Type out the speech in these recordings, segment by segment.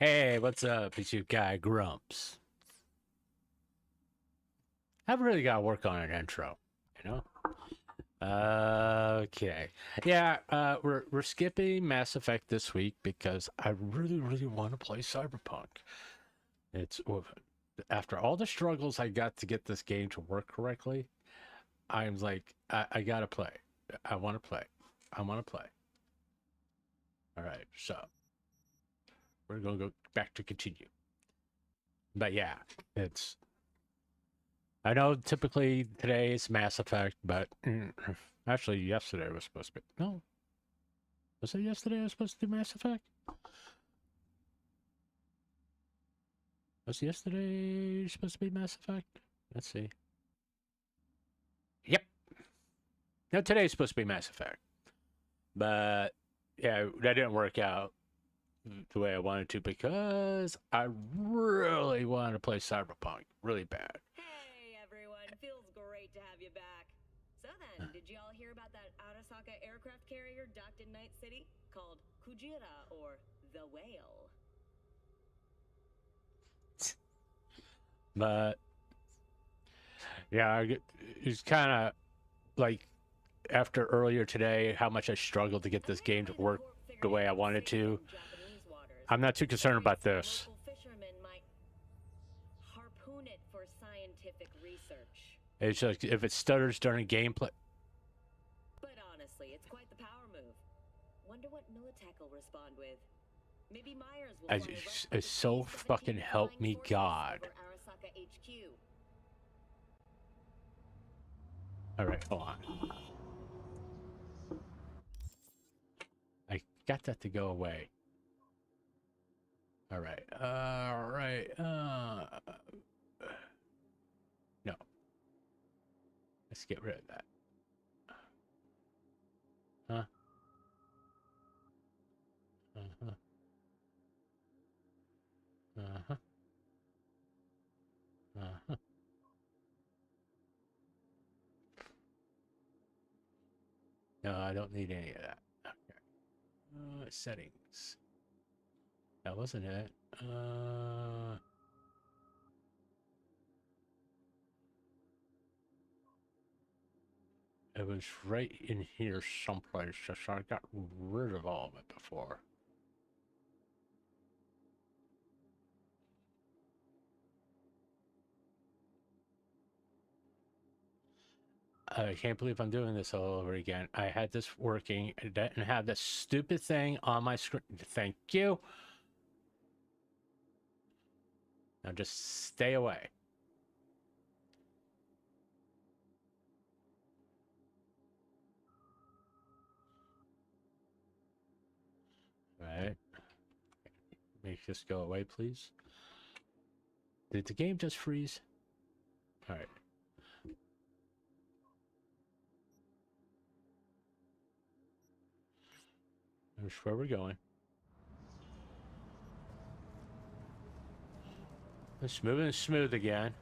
Hey, what's up? It's your guy Grumps. Haven't really got to work on an intro, you know? Okay. Yeah, we're skipping Mass Effect this week because I really want to play Cyberpunk. It's after all the struggles I got to get this game to work correctly, I'm like, I gotta play. I want to play. I want to play. All right, so we're gonna go back to continue. But yeah, it's I know typically today is Mass Effect, but actually yesterday was supposed to be. No. Was it yesterday I was supposed to do Mass Effect? Was yesterday supposed to be Mass Effect? Let's see. Yep. No, today's supposed to be Mass Effect. But yeah, that didn't work out the way I wanted to because I really wanted to play Cyberpunk really bad. Hey everyone, feels great to have you back. So then, did y'all hear about that Arasaka aircraft carrier docked in Night City called Kujira or the Whale? But yeah, it's kind of like after earlier today, how much I struggled to get this game to work the way I wanted to. I'm not too concerned about this. Fishermen might harpoon it for scientific research. It's just if it stutters during gameplay. But honestly, it's quite the power move. Wonder what Militech will respond with. Maybe Myers will. It's so fucking help me God. Arasaka HQ. All right, hold on. I got that to go away. All right. No. Let's get rid of that. Huh? Uh-huh. Uh-huh. Uh-huh. No, I don't need any of that. Okay. Settings. That wasn't it. It was right in here someplace, so I got rid of all of it before. I can't believe I'm doing this all over again. I had this working and didn't have this stupid thing on my screen. Thank you. Now just stay away. All right. Make this go away, please. Did the game just freeze? All right. There's where we're going. It's moving smooth again.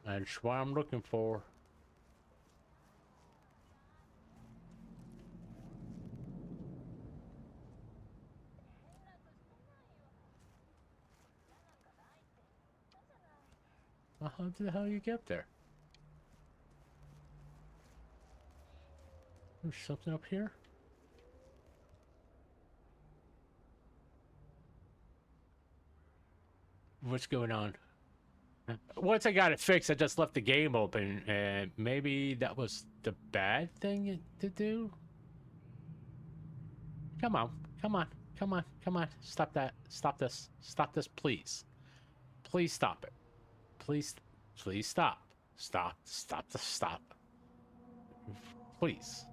That's what I'm looking for. How the hell you get there? There's something up here? What's going on? Once I got it fixed, I just left the game open, and maybe that was the bad thing to do? Come on, come on, come on, come on. Stop that. Stop this. Stop this, please. Please stop it. Please, please stop. Stop, stop, stop. Please.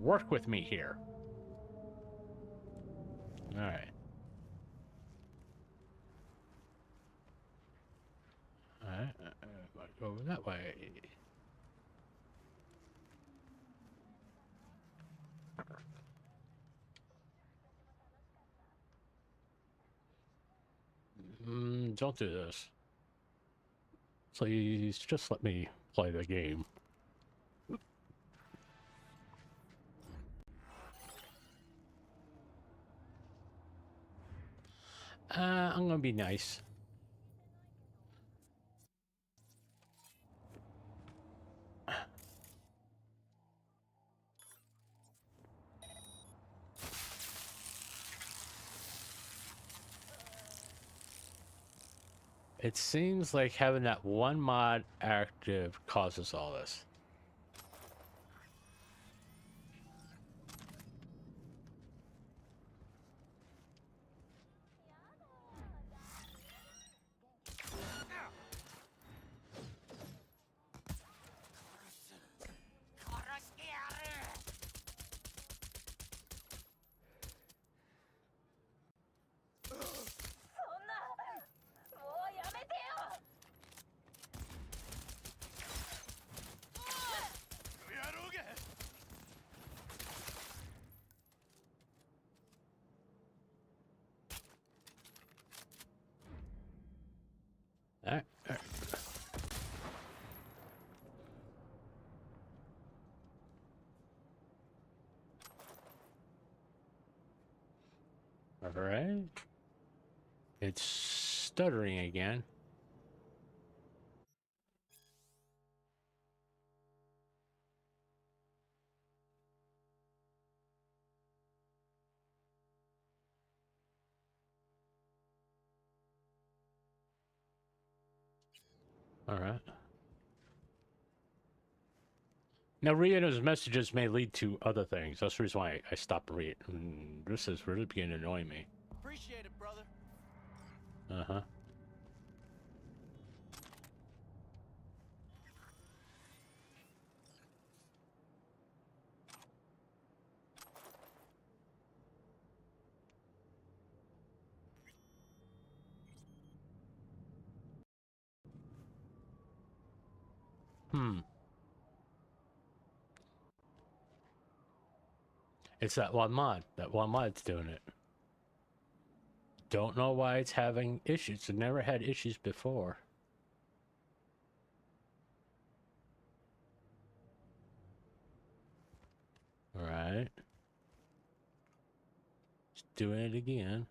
Work with me here. All right. All right. Go over that way. Don't do this. Please, just let me play the game. I'm gonna be nice. It seems like having that one mod active causes all this. Alright, alright. Alright. It's stuttering again. Alright. Now, reading those messages may lead to other things. That's the reason why I stopped reading. This is really beginning to annoy me. Appreciate it, brother. Uh-huh. It's that one mod. That one mod's doing it. Don't know why it's having issues. It never had issues before. Alright. It's doing it again.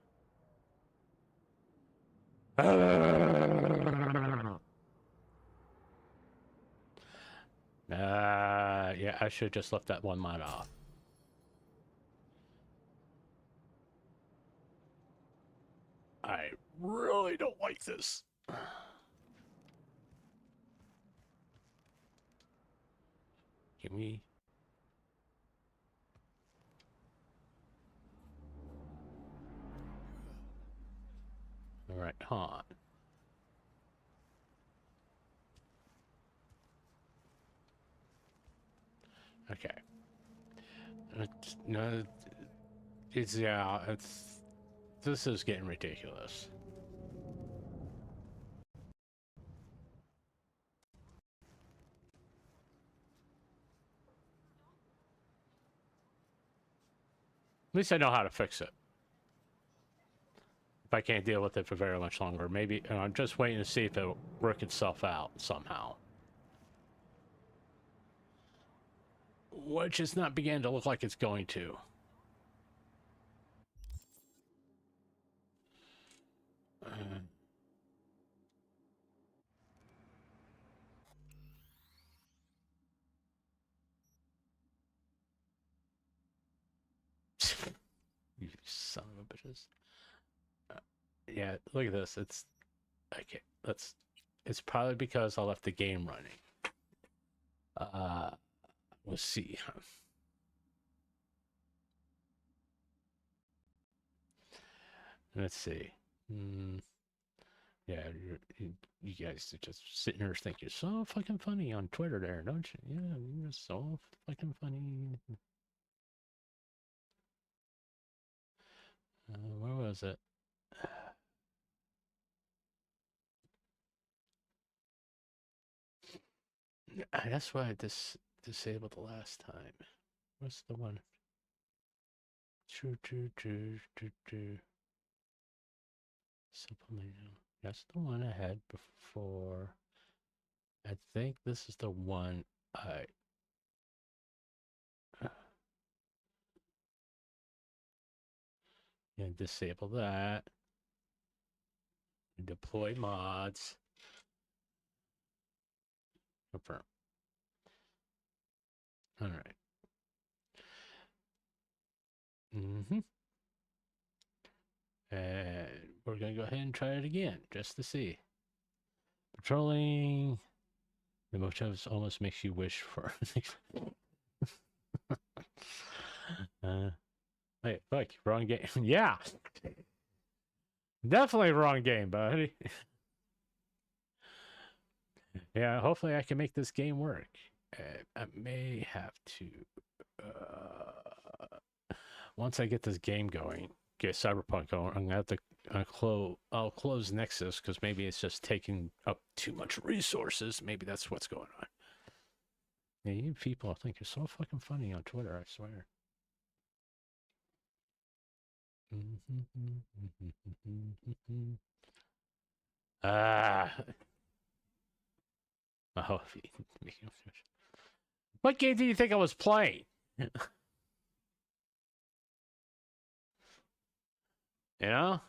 Yeah, I should have just left that one mod off. I really don't like this. Give me... Alright, hold on. Okay. No, yeah, this is getting ridiculous. At least I know how to fix it. If I can't deal with it for very much longer, maybe I'm just waiting to see if it'll work itself out somehow. Which is not beginning to look like it's going to. You son of a bitches. Yeah, look at this. It's okay. It's probably because I left the game running. We'll see. Let's see. Yeah, you guys are just sitting there thinking you're so fucking funny on Twitter there, don't you? Yeah, you're so fucking funny. Where was it? That's why I disabled the last time. What's the one? Supplemental. That's the one I had before. I think this is the one I... Yeah, disable that. Deploy mods. Confirm. All right. Mm-hmm. And we're going to go ahead and try it again just to see. Patrolling. The motifs almost makes you wish for. Wait, look, wrong game. Yeah. Definitely wrong game, buddy. Yeah, hopefully I can make this game work. I may have to. Once I get this game going, get Cyberpunk going, I'm gonna have to I'll close Nexus because maybe it's just taking up too much resources. Maybe that's what's going on. Yeah, you people think you're so fucking funny on Twitter, I swear. Ah. Oh, what game do you think I was playing? You know?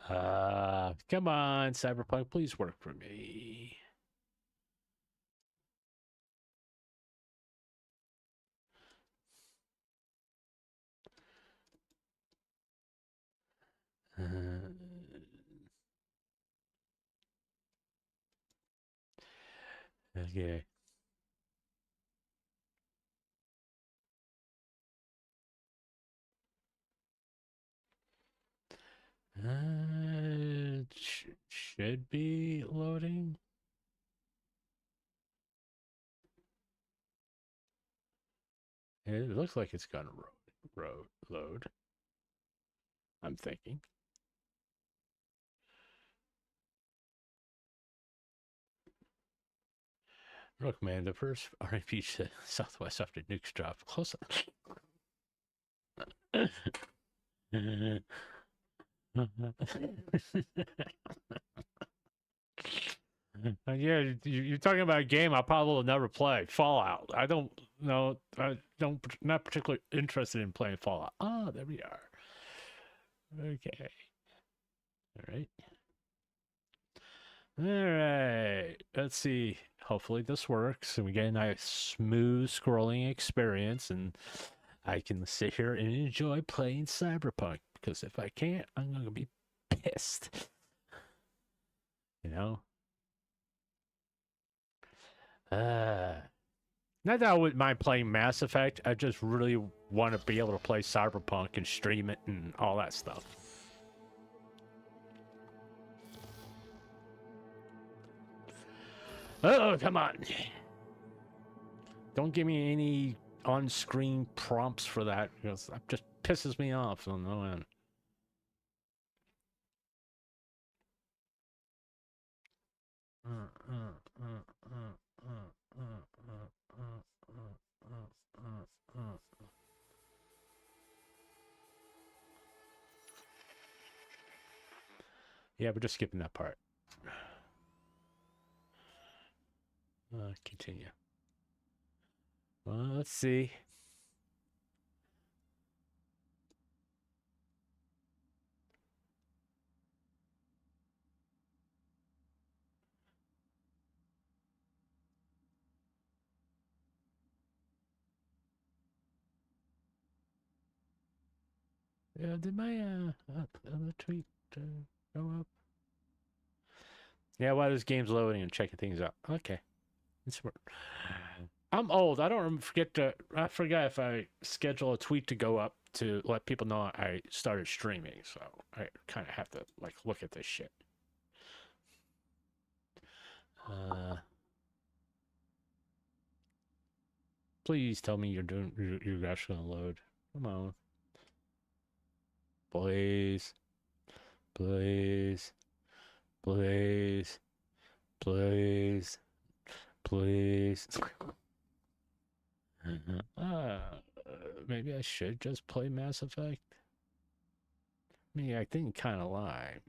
Uh, come on, Cyberpunk, please work for me. Okay. Should be loading. It looks like it's gonna load. I'm thinking. Look, man, the first RIP Southwest after nukes dropped. Close up. Yeah, you're talking about a game I probably will never play. Fallout. I don't know. Not particularly interested in playing Fallout. Oh, there we are. Okay. All right. All right. Let's see. Hopefully this works and we get a nice smooth scrolling experience and I can sit here and enjoy playing Cyberpunk because if I can't, I'm going to be pissed. You know? Not that I wouldn't mind playing Mass Effect. I just really want to be able to play Cyberpunk and stream it and all that stuff. Oh, come on. Don't give me any on-screen prompts for that because that just pisses me off on no end. Yeah, we're just skipping that part. Continue. Well, let's see. Yeah, did my other tweet go up? Yeah, while this game's loading and checking things out. Okay, it's work. I'm old. I don't forget to. I forgot if I schedule a tweet to go up to let people know I started streaming. So I kind of have to like look at this shit. Please tell me you're actually gonna load. Come on. Please. Please. Please. Please. Please. Maybe I should just play Mass Effect. I mean, I think kind of lie.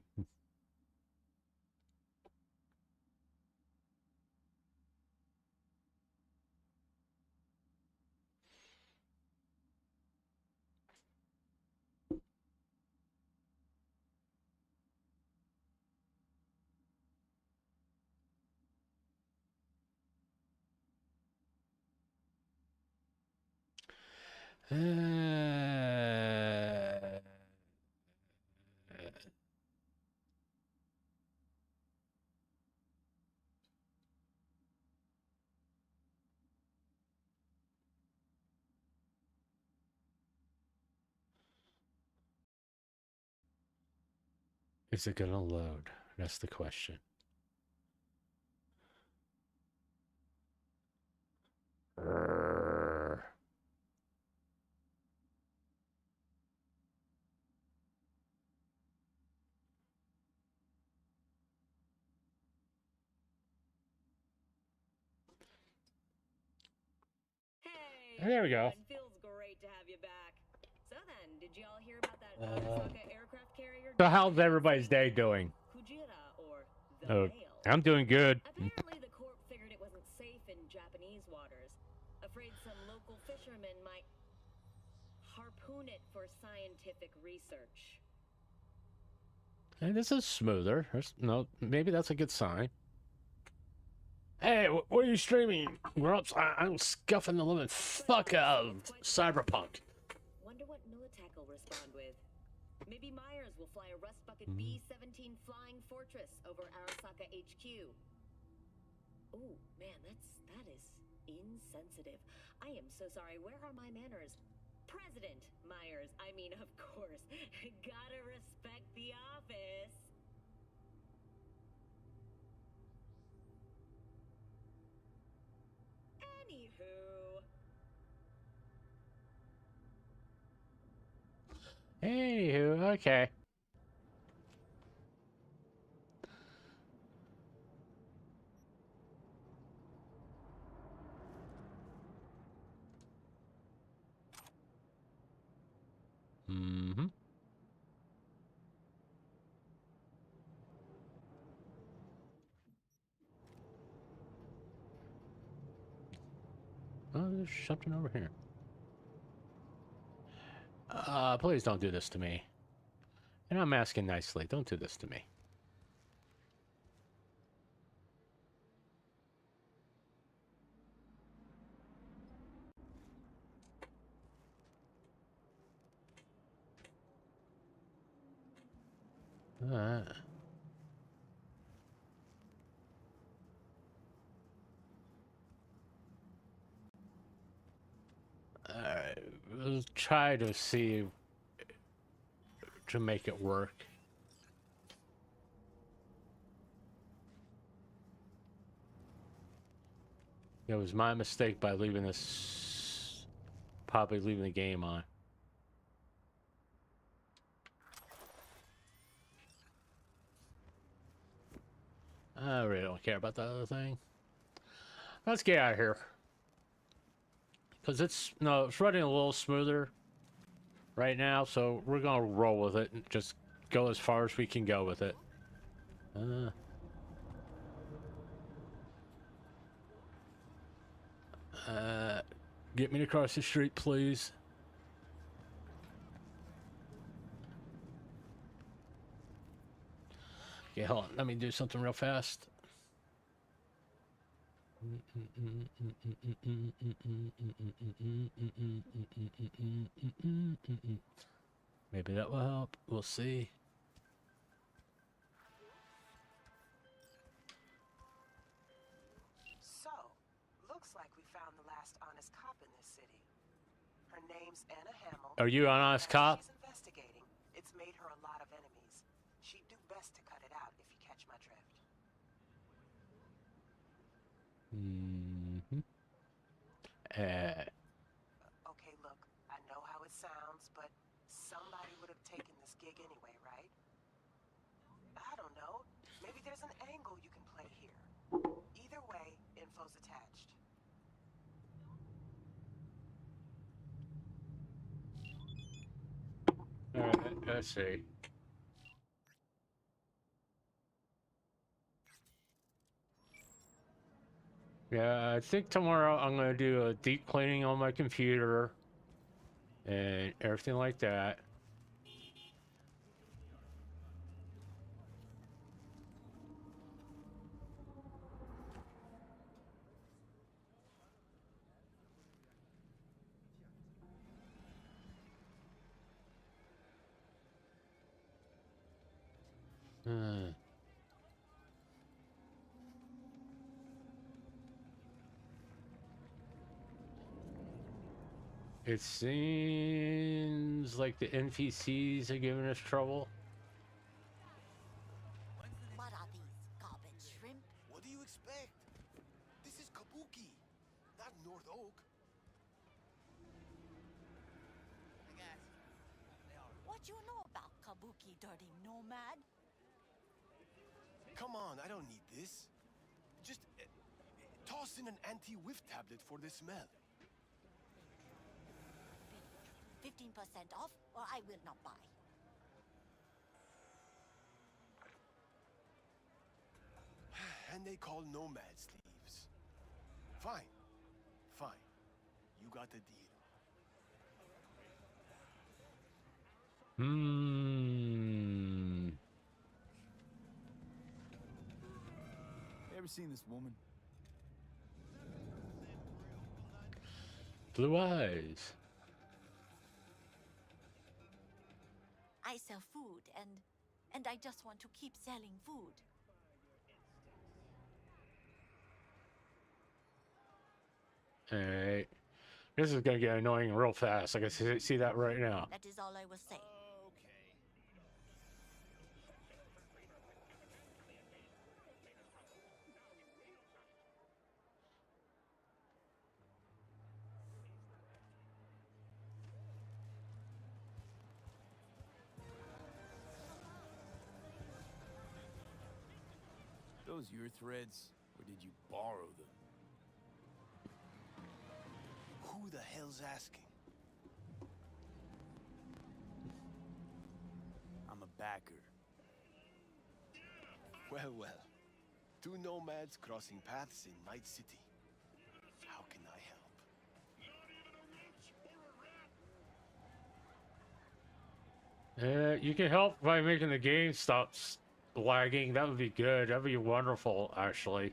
Is it gonna load? That's the question. Hey, There we go. everyone. Feels great to have you back. So then, did you all hear about that Arasaka aircraft carrier? So how's everybody's day doing? Kujira or the Oh, whale? I'm doing good. Apparently, the Corp figured it wasn't safe in Japanese waters. Afraid some local fishermen might harpoon it for scientific research. Hey, this is smoother. No, maybe that's a good sign. Hey, what are you streaming? Grumps, I'm scuffing the living fuck out of Cyberpunk. Wonder what Militech will respond with. Maybe Myers will fly a Rust Bucket B-17 Flying Fortress over Arasaka HQ. Oh, man, that is insensitive. I am so sorry. Where are my manners? President Myers. I mean, of course. Gotta respect the office. Anywho, okay. Mm-hmm. Oh, there's something over here. Please don't do this to me. And I'm asking nicely, don't do this to me. We'll try to see to make it work. It was my mistake by leaving this, probably leaving the game on. I really don't care about the other thing. Let's get out of here. Because it's running a little smoother right now, so we're gonna roll with it and just go as far as we can go with it. Get me across the street, please. Okay, hold on. Let me do something real fast. Maybe that will help. We'll see. So, looks like we found the last honest cop in this city. Her name's Anna Hamill. Are you an honest cop? She's investigating. It's made her a lot of enemies. She'd do best to cut it out if you catch my drift. Mm-hmm. Uh, Okay, look, I know how it sounds, but somebody would have taken this gig anyway, right? I don't know. Maybe there's an angle you can play here. Either way, info's attached. all right, let's see. Yeah, I think tomorrow I'm gonna do a deep cleaning on my computer and everything like that. Hmm. It seems like the NPCs are giving us trouble. What are these, garbage shrimp? What do you expect? This is Kabuki, not North Oak. What you know about Kabuki, dirty nomad? Come on, I don't need this. Just toss in an anti-whiff tablet for the smell. 15% off, or I will not buy. And they call nomads thieves. Fine. Fine. You got the deal. Hmm. Ever seen this woman? Blue eyes. I sell food, and I just want to keep selling food. Alright. This is gonna get annoying real fast. I can see that right now. That is all I will say. Okay. Those your threads, or did you borrow them? Who the hell's asking? I'm a backer. Well, well. Two nomads crossing paths in Night City. How can I help? You can help by making the game stop lagging. That would be good. That would be wonderful, actually.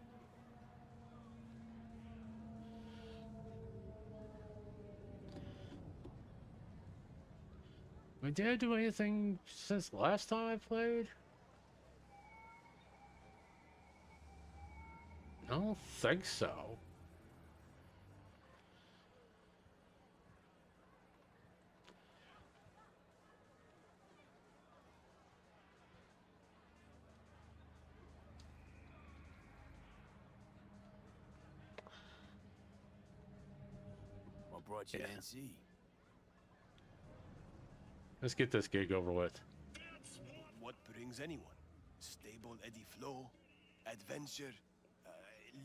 Did I do anything since last time I played? I don't think so. What brought you Yeah. to NC? Let's get this gig over with. What brings anyone? Stable Eddie Flow, adventure,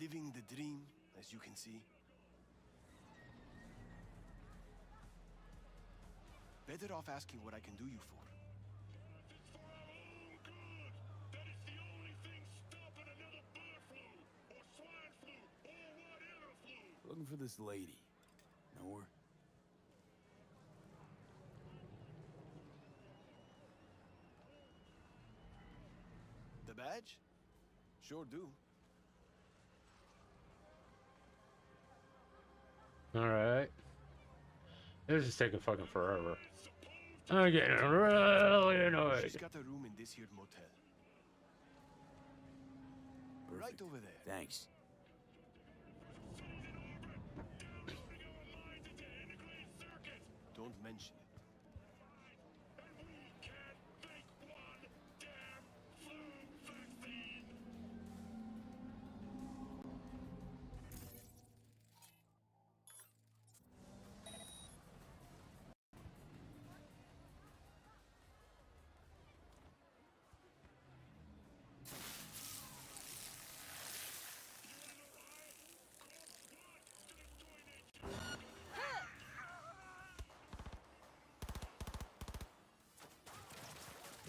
living the dream, as you can see. Better off asking what I can do you for. Looking for this lady. Know her? The badge? Sure do. Alright. This is taking fucking forever. I'm getting really annoyed. She's got a room in this here motel. Right Perfect. over there. Thanks. Don't mention it.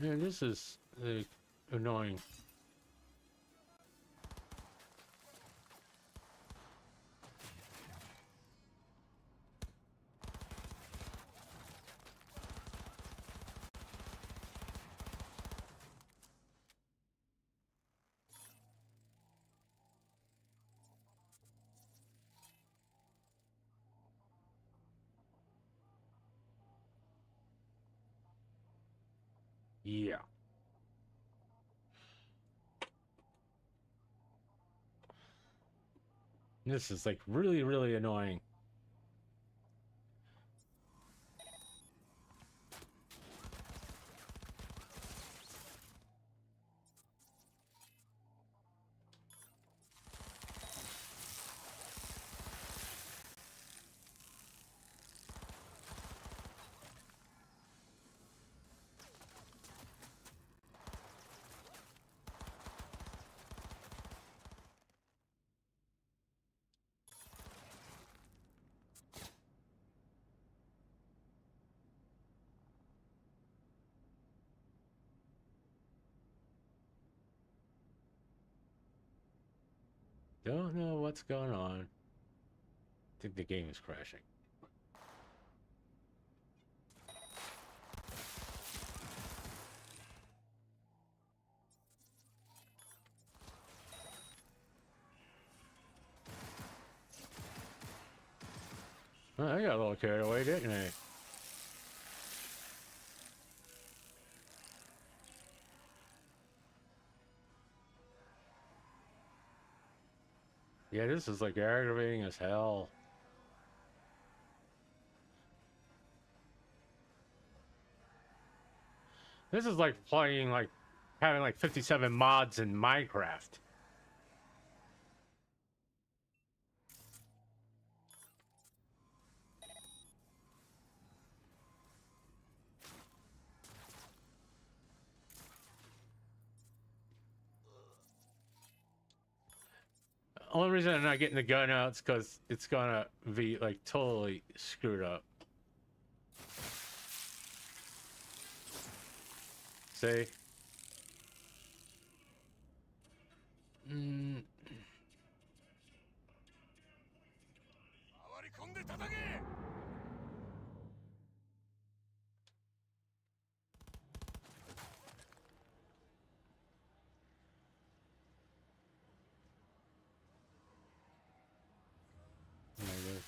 Man, this is annoying. Yeah. This is like really, really annoying. Don't know what's going on. I think the game is crashing. Well, I got a little carried away, didn't I? Yeah, this is like aggravating as hell. This is like playing, like, having like 57 mods in Minecraft. Only reason I'm not getting the gun out is because it's gonna be like totally screwed up. See? Mm. Oh my God.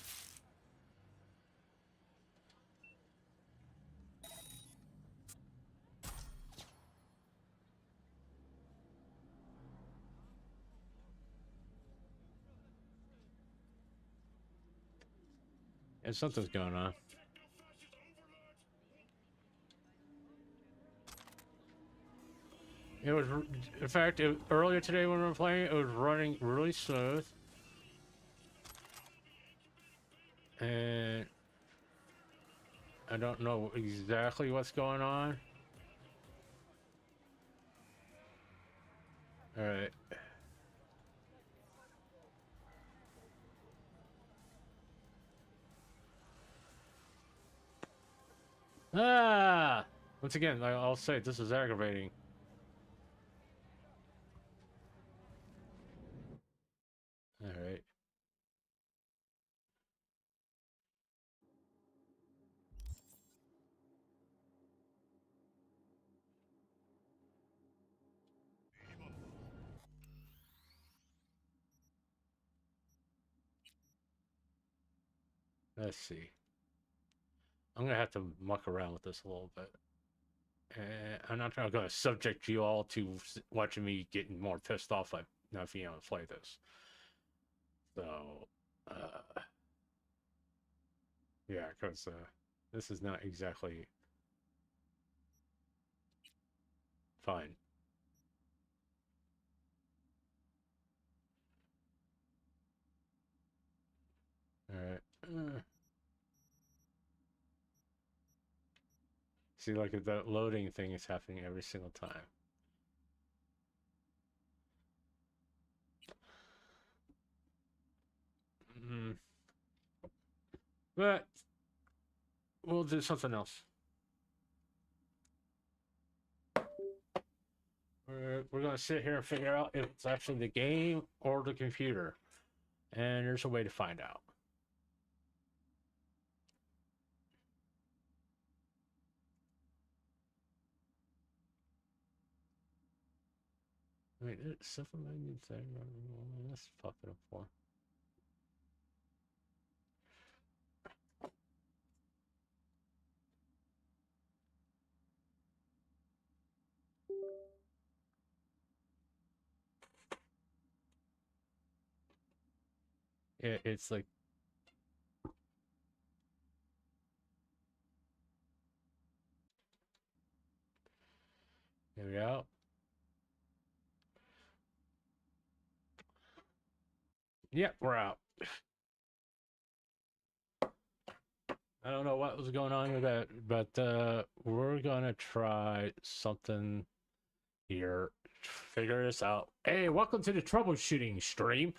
And something's going on. It was, in fact, earlier today when we were playing, it was running really smooth. And I don't know exactly what's going on. All right. Ah! Once again, I'll say this is aggravating. All right. Let's see. I'm gonna have to muck around with this a little bit. I'm not gonna subject you all to watching me getting more pissed off at not being able to play this. So, yeah, because this is not exactly fine. All right. See, like the loading thing is happening every single time. But we'll do something else. We're gonna sit here and figure out if it's actually the game or the computer, and there's a way to find out. Wait, it's something I need to say. Let's fuck it up for. It's like here we go. Yep, we're out. I don't know what was going on with that, but we're gonna try something here. Figure this out. Hey, welcome to the troubleshooting stream.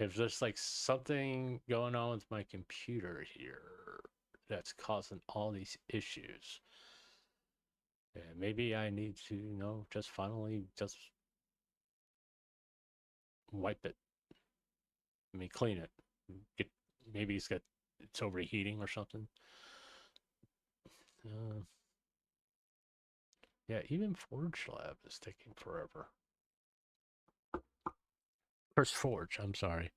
If there's like something going on with my computer here that's causing all these issues, maybe I need to, just finally just wipe it. I mean, clean it. Maybe it's overheating or something. Yeah, even Forge Lab is taking forever. First Forge, I'm sorry.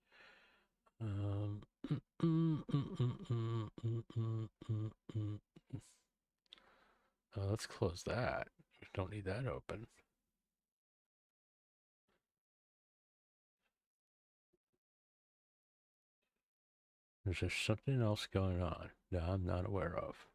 Let's close that. We don't need that open. Is there something else going on that I'm not aware of?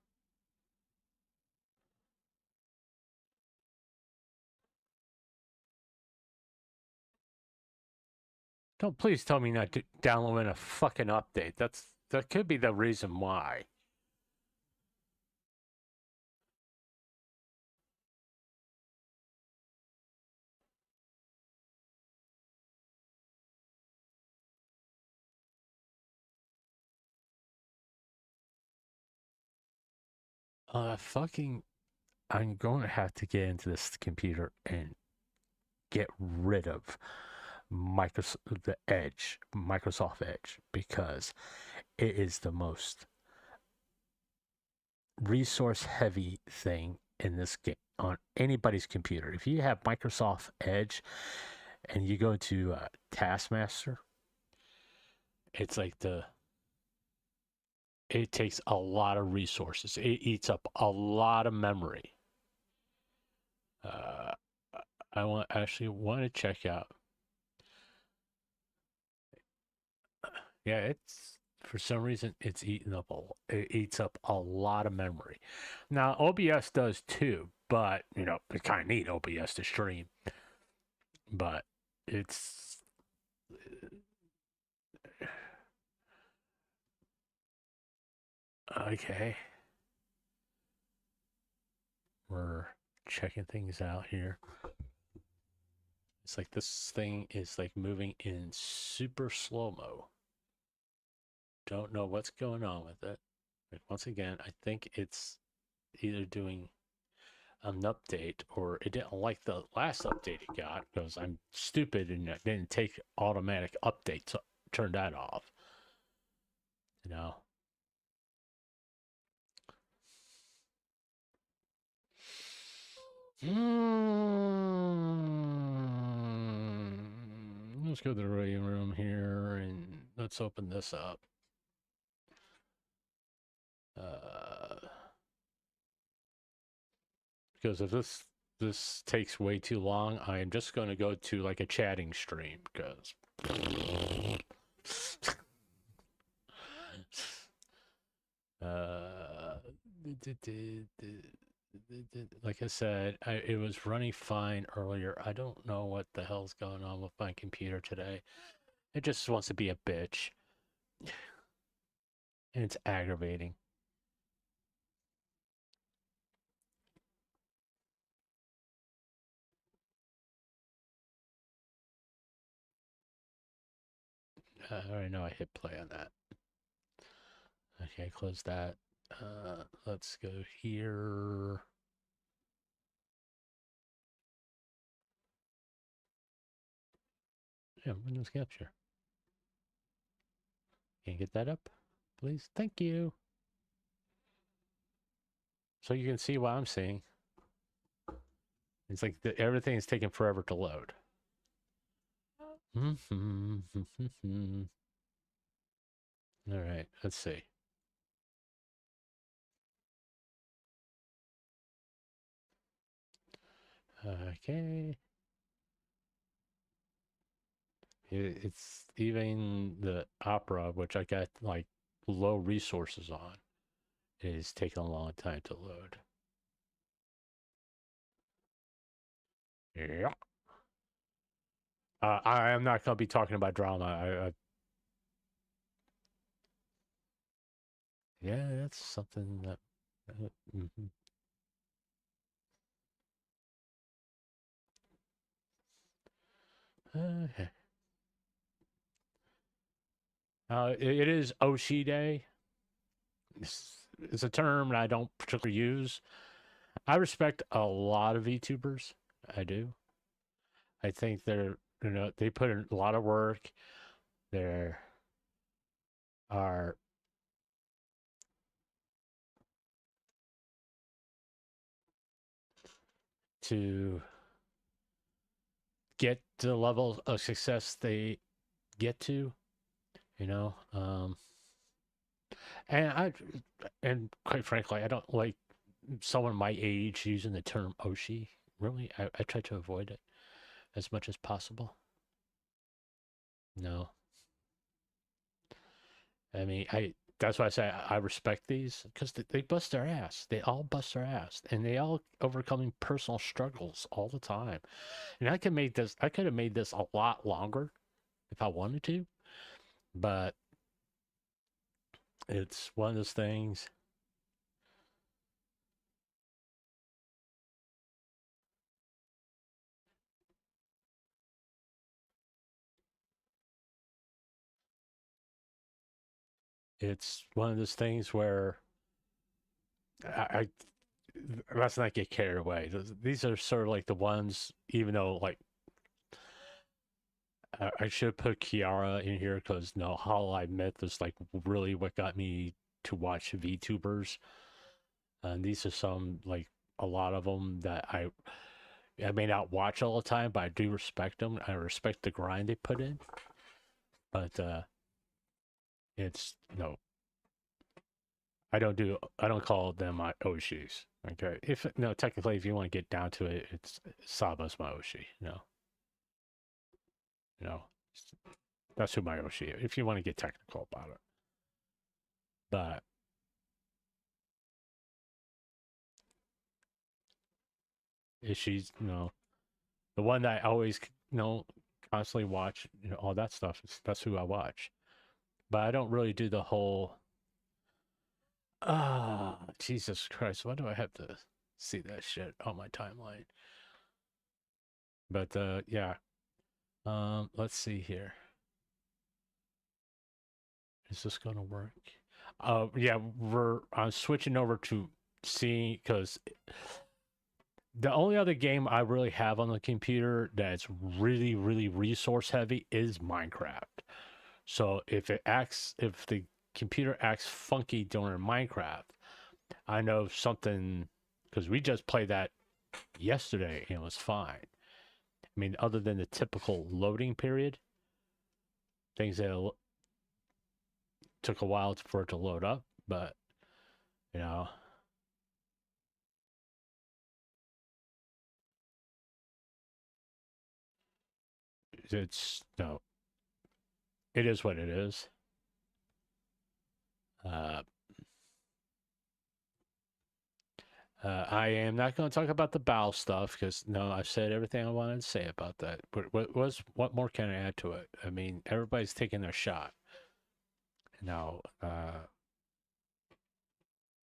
Don't please tell me not to download a fucking update. That could be the reason why. I'm going to have to get into this computer and get rid of Microsoft Edge, because it is the most resource heavy thing in this game on anybody's computer. If you have Microsoft Edge and you go to Taskmaster, it's like it takes a lot of resources. It eats up a lot of memory. I want to check out. Yeah, it's for some reason it eats up a lot of memory. Now OBS does too, but it's kind of neat OBS to stream. But it's okay. We're checking things out here. It's like this thing is like moving in super slow-mo. Don't know what's going on with it. But once again, I think it's either doing an update or it didn't like the last update it got, because I'm stupid and I didn't take automatic updates, turn that off. Let's go to the waiting room here and let's open this up. Because if this takes way too long, I am just going to go to like a chatting stream, because like I said, it was running fine earlier. I don't know what the hell's going on with my computer today. It just wants to be a bitch. And it's aggravating. I already know I hit play on that. Okay, close that. Let's go here. Yeah, Windows capture. Can you get that up, please? Thank you. So you can see what I'm seeing. It's like everything is taking forever to load. All right, let's see. Okay. It's even the Opera, which I got like low resources on, is taking a long time to load. Yeah. I am not going to be talking about drama. Yeah, that's something that. Mhm. Okay. It is Oshi Day. It's a term that I don't particularly use. I respect a lot of VTubers. I do. I think they put in a lot of work. There are to get to the level of success they get to, and quite frankly, I don't like someone my age using the term Oshi. Really, I try to avoid it as much as possible. No, I mean, that's why I say I respect these, because they bust their ass. They all bust their ass, and they all overcoming personal struggles all the time. And I could have made this a lot longer if I wanted to, but it's one of those things. It's one of those things where I let's not get carried away. These are sort of like the ones, even though like I should put Kiara in here because no, Hollow I Myth is like really what got me to watch VTubers. And these are some, like a lot of them that I may not watch all the time, but I do respect them. I respect the grind they put in. But it's I don't call them my Oshis. Okay, if no, technically, if you want to get down to it, it's Saba's my Oshi. That's who my Oshi is. If you want to get technical about it, but is she's the one that I always constantly watch, all that stuff. That's who I watch, but I don't really do the whole. Jesus Christ! Why do I have to see that shit on my timeline? But yeah. Let's see here. Is this gonna work? Yeah, I'm switching over to seeing, because the only other game I really have on the computer that's really, really resource heavy is Minecraft. So if the computer acts funky during Minecraft, I know something, because we just played that yesterday and it was fine. I mean, other than the typical loading period, things that took a while for it to load up, but it's it is what it is. I am not going to talk about the bowel stuff because I've said everything I wanted to say about that. But what more can I add to it? I mean, everybody's taking their shot now,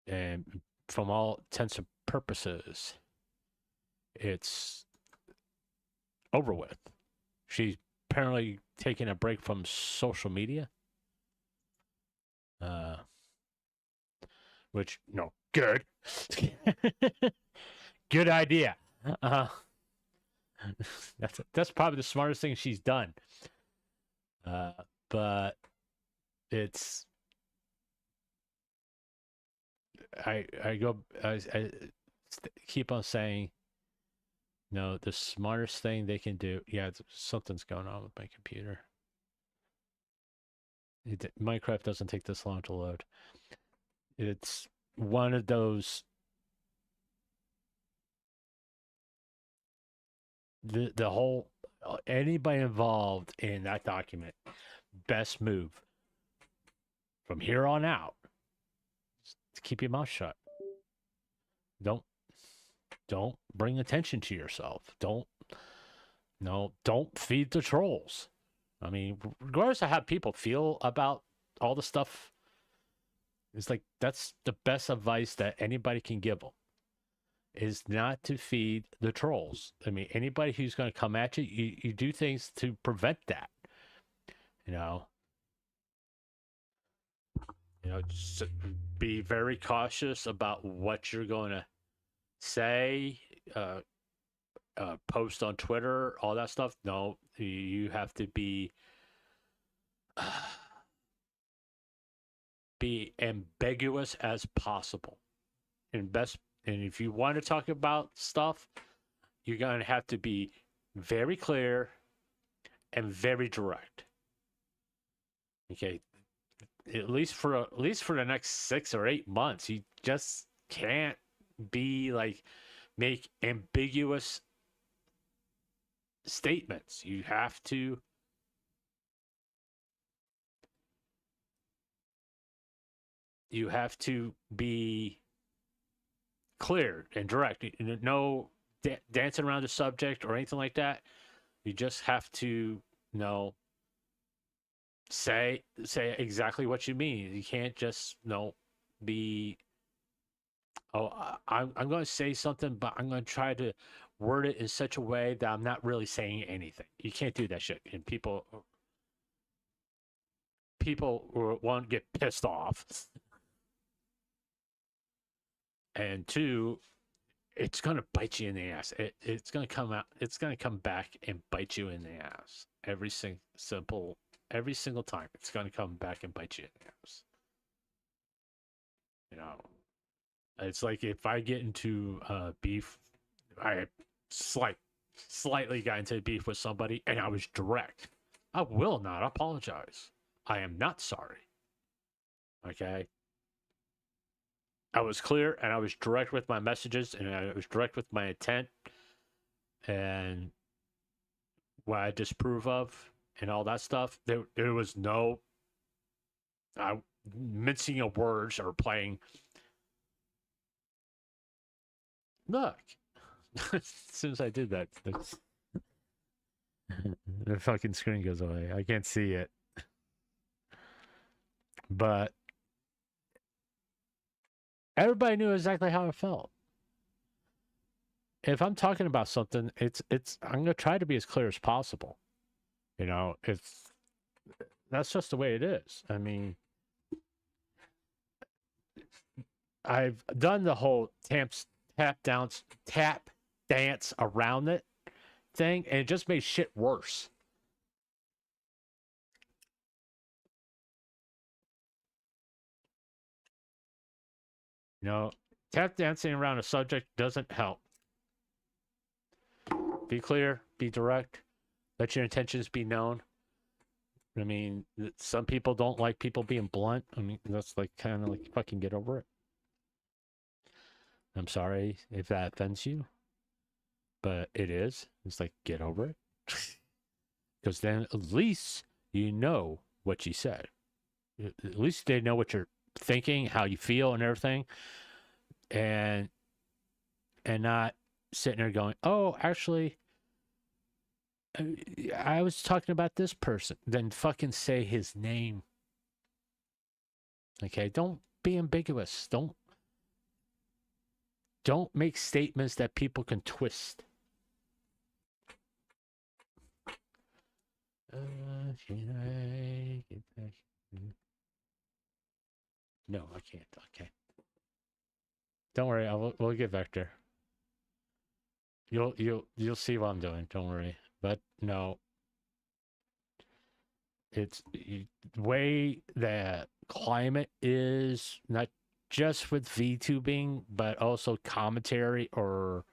and from all intents and purposes, it's over with. She's apparently taking a break from social media, which good. Good idea. That's probably the smartest thing she's done. But it's I keep on saying, no, the smartest thing they can do. Yeah, something's going on with my computer. Minecraft doesn't take this long to load. It's one of those. The whole anybody involved in that document, best move from here on out is to keep your mouth shut. Don't bring attention to yourself. Don't feed the trolls. I mean, regardless of how people feel about all the stuff, it's like that's the best advice that anybody can give them is not to feed the trolls. I mean, anybody who's going to come at you, you do things to prevent that. You know, just be very cautious about what you're going to say, post on Twitter, all that stuff. No, you have to be ambiguous as possible. And if you want to talk about stuff, you're going to have to be very clear and very direct. Okay, at least for the next 6 or 8 months, you just can't be like make ambiguous statements. You have to be clear and direct. No dancing around the subject or anything like that. You just have to say exactly what you mean. You can't just be I'm going to say something, but I'm going to try to word it in such a way that I'm not really saying anything. You can't do that shit, and people won't get pissed off. And two, it's going to bite you in the ass. It's going to come out. It's going to come back and bite you in the ass every single time. It's going to come back and bite you in the ass. It's like if I get into beef, I slightly got into beef with somebody, and I was direct. I will not apologize. I am not sorry. Okay. I was clear and I was direct with my messages and I was direct with my intent and what I disapprove of and all that stuff. There was no mincing of words or playing. Look, as soon as I did that, the fucking screen goes away. I can't see it. But everybody knew exactly how I felt. If I'm talking about something, I'm gonna try to be as clear as possible. That's just the way it is. I mean, I've done the whole tap dance around it thing, and it just made shit worse. Tap dancing around a subject doesn't help. Be clear, be direct, let your intentions be known. I mean, some people don't like people being blunt. I mean, that's like kind of like fucking get over it. I'm sorry if that offends you, but it is. It's like, get over it. Because then at least you know what you said. At least they know what you're thinking, how you feel and everything. And not sitting there going, oh, actually, I was talking about this person. Then fucking say his name. Okay, don't be ambiguous. Don't make statements that people can twist. Can I get back? No, I can't. Okay. Don't worry. We'll get back there. You'll see what I'm doing. Don't worry. But no. It's the way that climate is, not just with VTubing, but also commentary or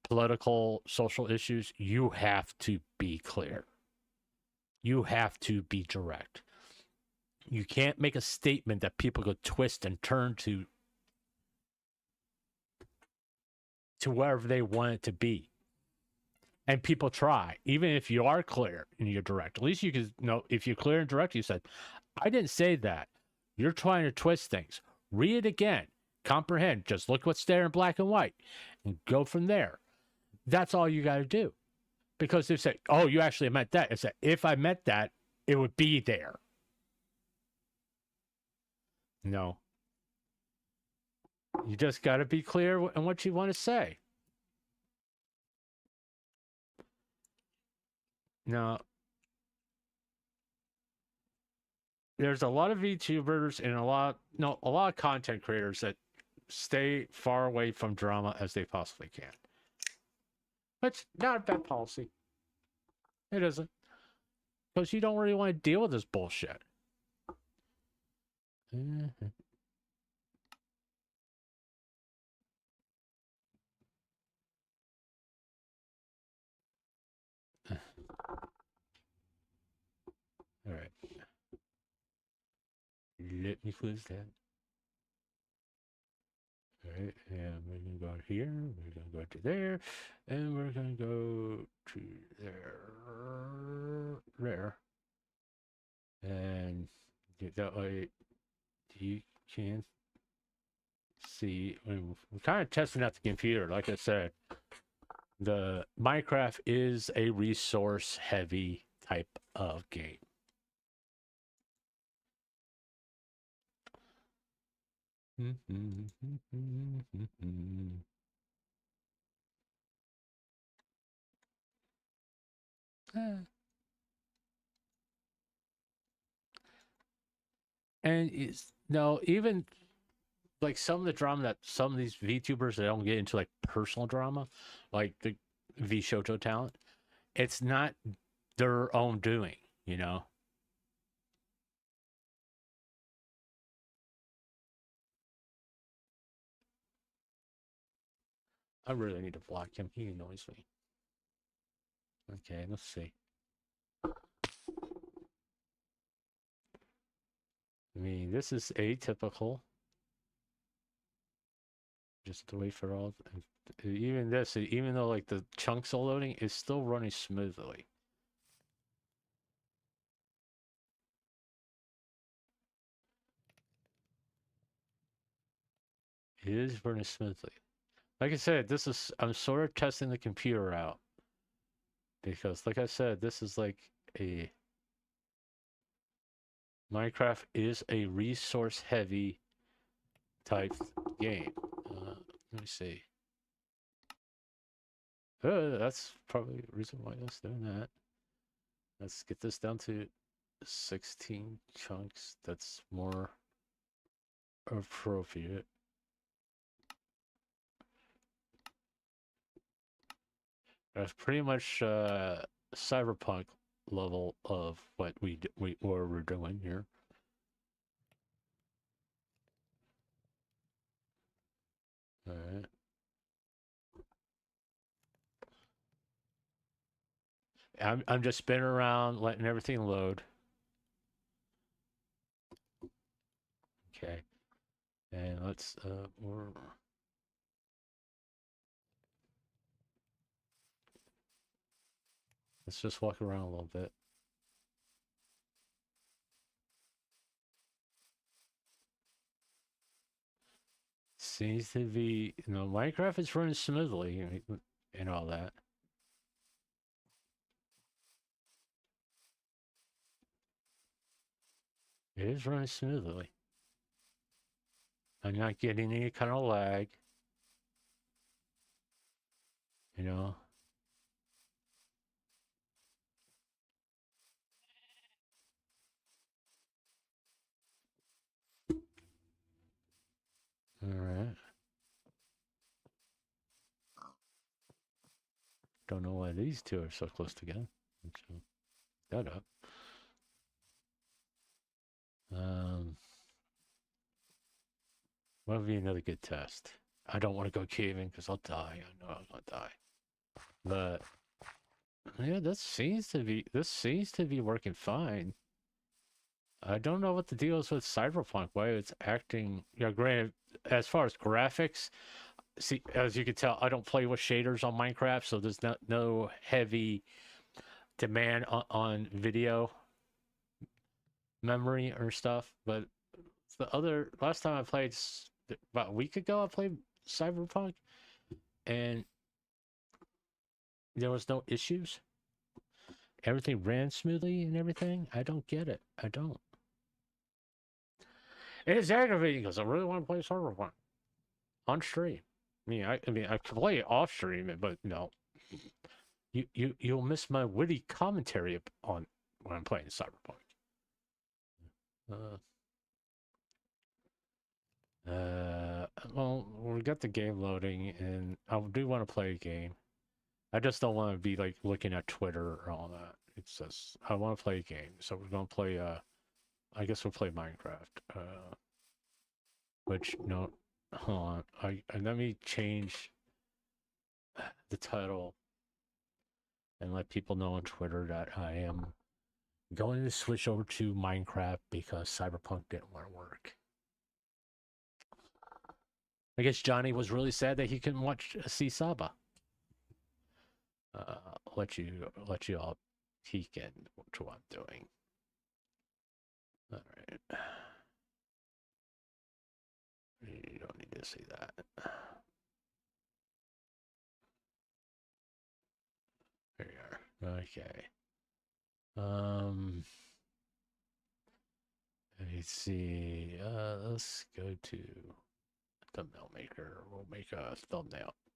political, social issues. You have to be clear. You have to be direct. You can't make a statement that people go twist and turn to wherever they want it to be. And people try, even if you are clear and you're direct. At least you can know, if you're clear and direct, you said, I didn't say that. You're trying to twist things. Read it again. Comprehend. Just look what's there in black and white and go from there. That's all you got to do. Because they say, oh, you actually meant that. It's that if I meant that, it would be there. No. You just got to be clear in what you want to say. Now, there's a lot of VTubers and a lot of content creators that stay far away from drama as they possibly can. It's not a bad policy. It isn't. Because you don't really want to deal with this bullshit. Mm-hmm. All right. Let me close that. All right, and we're gonna go here, we're gonna go to there, and we're gonna go to there, and that way you can see. We're kind of testing out the computer. Like I said, the Minecraft is a resource-heavy type of game. And it's no, even like some of the drama that some of these VTubers, they don't get into, like personal drama, like the V Shoto talent. It's not their own doing, you know. I really need to block him. He annoys me. Okay, let's see. I mean, this is atypical. Just to wait for all. Even this, even though like the chunks are loading, is still running smoothly. It is running smoothly. Like I said, this is, I'm sort of testing the computer out. Because like I said, this is like a Minecraft is a resource heavy type game. Let me see. That's probably the reason why it's doing that. Let's get this down to 16 chunks. That's more appropriate. That's pretty much Cyberpunk level of what we're doing here. All right. I'm just spinning around, letting everything load. Okay. And let's let's just walk around a little bit. Seems to be, you know, Minecraft is running smoothly and all that. It is running smoothly. I'm not getting any kind of lag. You know? Alright. Don't know why these two are so close together. So, that up. What would be another good test? I don't want to go caving because I'll die. I know I'm gonna die. But yeah, this seems to be working fine. I don't know what the deal is with Cyberpunk. Why it's acting? Granted, as far as graphics, see, as you can tell, I don't play with shaders on Minecraft, so there's no heavy demand on video memory or stuff. But last time I played about a week ago, I played Cyberpunk, and there was no issues. Everything ran smoothly and everything. I don't get it. I don't. It's aggravating because I really want to play Cyberpunk on stream. I mean, I could play it off stream, but no, you'll miss my witty commentary on when I'm playing Cyberpunk. Well, we got the game loading, and I do want to play a game. I just don't want to be like looking at Twitter or all that. It's just I want to play a game, so we're gonna play. I guess we'll play Minecraft. Which no, hold on. Let me change the title and let people know on Twitter that I am going to switch over to Minecraft because Cyberpunk didn't want to work. I guess Johnny was really sad that he couldn't see Saba. Let you all peek into what I'm doing. All right. You don't need to see that. There you are. Okay. Let me see. Let's go to thumbnail maker. We'll make a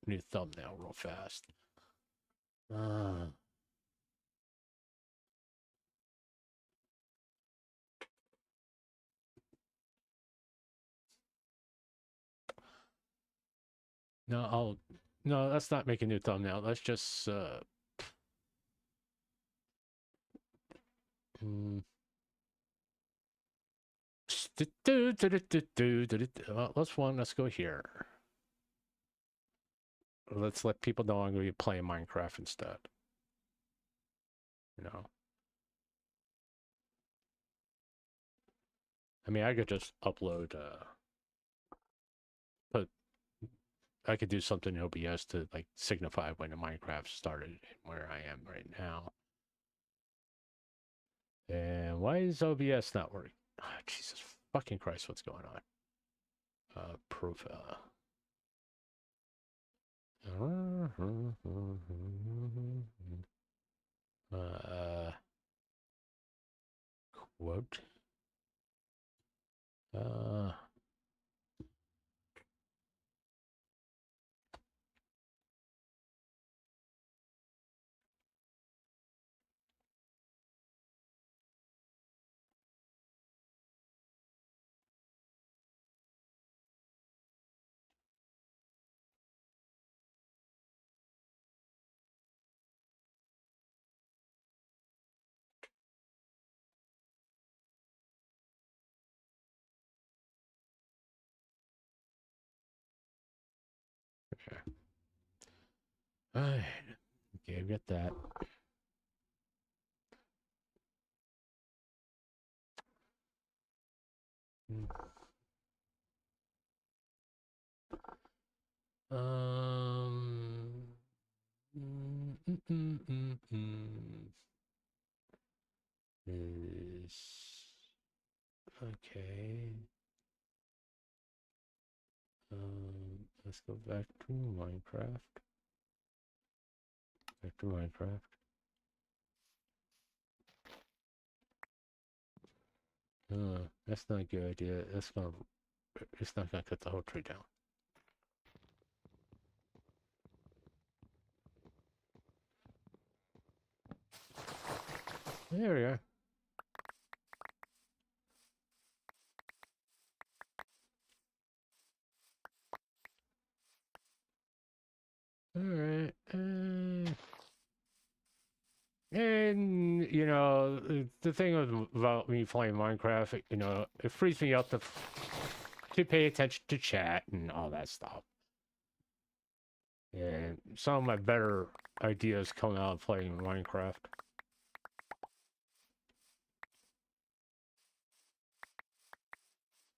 new thumbnail real fast. No, let's not make a new thumbnail. Let's just well, let's go here. Let's let people know I'm going to be playing Minecraft instead. I mean, I could just upload, but I could do something in OBS to like signify when the Minecraft started and where I am right now. And why is OBS not working? Oh, Jesus fucking Christ, what's going on? Profile. Quote. Okay. All right. Okay, we got that. Is okay. Let's go back to Minecraft. Back to Minecraft. That's not a good idea. It's not gonna cut the whole tree down. There we are. All right. And you know, the thing about me playing Minecraft, you know, it frees me up to pay attention to chat and all that stuff. And some of my better ideas come out of playing Minecraft.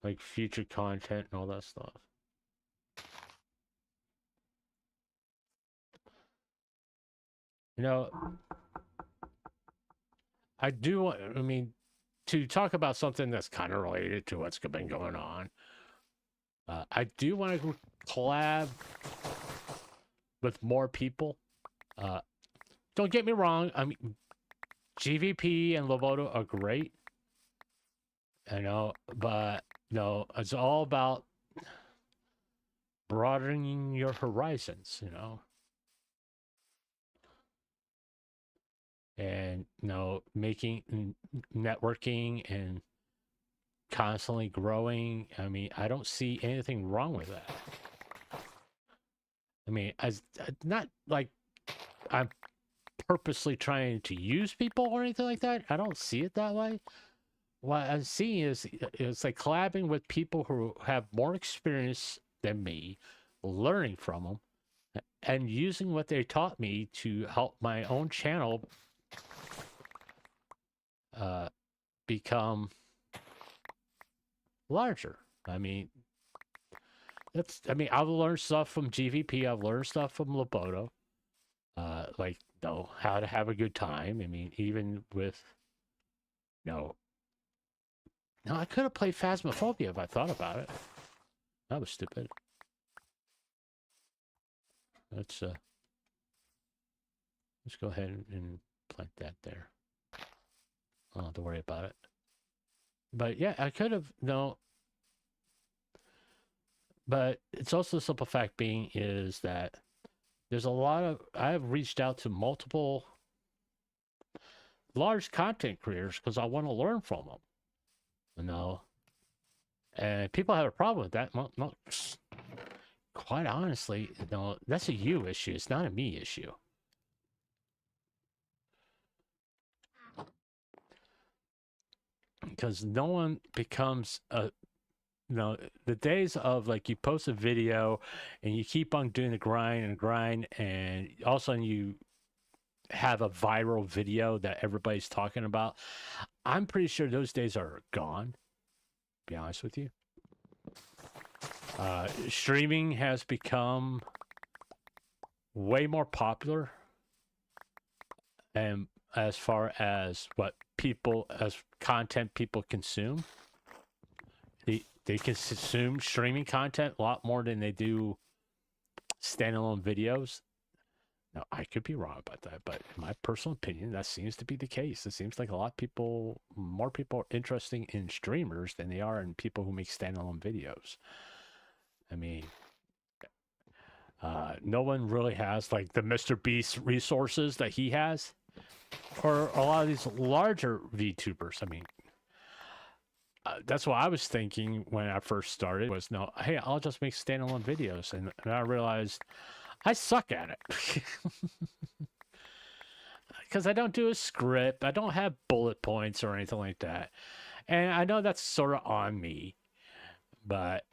Like future content and all that stuff. You know, I mean, to talk about something that's kind of related to what's been going on, I do want to collab with more people. Don't get me wrong. I mean, GVP and Loboto are great. I know, but no, it's all about broadening your horizons, you know. And, you know, making networking and constantly growing. I mean, I don't see anything wrong with that. I mean, as not like I'm purposely trying to use people or anything like that. I don't see it that way. What I'm seeing is it's like collabing with people who have more experience than me, learning from them, and using what they taught me to help my own channel become larger. I mean, I've learned stuff from GVP. I've learned stuff from Loboto. Like, you know, how to have a good time. I mean, even with, you know, no, I could have played Phasmophobia if I thought about it. That was stupid. Let's go ahead and plant that there. I don't have to worry about it. But yeah, I could have, no. But it's also the simple fact being is that there's a lot of, I've reached out to multiple large content creators because I want to learn from them. You know? And people have a problem with that. Well, no, quite honestly, you know, that's a you issue. It's not a me issue. Because no one becomes a, you know, the days of like you post a video and you keep on doing the grind and all of a sudden you have a viral video that everybody's talking about. I'm pretty sure those days are gone, to be honest with you. Streaming has become way more popular, and as far as what people, as content people consume, they consume streaming content a lot more than they do standalone videos. Now, I could be wrong about that, but in my personal opinion, that seems to be the case. It seems like a lot of people, more people are interested in streamers than they are in people who make standalone videos. I mean, no one really has like the Mr. Beast resources that he has, or a lot of these larger VTubers. I mean, that's what I was thinking when I first started was, no, hey, I'll just make standalone videos. And I realized I suck at it. Because I don't do a script. I don't have bullet points or anything like that. And I know that's sort of on me. But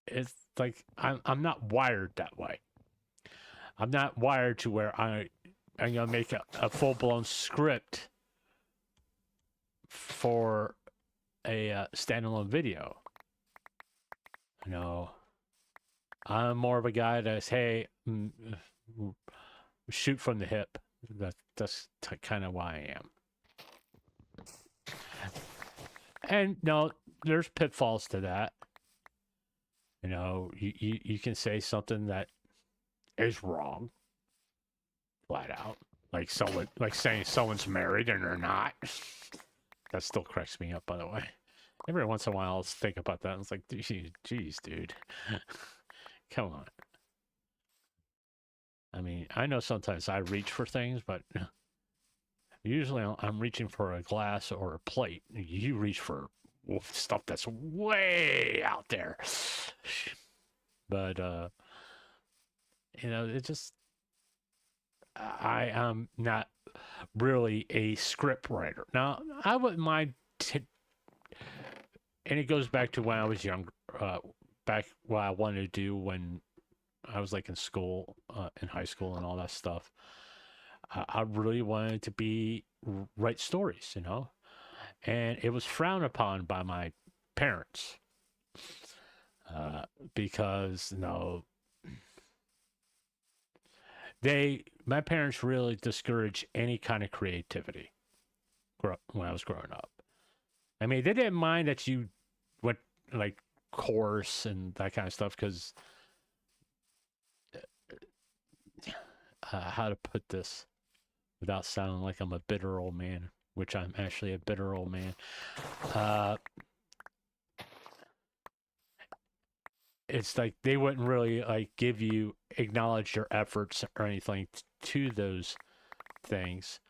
it's like I'm not wired that way. I'm not wired to where I'm going to make a full-blown script for a standalone video. You know, I'm more of a guy that's, hey, shoot from the hip. That's kind of why I am. And no, there's pitfalls to that. You know, you can say something that is wrong, flat out. Like saying someone's married and they're not. That still cracks me up, by the way. Every once in a while, I'll think about that. And it's like, geez, dude. Come on. I mean, I know sometimes I reach for things, but usually I'm reaching for a glass or a plate. You reach for stuff that's way out there. But, you know, it just... I am not really a script writer. Now, I wouldn't mind, and it goes back to when I was younger, back what I wanted to do when I was like in school, in high school, and all that stuff. I really wanted to write stories, and it was frowned upon by my parents because my parents really discouraged any kind of creativity when I was growing up. I mean, they didn't mind that you went like course and that kind of stuff because how to put this without sounding like I'm a bitter old man, which I'm actually a bitter old man. It's like they wouldn't really like acknowledge your efforts or anything to those things.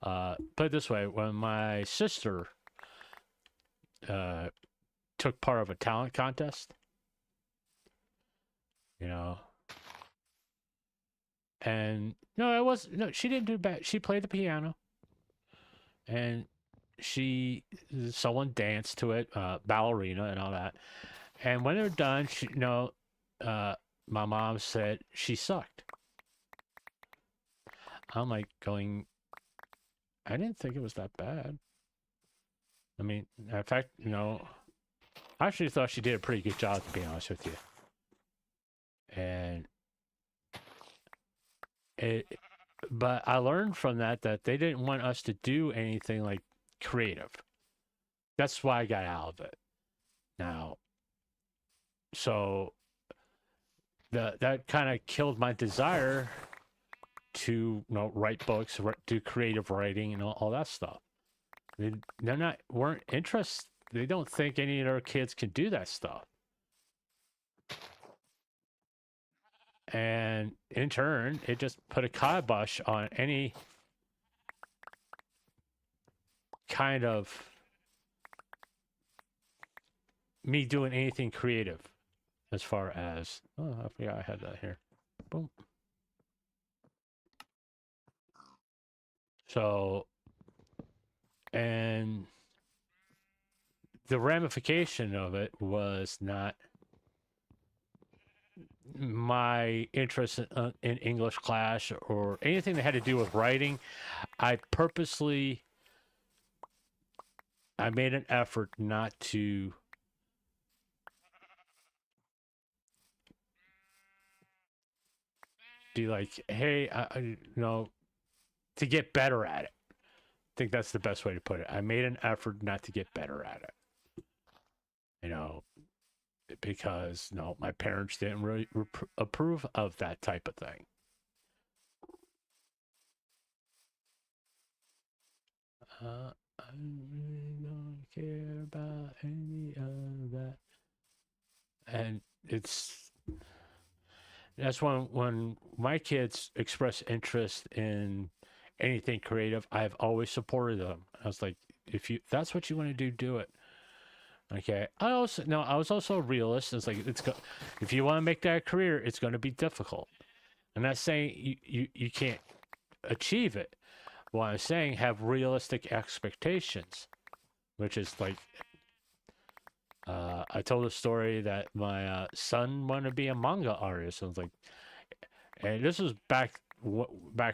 Put it this way, when my sister took part of a talent contest, and she didn't do bad. She played the piano, and someone danced to it, ballerina and all that. And when they're done, my mom said she sucked. I'm like going, I didn't think it was that bad. I mean, in fact, I actually thought she did a pretty good job, to be honest with you. But I learned from that they didn't want us to do anything like creative. That's why I got out of it. Now, so that kind of killed my desire to write books, do creative writing, and all that stuff. Weren't interested. They don't think any of their kids can do that stuff. And in turn, it just put a kibosh on any kind of me doing anything creative as far as, I forgot I had that here. Boom. So, and the ramification of it was not my interest in English class or anything that had to do with writing. I made an effort not to be like, hey, to get better at it. I think that's the best way to put it. I made an effort not to get better at it. Because my parents didn't really approve of that type of thing. I really don't care about any of that. And that's when my kids express interest in anything creative, I've always supported them. I was like, if that's what you want to do, do it. Okay. I was also a realist. It's like, if you want to make that a career, it's going to be difficult. I'm not saying you can't achieve it. What I'm saying, have realistic expectations, which is like, I told a story that my son wanted to be a manga artist. I was like, and this was back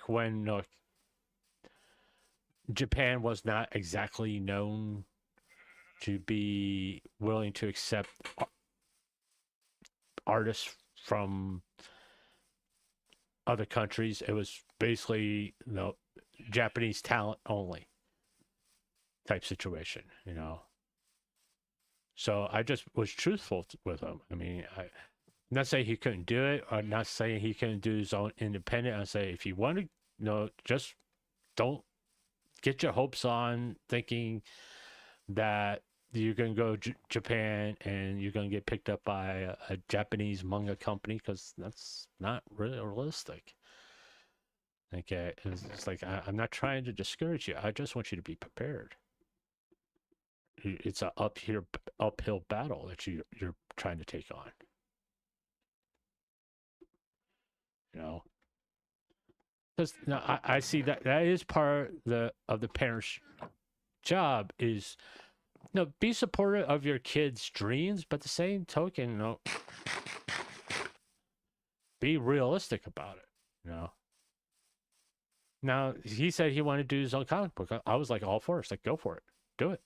when Japan was not exactly known to be willing to accept artists from other countries. It was basically Japanese talent only type situation, So I just was truthful with him. I mean, I'm not saying he couldn't do it. I'm not saying he couldn't do his own independent. I say if you want to, just don't get your hopes on thinking that you're going to go Japan and you're going to get picked up by a Japanese manga company, because that's not really realistic. Okay, it's like, I'm not trying to discourage you. I just want you to be prepared. It's an uphill battle that you're trying to take on. Because no, I see that is part of the parents' job is, be supportive of your kids' dreams, but the same token, be realistic about it. Now he said he wanted to do his own comic book. I was like all for it. It's like, go for it, do it.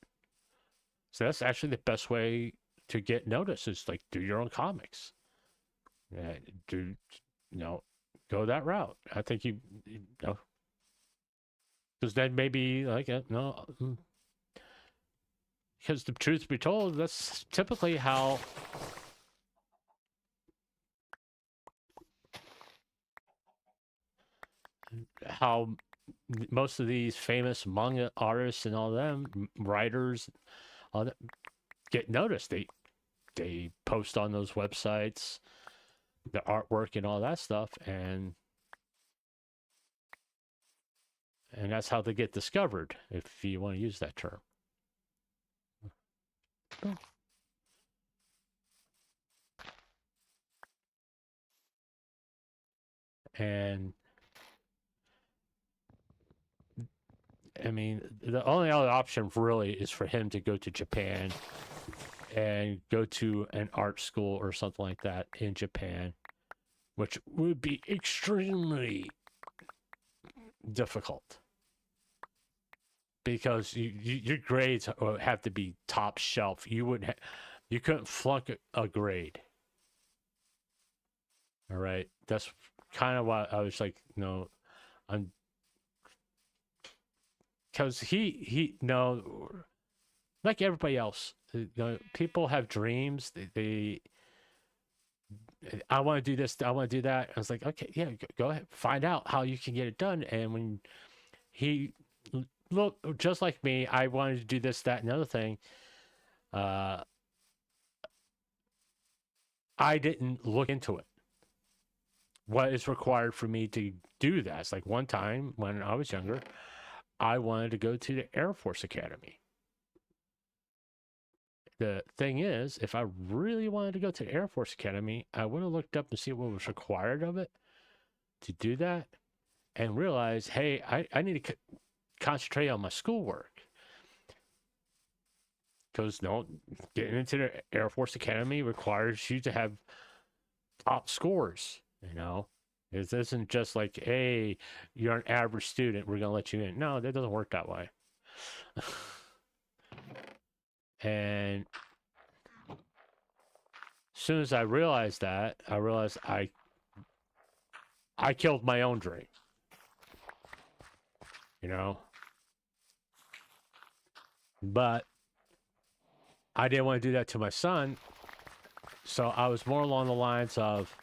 So that's actually the best way to get noticed is like do your own comics. Yeah, go that route. I think because then maybe like because the truth be told, that's typically how most of these famous manga artists and all them writers, all that, get noticed. They post on those websites, the artwork and all that stuff, and that's how they get discovered, if you want to use that term. And I mean, the only other option really is for him to go to Japan and go to an art school or something like that in Japan, which would be extremely difficult because your grades have to be top shelf. You couldn't flunk a grade. All right, that's kind of why I was like, I'm, because he like everybody else, people have dreams. I want to do this, I want to do that. I was like, okay, yeah, go ahead, find out how you can get it done. And when he looked just like me, I wanted to do this, that, and the other thing. I didn't look into it. What is required for me to do that? It's like one time when I was younger, I wanted to go to the Air Force Academy. The thing is, if I really wanted to go to the Air Force Academy, I would have looked up and see what was required of it to do that and realize, hey, I need to concentrate on my schoolwork. Because getting into the Air Force Academy requires you to have top scores. It isn't just like, hey, you're an average student, we're gonna let you in. No, that doesn't work that way. And as soon as I realized that, I killed my own dream. But I didn't want to do that to my son, so I was more along the lines of,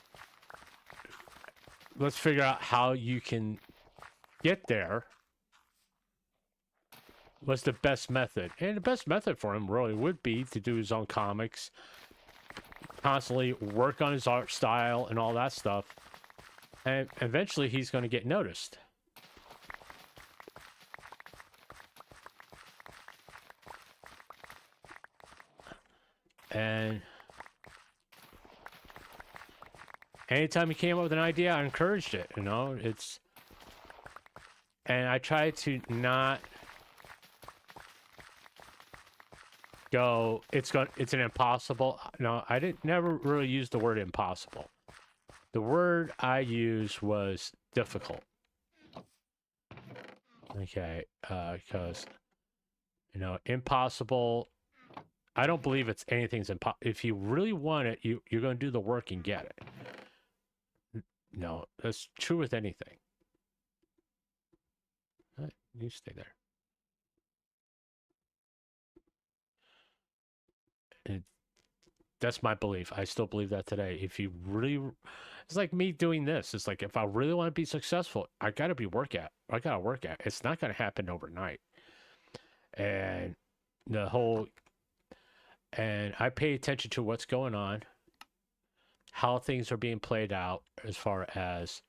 let's figure out how you can get there. What's the best method? And the best method for him really would be to do his own comics, constantly work on his art style and all that stuff. And eventually he's going to get noticed. And anytime he came up with an idea, I encouraged it, and I tried to not go, it's an impossible. No, I never really used the word impossible. The word I used was difficult. Okay, because, impossible, I don't believe anything's impossible. If you really want it, you're going to do the work and get it. No, that's true with anything. You stay there. That's my belief. I still believe that today. If you really, it's like me doing this. It's like, if I really want to be successful, I got to work at it. It's not going to happen overnight. And I pay attention to what's going on, how things are being played out as far as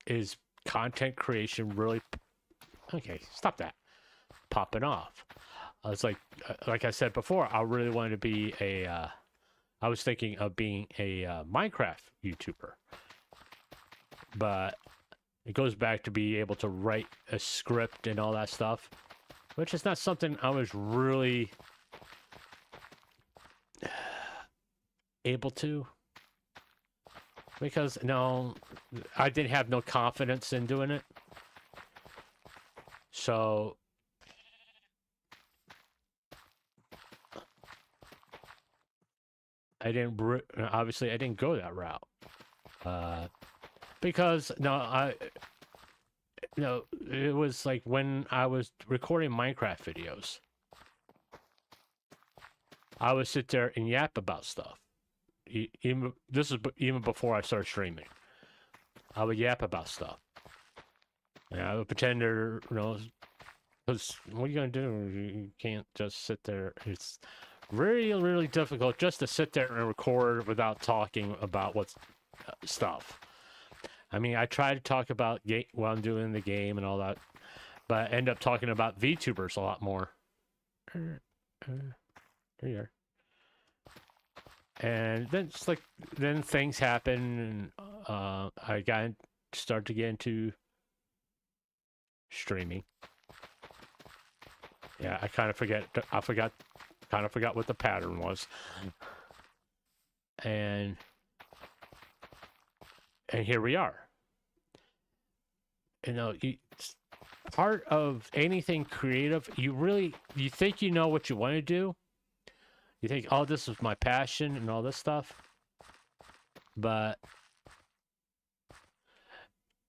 is content creation really. Okay, stop that. Popping off. It's like I said before, I really wanted to be a I was thinking of being a Minecraft YouTuber, but it goes back to be able to write a script and all that stuff, which is not something I was really able to, because no, I didn't have no confidence in doing it. So obviously I didn't go that route. Because it was like when I was recording Minecraft videos, I would sit there and yap about stuff. Even before I started streaming, I would yap about stuff. And I would pretend to, because what are you gonna do? You can't just sit there. It's really, really difficult just to sit there and record without talking about what's stuff. I mean, I try to talk about while I'm doing the game and all that, but I end up talking about Vtubers a lot more. There you are. And then it's like, then things happen, and I started to get into streaming. Yeah, I kind of forgot what the pattern was. And here we are. Part of anything creative, you think you know what you want to do. You think, oh, this is my passion and all this stuff. But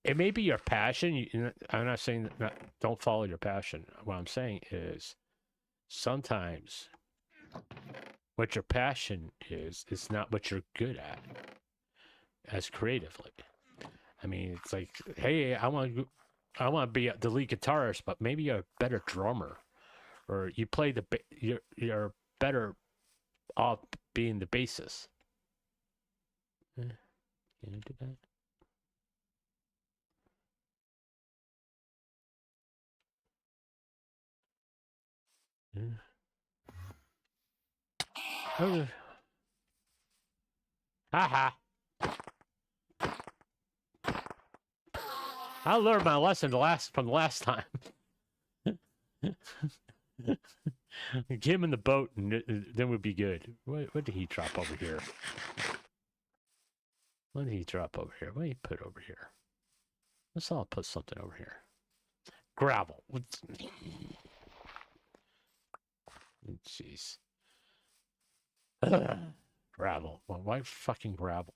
it may be your passion. I'm not saying that don't follow your passion. What I'm saying is sometimes what your passion is not what you're good at as creatively. I mean, it's like, hey, I want to be the lead guitarist, but maybe you're a better drummer, or you play you're better off being the bassist. Can I do that? Okay. Haha. I learned my lesson from the last time. Get him in the boat, and then we'd be good. What did he drop over here? What did he drop over here? What did he put over here? Let's all put something over here. Gravel. Jeez. Gravel. Well, why fucking gravel?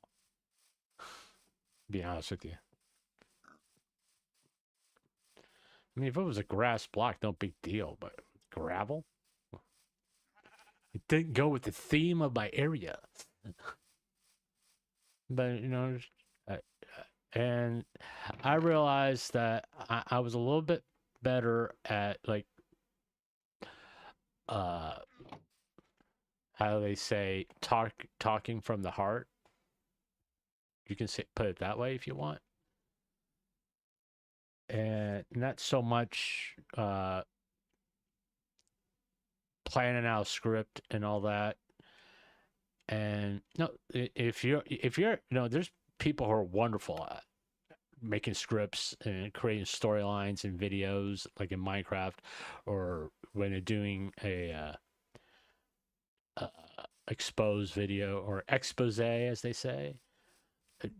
Be honest with you. I mean, if it was a grass block, no big deal, but gravel? It didn't go with the theme of my area. But, and I realized that I was a little bit better at, like, how they say, talking from the heart. You can put it that way if you want. And not so much planning out a script and all that. And no, if you're there's people who are wonderful at making scripts and creating storylines and videos, like in Minecraft, or when they're doing a expose video, or expose, as they say.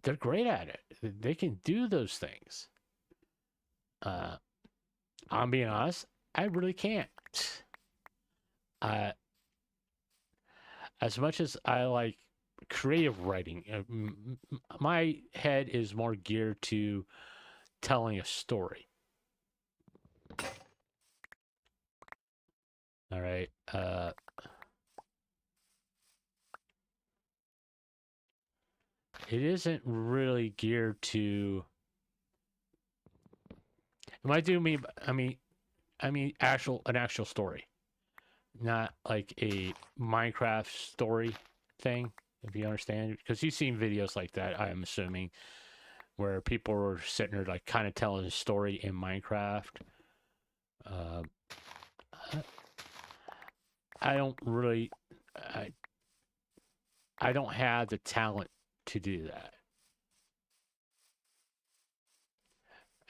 They're great at it. They can do those things. I'm being honest, I really can't. As much as I like creative writing, my head is more geared to telling a story. All right. It isn't really geared to. When I do mean, I mean an actual story, not like a Minecraft story thing. If you understand, because you've seen videos like that, I'm assuming, where people are sitting there like kind of telling a story in Minecraft. I don't really. I don't have the talent to do that.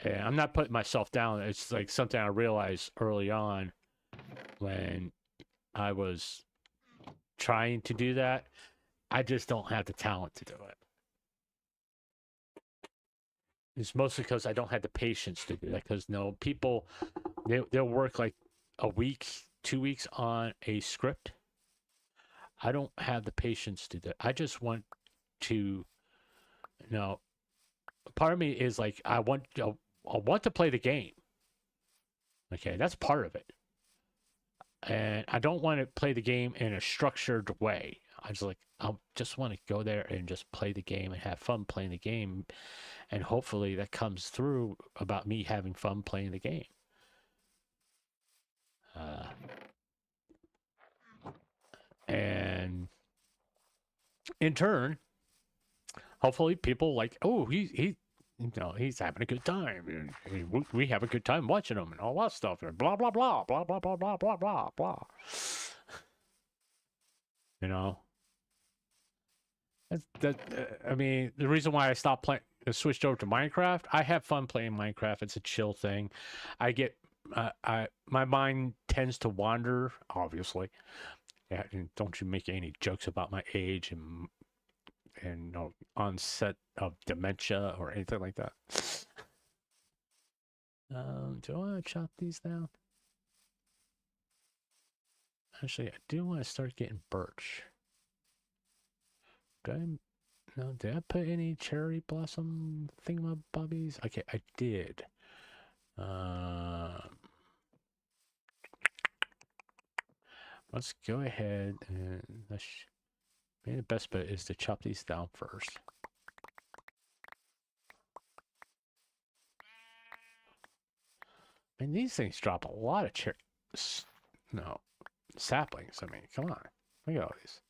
And I'm not putting myself down. It's like something I realized early on when I was trying to do that. I just don't have the talent to do it. It's mostly because I don't have the patience to do that. Because people, they'll work like a week, 2 weeks on a script. I don't have the patience to do it. I just want to, part of me is like I want to play the game. Okay, that's part of it. And I don't want to play the game in a structured way. I just want to go there and just play the game and have fun playing the game. And hopefully that comes through about me having fun playing the game. And in turn, hopefully people like, oh, he's having a good time. And we have a good time watching him and all that stuff. And blah, blah, blah, blah, blah, blah, blah, blah, blah, blah. I mean, the reason why I stopped playing, switched over to Minecraft, I have fun playing Minecraft. It's a chill thing. I get, my mind tends to wander, obviously. Yeah, and don't you make any jokes about my age and onset of dementia or anything like that. Do I want to chop these down? Actually, I do want to start getting birch. Did I put any cherry blossom thingamabobbies? Okay, I did. Let's go ahead and maybe the best bet is to chop these down first. And these things drop a lot of saplings. I mean, come on. Look at all these.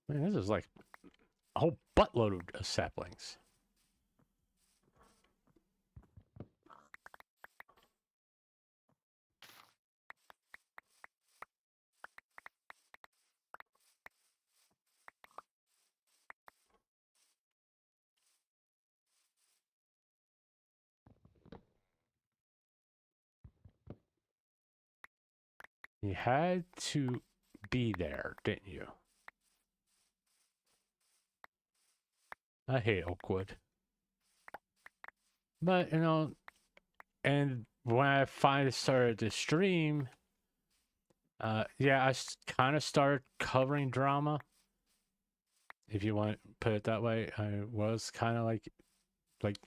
Man, this is like a whole buttload of saplings. You had to be there, didn't you? I hate Oakwood. But, and when I finally started to stream, yeah, I kind of started covering drama. If you want to put it that way, I was kind of like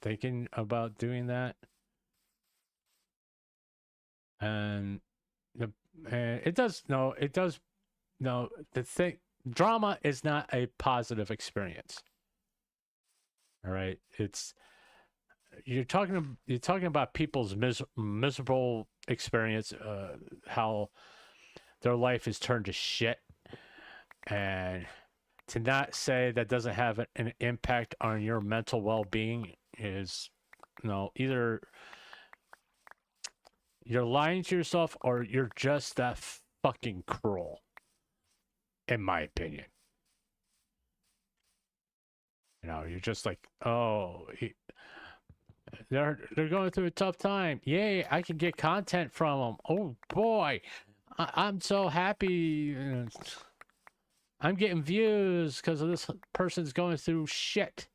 thinking about doing that. And drama is not a positive experience. All right, you're talking about people's miserable experience, how their life is turned to shit, and to not say that doesn't have an impact on your mental well-being is, either you're lying to yourself or you're just that fucking cruel, in my opinion. You're just like, oh, they're going through a tough time. Yay, I can get content from them. Oh boy, I'm so happy. I'm getting views because of this person's going through shit.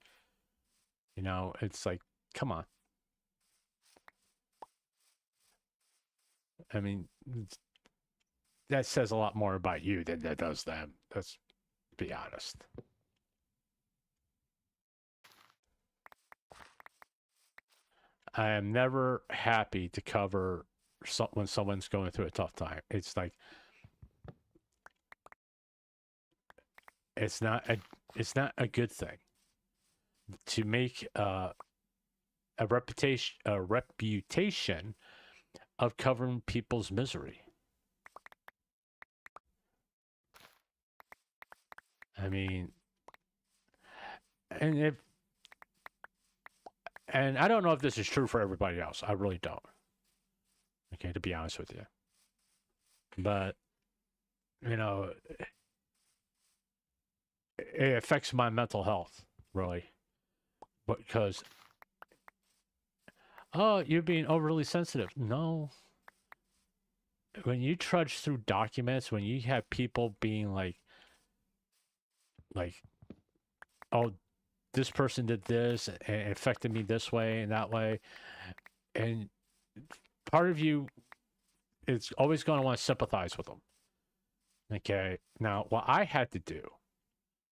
It's like, come on. I mean, that says a lot more about you than that does them. Let's be honest. I am never happy to cover when someone's going through a tough time. It's like, it's not a good thing to make a reputation of covering people's misery. I mean, and And I don't know if this is true for everybody else. I really don't. Okay, to be honest with you. But, you know, it affects my mental health, really. Because, oh, you're being overly sensitive. No. When you trudge through documents, when you have people being like, oh, this person did this and it affected me this way and that way, and part of you is always going to want to sympathize with them. Okay, now what I had to do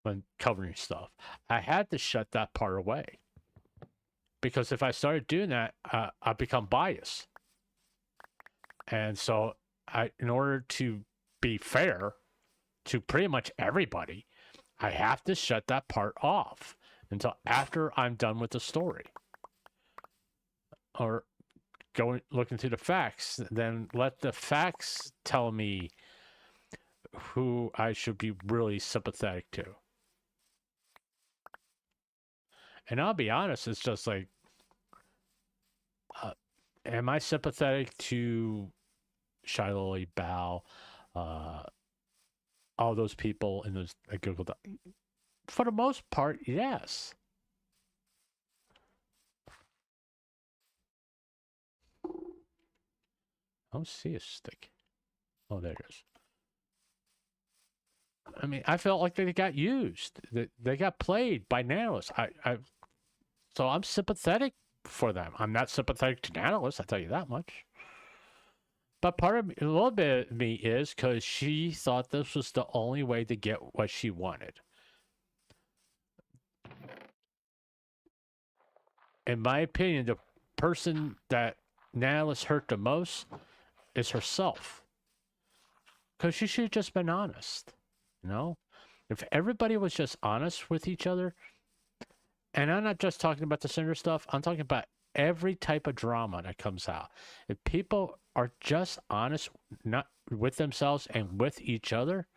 when covering stuff, I had to shut that part away, because if I started doing that, I become biased, and so in order to be fair to pretty much everybody, I have to shut that part off until after I'm done with the story, or going looking through the facts. Then let the facts tell me who I should be really sympathetic to. And I'll be honest, it's just like, am I sympathetic to Shiloh, Bao, all those people in those Google Doc? For the most part, yes. I don't see a stick. Oh, there it is. I mean, I felt like they got used. They got played by Nanolis. So I'm sympathetic for them. I'm not sympathetic to Nanolis, I'll tell you that much. But part of me, a little bit of me is because she thought this was the only way to get what she wanted. In my opinion, the person that Nanolis hurt the most is herself. Because she should have just been honest. You know? If everybody was just honest with each other, and I'm not just talking about the Cinder stuff, I'm talking about every type of drama that comes out. If people are just honest, not with themselves and with each other,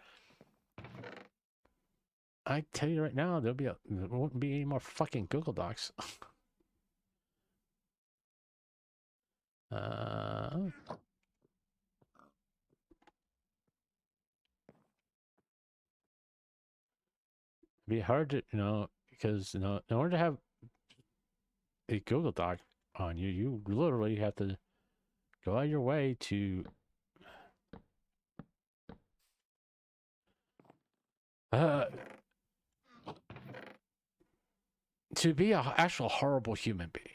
I tell you right now, there won't be any more fucking Google Docs. Be hard to, because, in order to have a Google Doc on you, you literally have to go out of your way to be an actual horrible human being.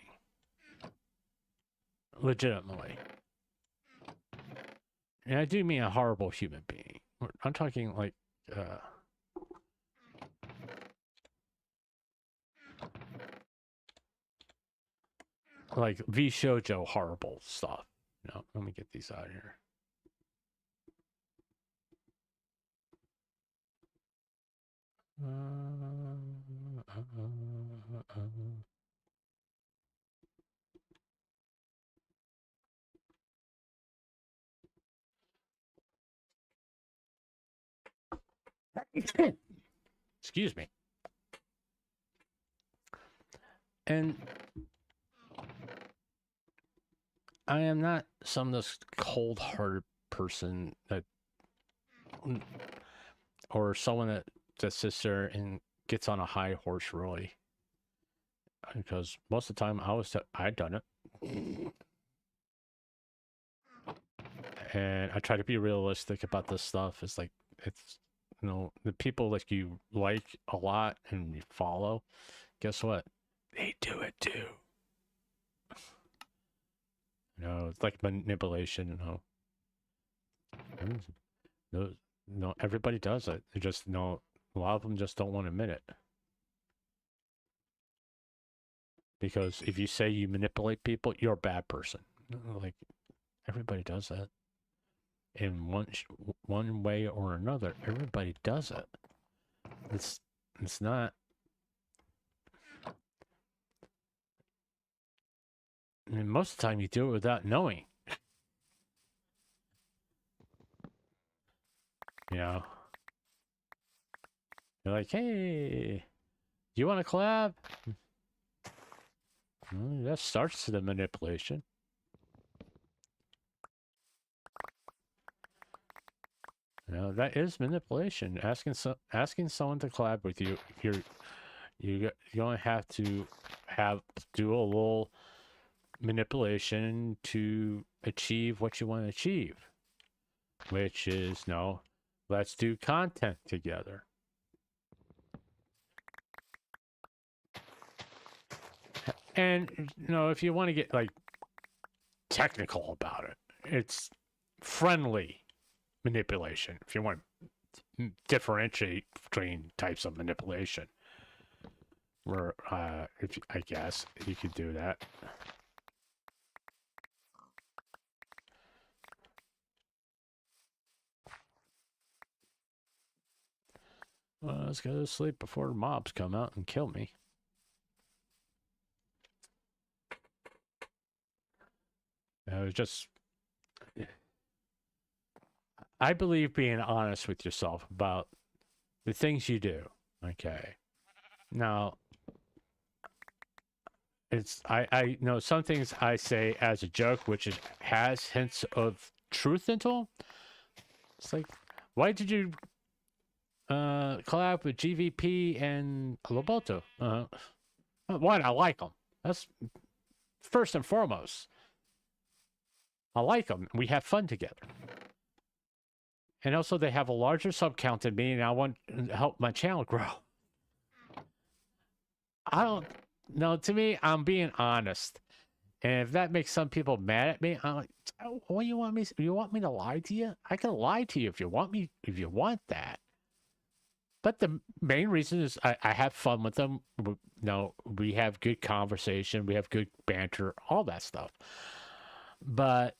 Legitimately. And I do mean a horrible human being. I'm talking like, like V Shoujo horrible stuff. Let me get these out of here. Excuse me. And I am not some of this cold-hearted person that, or someone that sits there and gets on a high horse, really. Because most of the time I'd done it. And I try to be realistic about this stuff. It's like, the people that you like a lot and you follow, guess what? They do it too. It's like manipulation, No, everybody does it. They just, a lot of them just don't want to admit it. Because if you say you manipulate people, you're a bad person. Like, everybody does that. In one way or another, everybody does it. It's not... I mean, most of the time you do it without knowing. You're like, hey, you want to collab? Well, that starts the manipulation. You know, that is manipulation. Asking someone to collab with you, you're going to have to do a little manipulation to achieve what you want to achieve, which is no, let's do content together. And you know, if you want to get like technical about it, it's friendly manipulation. If you want to differentiate between types of manipulation, where if I guess you could do that. Well, let's go to sleep before the mobs come out and kill me. I was just... I believe being honest with yourself about the things you do. Okay. Now, I know some things I say as a joke, which has hints of truth into them. It's like, why did you collab with GVP and Loboto? One, I like them. That's first and foremost. I like them. We have fun together. And also, they have a larger sub count than me, and I want to help my channel grow. I don't know. To me, I'm being honest. And if that makes some people mad at me, I'm like, what do you want me? You want me to lie to you? I can lie to you if you want me. If you want that. But the main reason is I have fun with them. You know, we have good conversation. We have good banter. All that stuff. But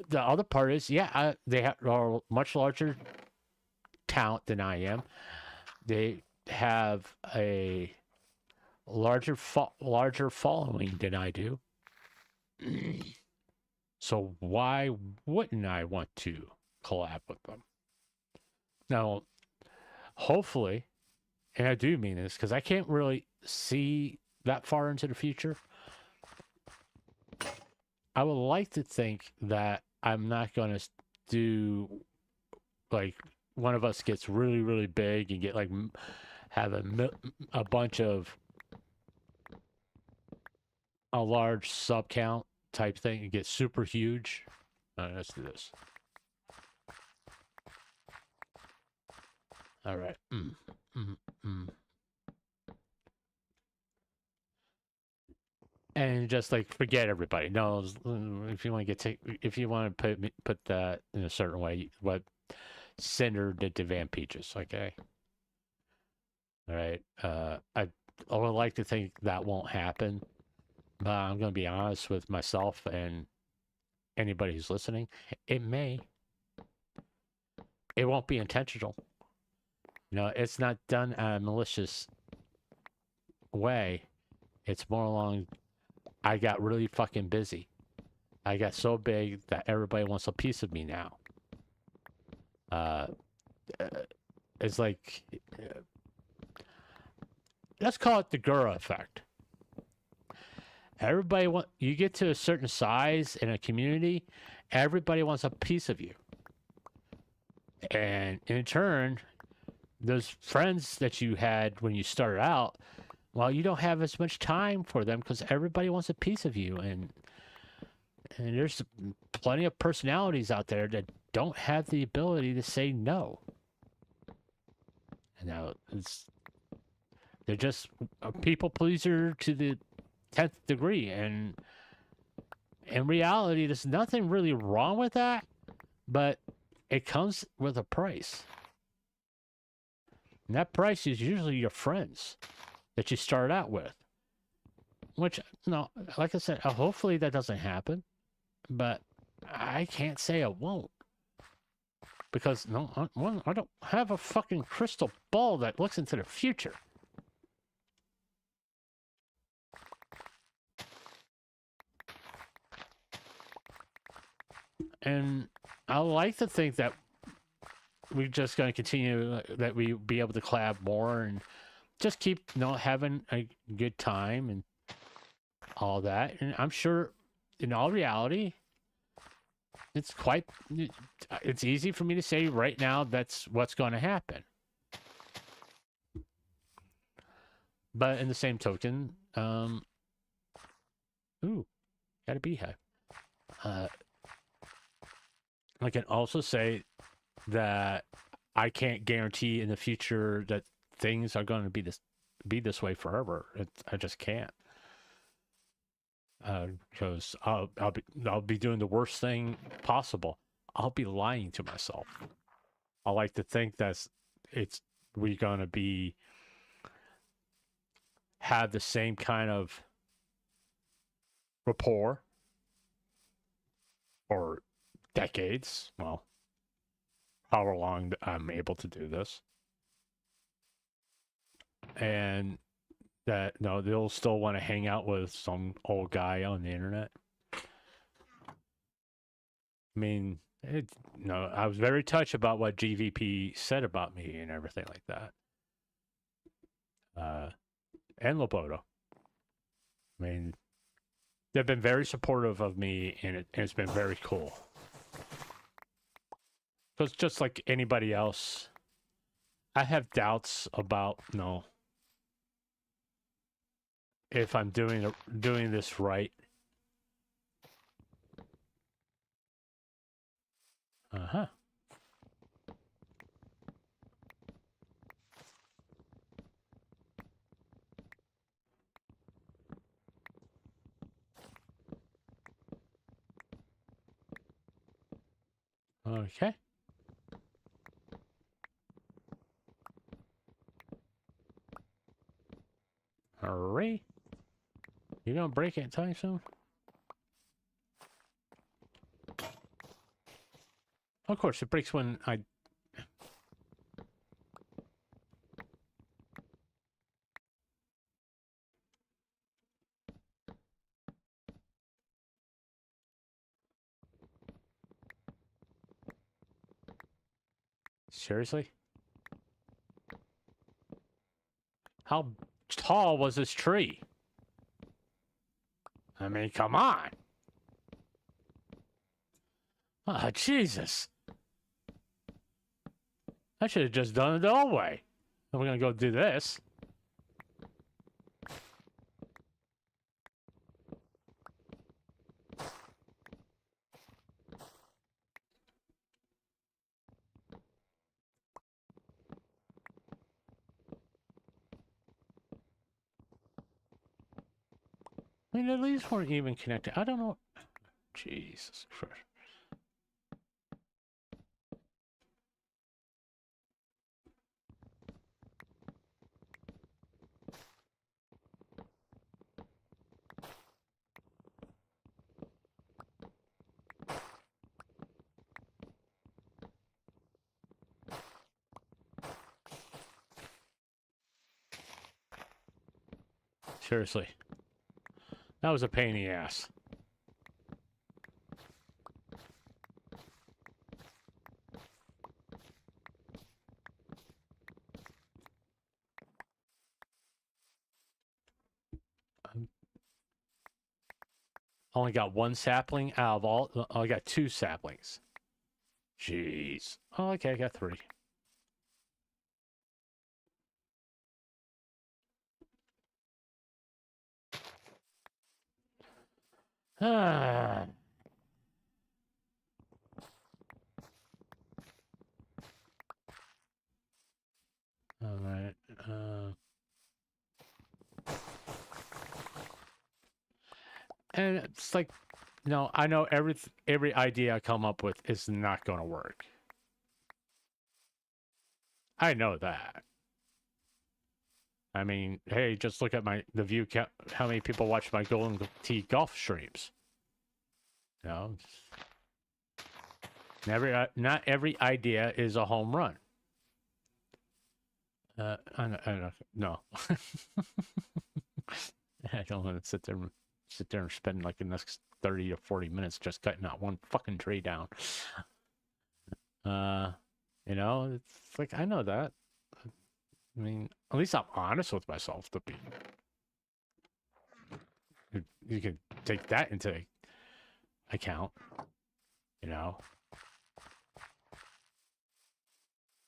the other part is, yeah, they are much larger talent than I am. They have a larger following than I do. So why wouldn't I want to collab with them? Now, hopefully, and I do mean this because I can't really see that far into the future. I would like to think that I'm not going to do, like, one of us gets really, really big and get, like, have a bunch of a large sub count type thing and get super huge. Let's do this. All right. And just like forget everybody. No, if you want to put that in a certain way, what Cinder did to Van Peaches, okay? All right. I would like to think that won't happen, but I'm going to be honest with myself and anybody who's listening. It may. It won't be intentional. You know, it's not done in a malicious way. It's more along, I got really fucking busy. I got so big that everybody wants a piece of me now. It's like, let's call it the Gura effect. You get to a certain size in a community, everybody wants a piece of you. And in turn, those friends that you had when you started out, well, you don't have as much time for them because everybody wants a piece of you. And there's plenty of personalities out there that don't have the ability to say no. And now they're just a people pleaser to the 10th degree. And in reality, there's nothing really wrong with that, but it comes with a price. And that price is usually your friends that you start out with. Which, no, like I said, hopefully that doesn't happen. But I can't say it won't. Because, no, I don't have a fucking crystal ball that looks into the future. And I like to think that we're just going to continue, that we be able to collab more and just keep, having a good time. And all that, and I'm sure in all reality, it's easy for me to say right now that's what's going to happen. But in the same token, ooh, got a beehive. I can also say that I can't guarantee in the future that things are going to be this way forever. I just can't. Because I'll be doing the worst thing possible. I'll be lying to myself. I like to think that we're gonna have the same kind of rapport for decades. Well, however long I'm able to do this, and that they'll still want to hang out with some old guy on the internet. I mean, I was very touched about what GVP said about me and everything like that. And Loboto. I mean, they've been very supportive of me, and it's been very cool. So it's just like anybody else. I have doubts about, if I'm doing this right. Uh-huh. Okay. Hooray. You gonna break it anytime soon? Of course, it breaks when I... Seriously? How tall was this tree? I mean, come on. Oh, Jesus. I should have just done it the old way. We're going to go do this. I mean, at least we're even connected. I don't know. Jesus Christ. Seriously. That was a pain in the ass. Only got one sapling out of all. I got 2 saplings. Jeez. Oh, okay, I got 3. Ah. All right. And it's like, I know every idea I come up with is not going to work. I know that. I mean, hey, just look at the view count. How many people watch my Golden Tee golf streams? Not every idea is a home run. I don't know. I don't want to sit there and spend like the next 30 to 40 minutes just cutting out one fucking tree down. It's like, I know that. I mean, at least I'm honest with myself to be. you could take that into account. You know,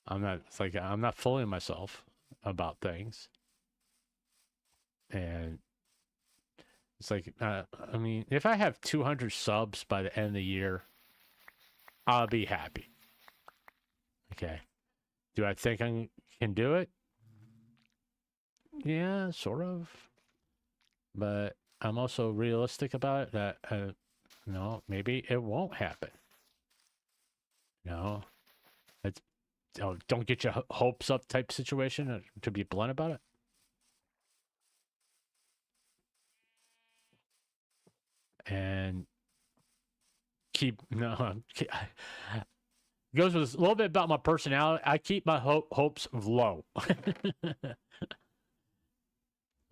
I'm not. It's like I'm not fooling myself about things, and it's like I mean, if I have 200 subs by the end of the year, I'll be happy. Okay. Do I think I can do it? Yeah, sort of. But I'm also realistic about it that, no, maybe it won't happen. No, it's don't get your hopes up type situation, to be blunt about it. And keep, no, goes with a little bit about my personality. I keep my hopes low.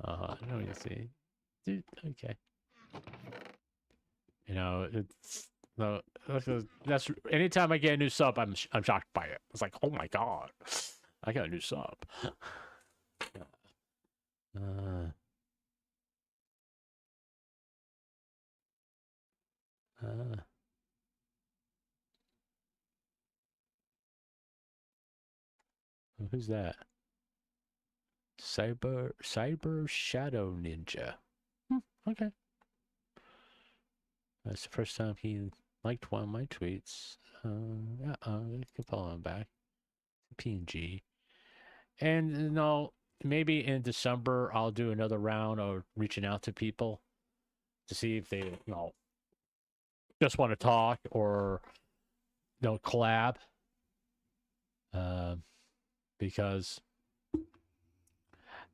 I know what you see. Dude, okay. You know, it's no. That's anytime I get a new sub, I'm shocked by it. It's like, oh my god, I got a new sub. Who's that? Cyber Shadow Ninja. Okay. That's the first time he liked one of my tweets. Yeah, you can follow him back. PNG. And you know, maybe in December I'll do another round of reaching out to people to see if they, just want to talk or collab. Because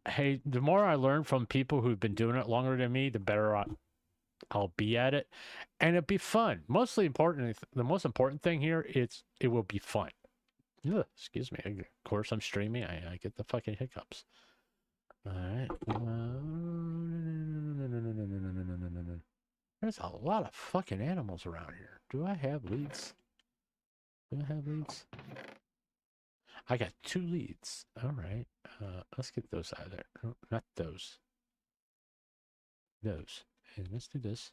hey, the more I learn from people who've been doing it longer than me, the better I'll be at it, and it'll be fun. Mostly important, the most important thing here is it will be fun. Ugh, excuse me. Of course, I'm streaming. I get the fucking hiccups. All right. There's a lot of fucking animals around here. Do I have leads? Do I have leads? I got 2 leads. All right. Let's get those out of there. No, not those. Those. And let's do this.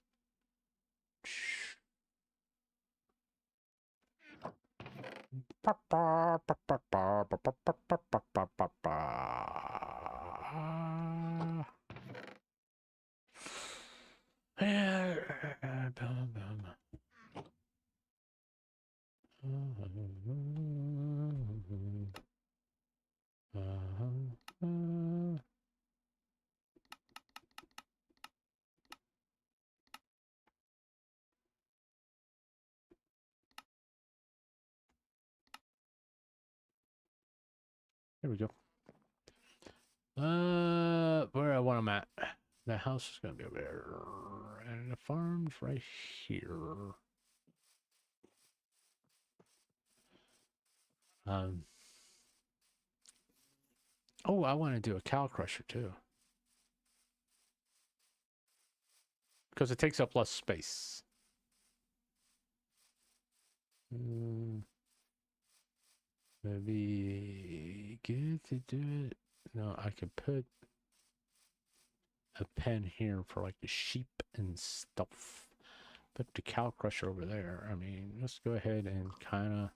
Here we go. Where I want them at. The house is gonna be over there, and the farm's right here. Oh, I want to do a cow crusher too, because it takes up less space. Maybe good to do it. No, I could put a pen here for like the sheep and stuff. Put the cow crusher over there. I mean, let's go ahead and kind of.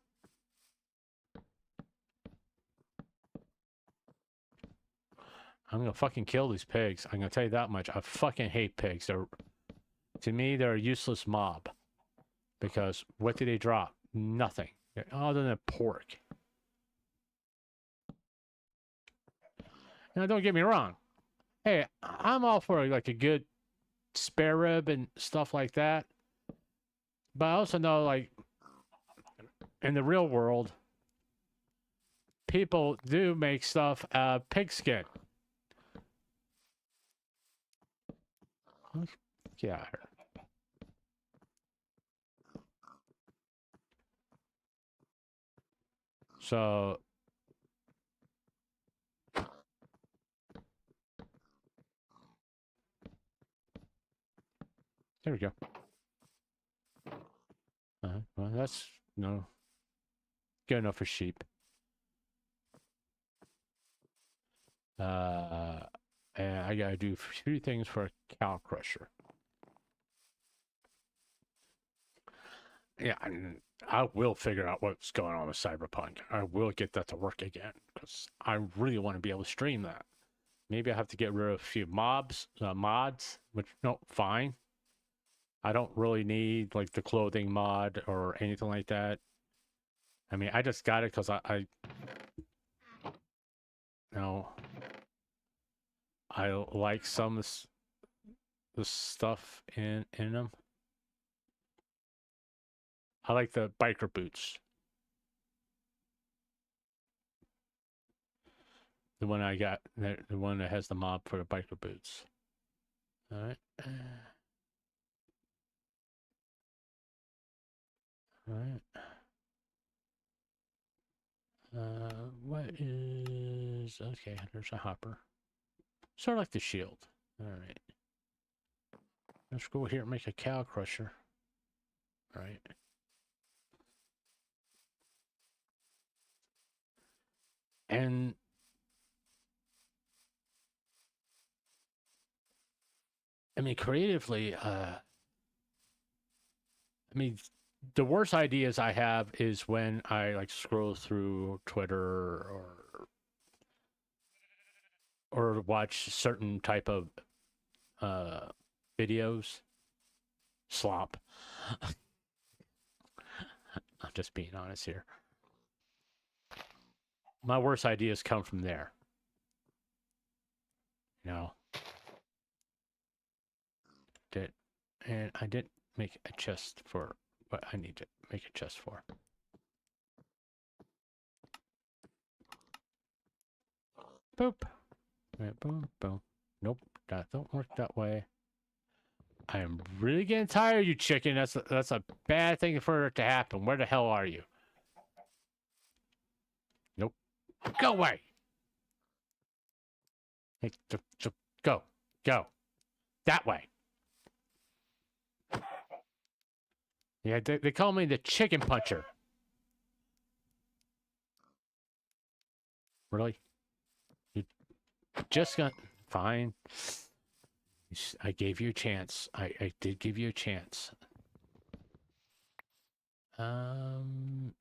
I'm gonna fucking kill these pigs. I'm gonna tell you that much. I fucking hate pigs. To me, they're a useless mob. Because what do they drop? Nothing. Other than pork. Now, don't get me wrong. Hey, I'm all for like a good spare rib and stuff like that. But I also know, like, in the real world, people do make stuff out of pig skin. Yeah. So there we go. Well, that's good enough for sheep. And I gotta do 3 things for a cow crusher. Yeah, I will figure out what's going on with Cyberpunk. I will get that to work again because I really want to be able to stream that. Maybe I have to get rid of a few mods, which no, fine. I don't really need like the clothing mod or anything like that. I mean, I just got it because I you know, I like some of the stuff in them. I like the biker boots. The one I got, the one that has the mob for the biker boots. All right. All right. What is... Okay, there's a hopper. Sort of like the shield. All right. Let's go here and make a cow crusher. All right. And... I mean, creatively, I mean, the worst ideas I have is when I like scroll through Twitter or watch certain type of videos. Slop. I'm just being honest here. My worst ideas come from there. You know. And I didn't make a chest for what I need to make a chest for. Boop. Right, boom, boom. Nope, that don't work that way. I am really getting tired of you, chicken. That's a bad thing for it to happen. Where the hell are you? Nope. Go away. Hey, go. Go. That way. Yeah, they call me the chicken puncher. Really? You just got... Fine. I gave you a chance. I did give you a chance. And...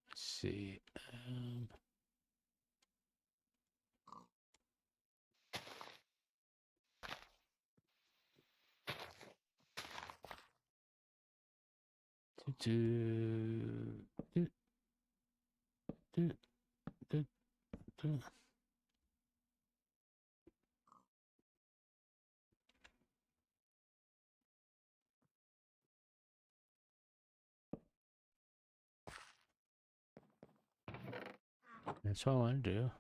Let's see. That's what I want to do.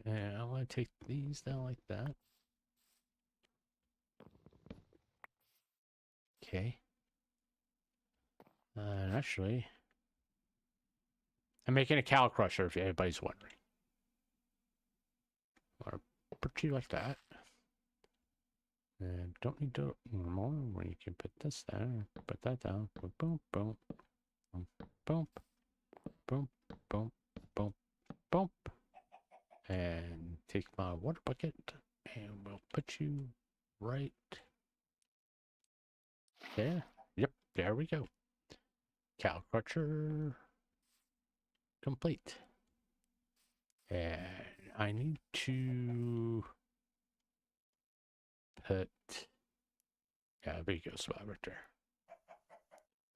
And I want to take these down like that. Okay. And actually, I'm making a cow crusher if anybody's wondering. Or put you like that. And don't need to more when you can put this down. Put that down. Boom, boom, boom, boom, boom, boom, boom, boom. And take my water bucket and we'll put you right there. Yep, there we go. Cow crusher complete. And I need to put... Yeah, there you go, spot right there.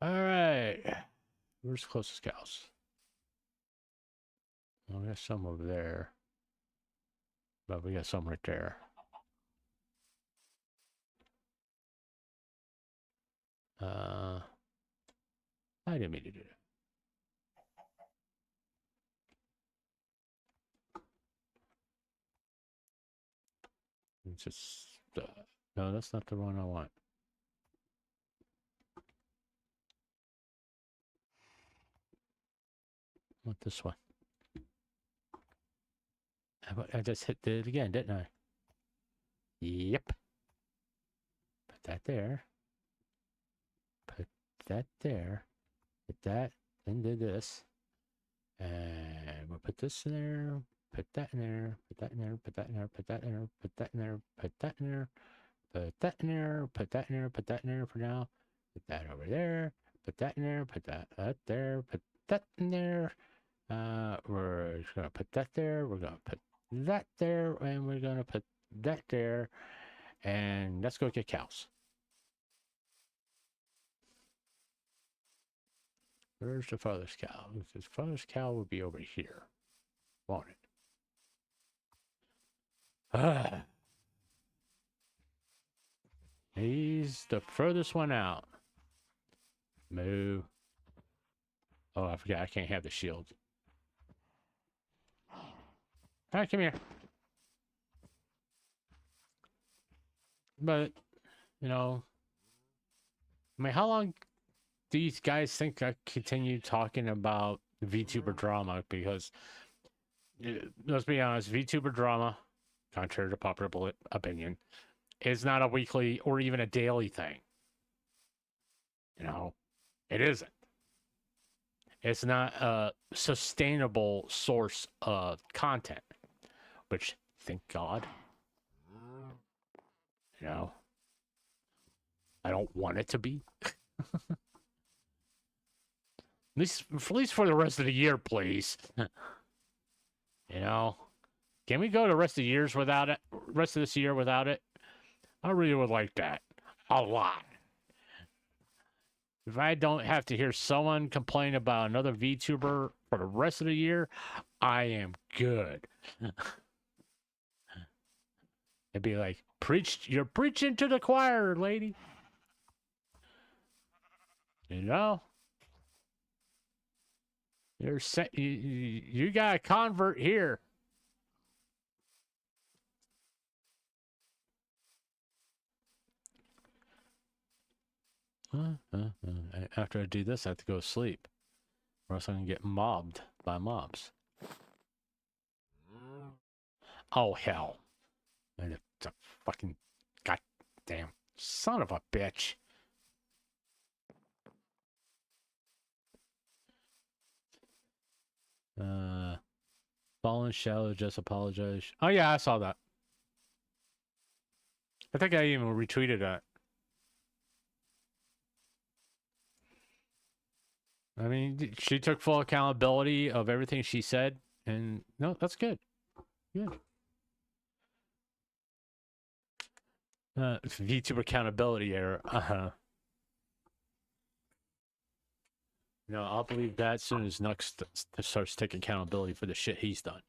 Alright. Where's the closest cows? Well, we got some over there. But we got some right there. I didn't mean to do that. It's just... no, that's not the one I want. I want this one. I just hit it again, didn't I? Yep. Put that there. Put that there. Put that. Then do this. And we'll put this in there. Put that in there. Put that in there. Put that in there. Put that in there. Put that in there. Put that in there. Put that in there. Put that in there. Put that in there for now. Put that over there. Put that in there. Put that up there. Put that in there. We're just gonna put that there. We're gonna put that there, and we're gonna put that there. And let's go get cows. Where's the farthest cow? The farthest cow will be over here, won't it? Ah. He's the furthest one out. Moo. Oh, I forgot. I can't have the shield. All right, come here. But, you know, I mean, how long do you guys think I continue talking about VTuber drama? Because, let's be honest, VTuber drama, contrary to popular opinion, is not a weekly or even a daily thing. You know, it isn't. It's not a sustainable source of content, which, thank God, you know, I don't want it to be. At least for the rest of the year, please. You know, can we go the rest of the years without it? Rest of this year without it? I really would like that a lot. If I don't have to hear someone complain about another VTuber for the rest of the year, I am good. It'd be like, you're preaching to the choir, lady. You know? You got a convert here. After I do this, I have to go to sleep. Or else I'm going to get mobbed by mobs. Oh, hell. And it's a fucking goddamn son of a bitch. Fallen Shadow just apologized. Oh, yeah, I saw that. I think I even retweeted that. I mean, she took full accountability of everything she said, and no, that's good. Good. VTuber accountability error. No, I'll believe that as soon as Nux starts taking accountability for the shit he's done.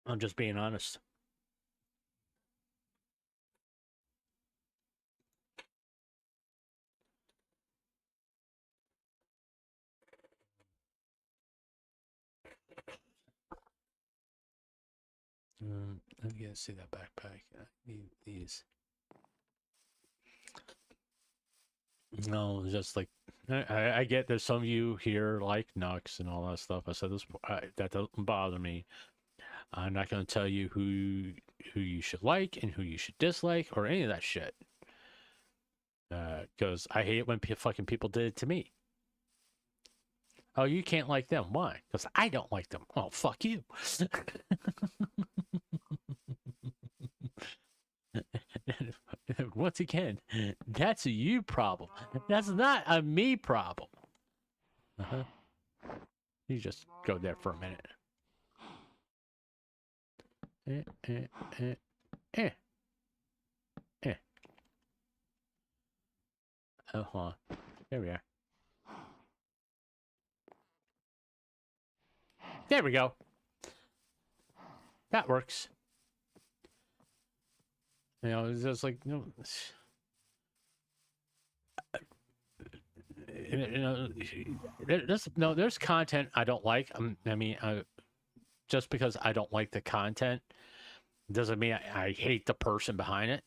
I'm just being honest. Let me see that backpack. I need these. No, just like I get there's some of you here like Nux and all that stuff. I said this that doesn't bother me. I'm not going to tell you who you should like and who you should dislike or any of that shit. Because I hate it when fucking people did it to me. Oh, you can't like them. Why? Because I don't like them. Oh, fuck you. Once again, that's a you problem. That's not a me problem. You just go there for a minute. Oh, hold on. There we are. There we go. That works. You know, it's just like, you know, there's content I don't like. I mean, just because I don't like the content doesn't mean I hate the person behind it.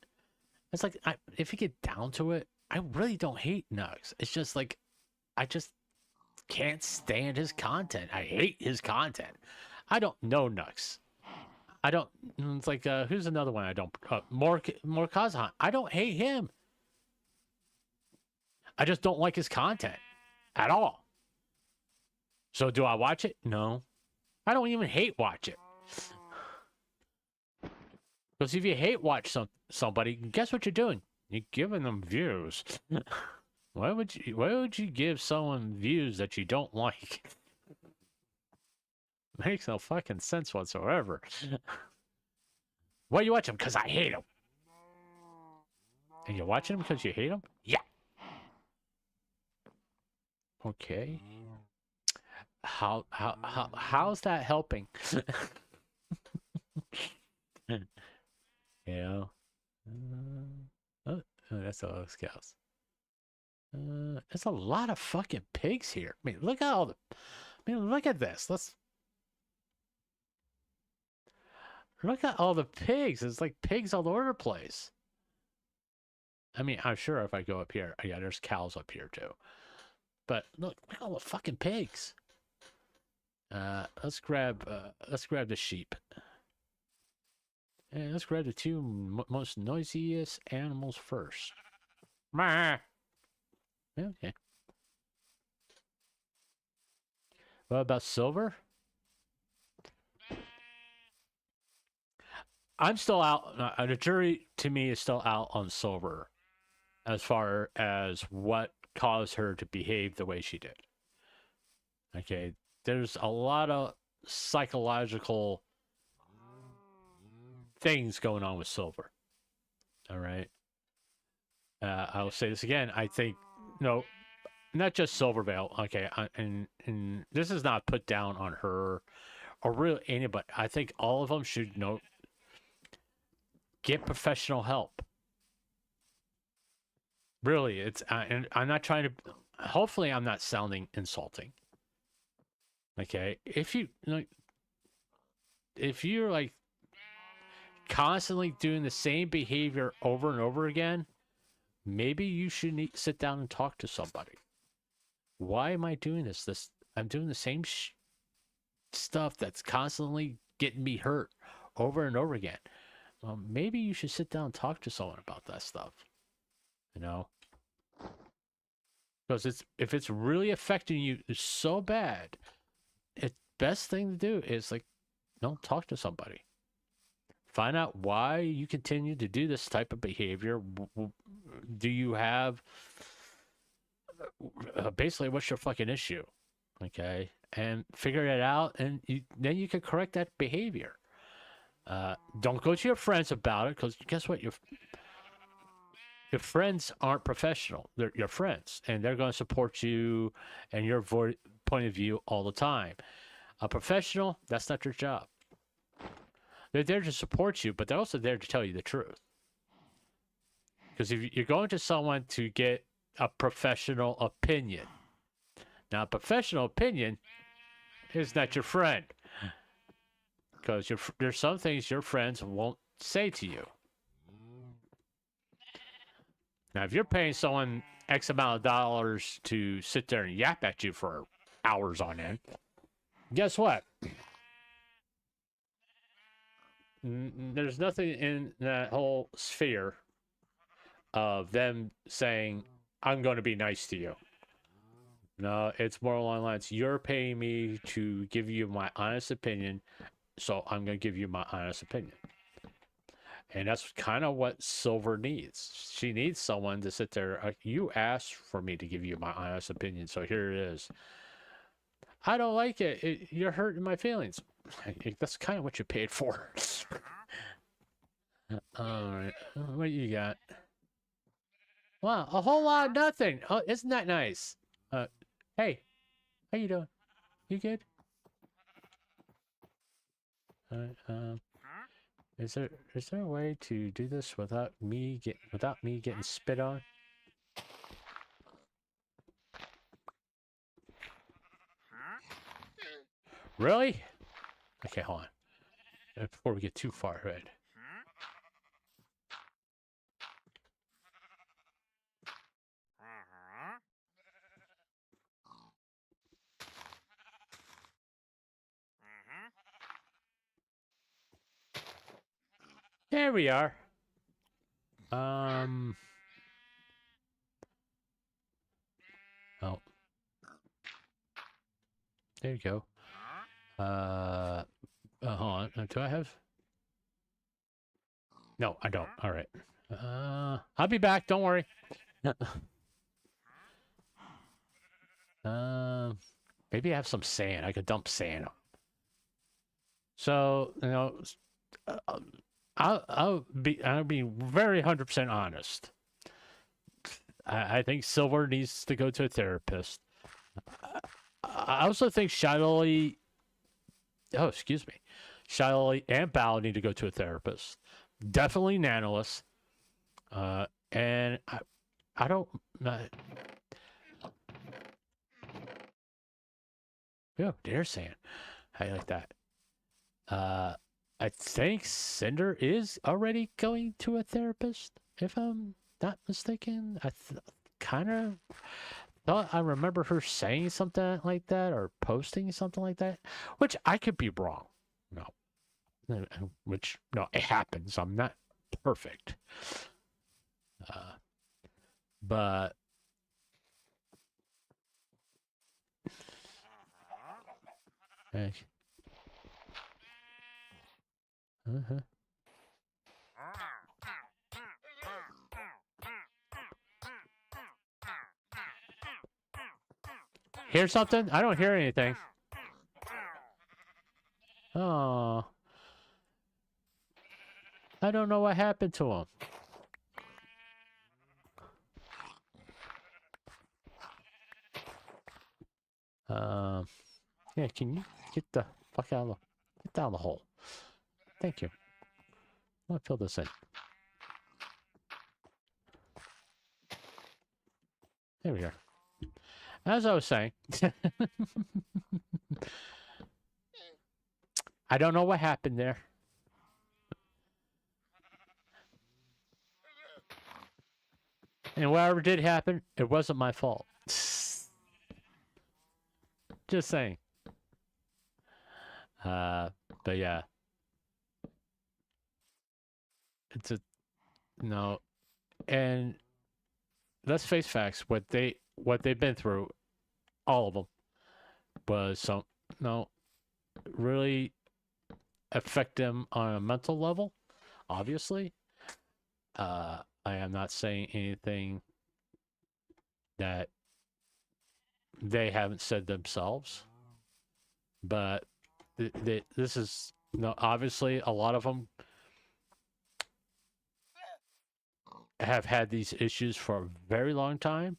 It's like, if you get down to it, I really don't hate Nux. It's just like, I just can't stand his content. I hate his content. I don't know Nux. I don't. It's like who's another one I don't. More Kazahan. I don't hate him. I just don't like his content. at all. So do I watch it? No. I don't even hate watch it. Because if you hate watch somebody, guess what you're doing? You're giving them views. Why would you give someone views that you don't like? Makes no fucking sense whatsoever. Why you watch them? Because I hate them. And you're watching them because you hate them? Yeah. Okay. How's that helping? Yeah. Oh, that's all those cows. There's a lot of fucking pigs here. I mean, look at all the. I mean, look at this. Look at all the pigs. It's like pigs all over the place. I mean, I'm sure if I go up here, yeah, there's cows up here too. But look at all the fucking pigs. Let's grab the sheep. And let's grab the two most noisiest animals first. Meh. Okay. What about silver? I'm still out. The jury, to me, is still out on silver as far as what caused her to behave the way she did. Okay. There's a lot of psychological things going on with silver. All right. I will say this again. I think, no, not just Silvervale. Okay. And this is not put down on her or really anybody. I think all of them should get professional help. Really, it's and I'm not trying to. Hopefully, I'm not sounding insulting. Okay, if you're like constantly doing the same behavior over and over again, maybe you should sit down and talk to somebody. Why am I doing this? I'm doing the same stuff that's constantly getting me hurt over and over again. Well, maybe you should sit down and talk to someone about that stuff. You know? Because if it's really affecting you so bad, the best thing to do is talk to somebody. Find out why you continue to do this type of behavior. Do you have basically what's your fucking issue? Okay, and figure it out, and then you can correct that behavior. Don't go to your friends about it, because guess what? Your friends aren't professional. They're your friends, and they're going to support you and your point of view all the time. A professional, that's not their job. They're there to support you, but they're also there to tell you the truth. Because if you're going to someone to get a professional opinion, now a professional opinion is not your friend. Because there's some things your friends won't say to you. Now, if you're paying someone X amount of dollars to sit there and yap at you for hours on end, guess what? There's nothing in that whole sphere of them saying, I'm going to be nice to you. No, it's more along the lines, you're paying me to give you my honest opinion, so I'm going to give you my honest opinion. And that's kind of what Silver needs. She needs someone to sit there. You asked for me to give you my honest opinion, so here it is. I don't like it. You're hurting my feelings. That's kind of what you paid for. All right. What you got? Wow, a whole lot of nothing. Oh, isn't that nice? Hey, how you doing? You good? Is there a way to do this without me getting spit on? Really? Okay, hold on. Before we get too far ahead. There we are. Oh. There you go. Hold on. Do I have? No, I don't. All right. I'll be back. Don't worry. Maybe I have some sand. I could dump sand. So I'll be very 100% honest. I think Silver needs to go to a therapist. I also think Shiley and Bal need to go to a therapist. Definitely Nanolis. And I don't. Yeah, dare sand. I like that. I think Cinder is already going to a therapist, if I'm not mistaken. I kind of thought I remember her saying something like that or posting something like that, which I could be wrong. No, it happens. I'm not perfect. But hear something? I don't hear anything. Oh, I don't know what happened to him. Yeah, can you get the fuck out of get down the hole? Thank you. I'll fill this in. There we go. As I was saying, I don't know what happened there. And whatever did happen, it wasn't my fault. Just saying. But yeah. It's a no. And let's face facts, what they've been through, all of them, was really affect them on a mental level, obviously. I am not saying anything that they haven't said themselves, but this is obviously a lot of them have had these issues for a very long time,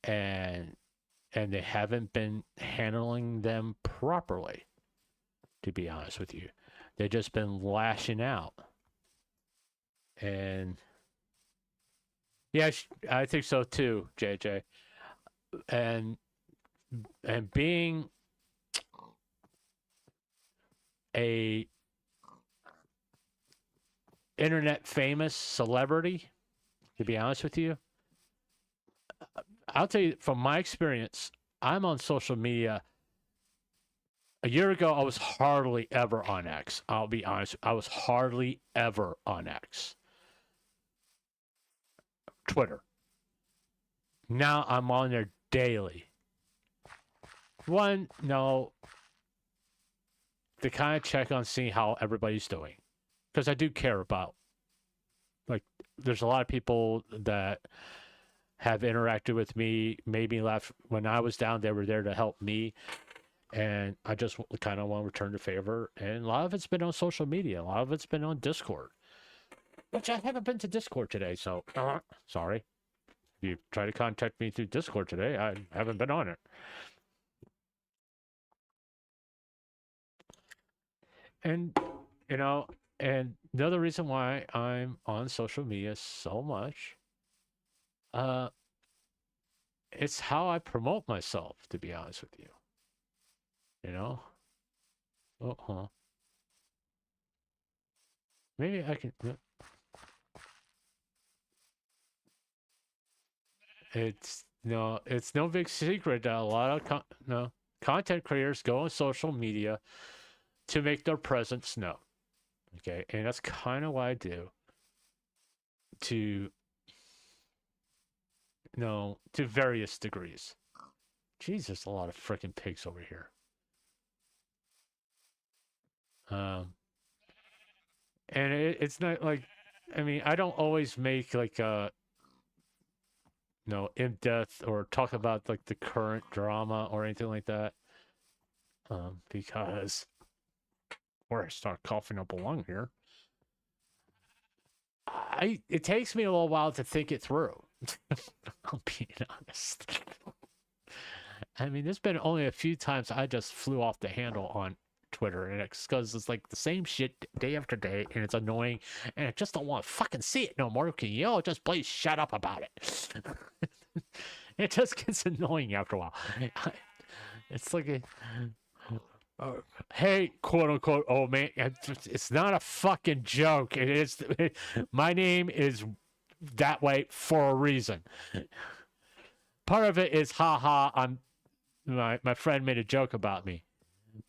and they haven't been handling them properly, to be honest with you. They've just been lashing out. And yeah, I think so too, JJ. And being a internet famous celebrity, to be honest with you, I'll tell you from my experience, I'm on social media. A year ago, I was hardly ever on X. I'll be honest, I was hardly ever on X. Twitter. Now I'm on there daily. To kind of check on seeing how everybody's doing. Because I do care about, there's a lot of people that have interacted with me, made me laugh. When I was down, they were there to help me. And I just kind of want to return the favor. And a lot of it's been on social media. A lot of it's been on Discord. Which I haven't been to Discord today, so sorry. If you try to contact me through Discord today, I haven't been on it. And, and the other reason why I'm on social media so much, it's how I promote myself, to be honest with you. Maybe I can. It's no big secret that a lot of content creators go on social media to make their presence known. Okay, and that's kind of what I do. To various degrees. Jeez, there's a lot of freaking pigs over here. And it's not like, I mean, I don't always make like in depth or talk about like the current drama or anything like that, because before I start coughing up a lung here, it takes me a little while to think it through. I'm being honest. I mean, there's been only a few times I just flew off the handle on Twitter, and it's because it's like the same shit day after day, and it's annoying, and I just don't want to fucking see it no more. Can you all just please shut up about it? It just gets annoying after a while. It's like hey, quote unquote, oh man, it's not a fucking joke. It is. My name is that way for a reason. Part of it is, haha, my friend made a joke about me.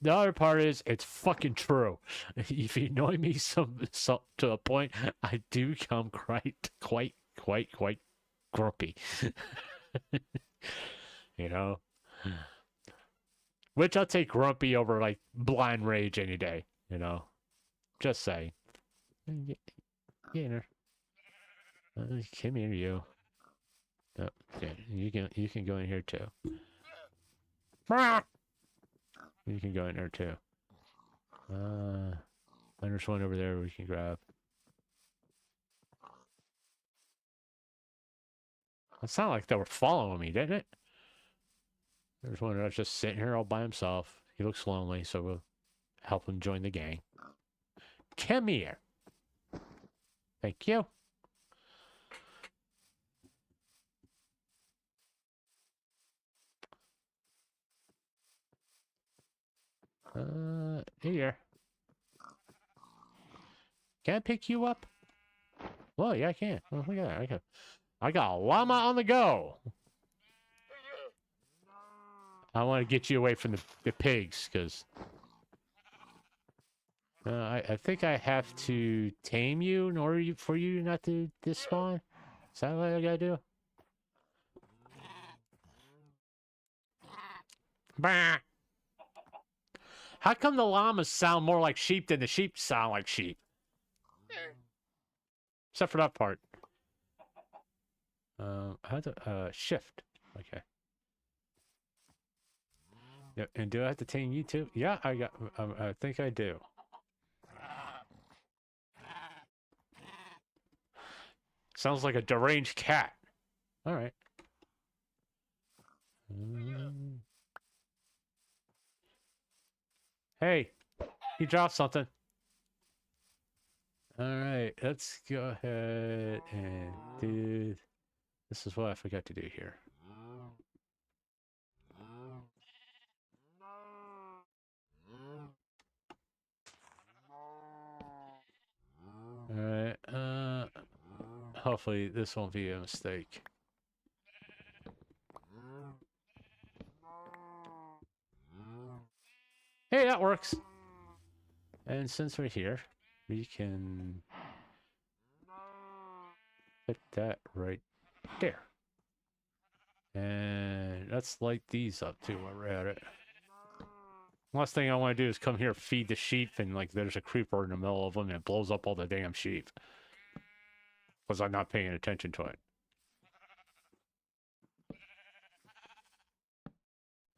The other part is, it's fucking true. If you annoy me some to a point, I do become quite grumpy. You know? Which I'll take grumpy over, like, blind rage any day, you know? Just saying. Get in there. Come here, you. Oh, yeah, you can go in here too. You can go in there too. There's one over there we can grab. It sounded like they were following me, didn't it? There's one that's just sitting here all by himself. He looks lonely, so we'll help him join the gang. Come here. Thank you. Here. Can I pick you up? Well, yeah, I can. Oh, look at that. I got a llama on the go. I want to get you away from the pigs, because I think I have to tame you in order for you not to despawn. Is that what I gotta do? Bah. How come the llamas sound more like sheep than the sheep sound like sheep? Except for that part. How to shift. Okay. Yeah, and do I have to tame you too? Yeah, I think I do. Sounds like a deranged cat. All right. Hey, he dropped something. All right, let's go ahead and do. This is what I forgot to do here. All right. Hopefully this won't be a mistake. Hey, that works. And since we're here, we can put that right there. And let's light these up too while we're at it. Last thing I want to do is come here, feed the sheep, and like there's a creeper in the middle of them and it blows up all the damn sheep. Because I'm not paying attention to it.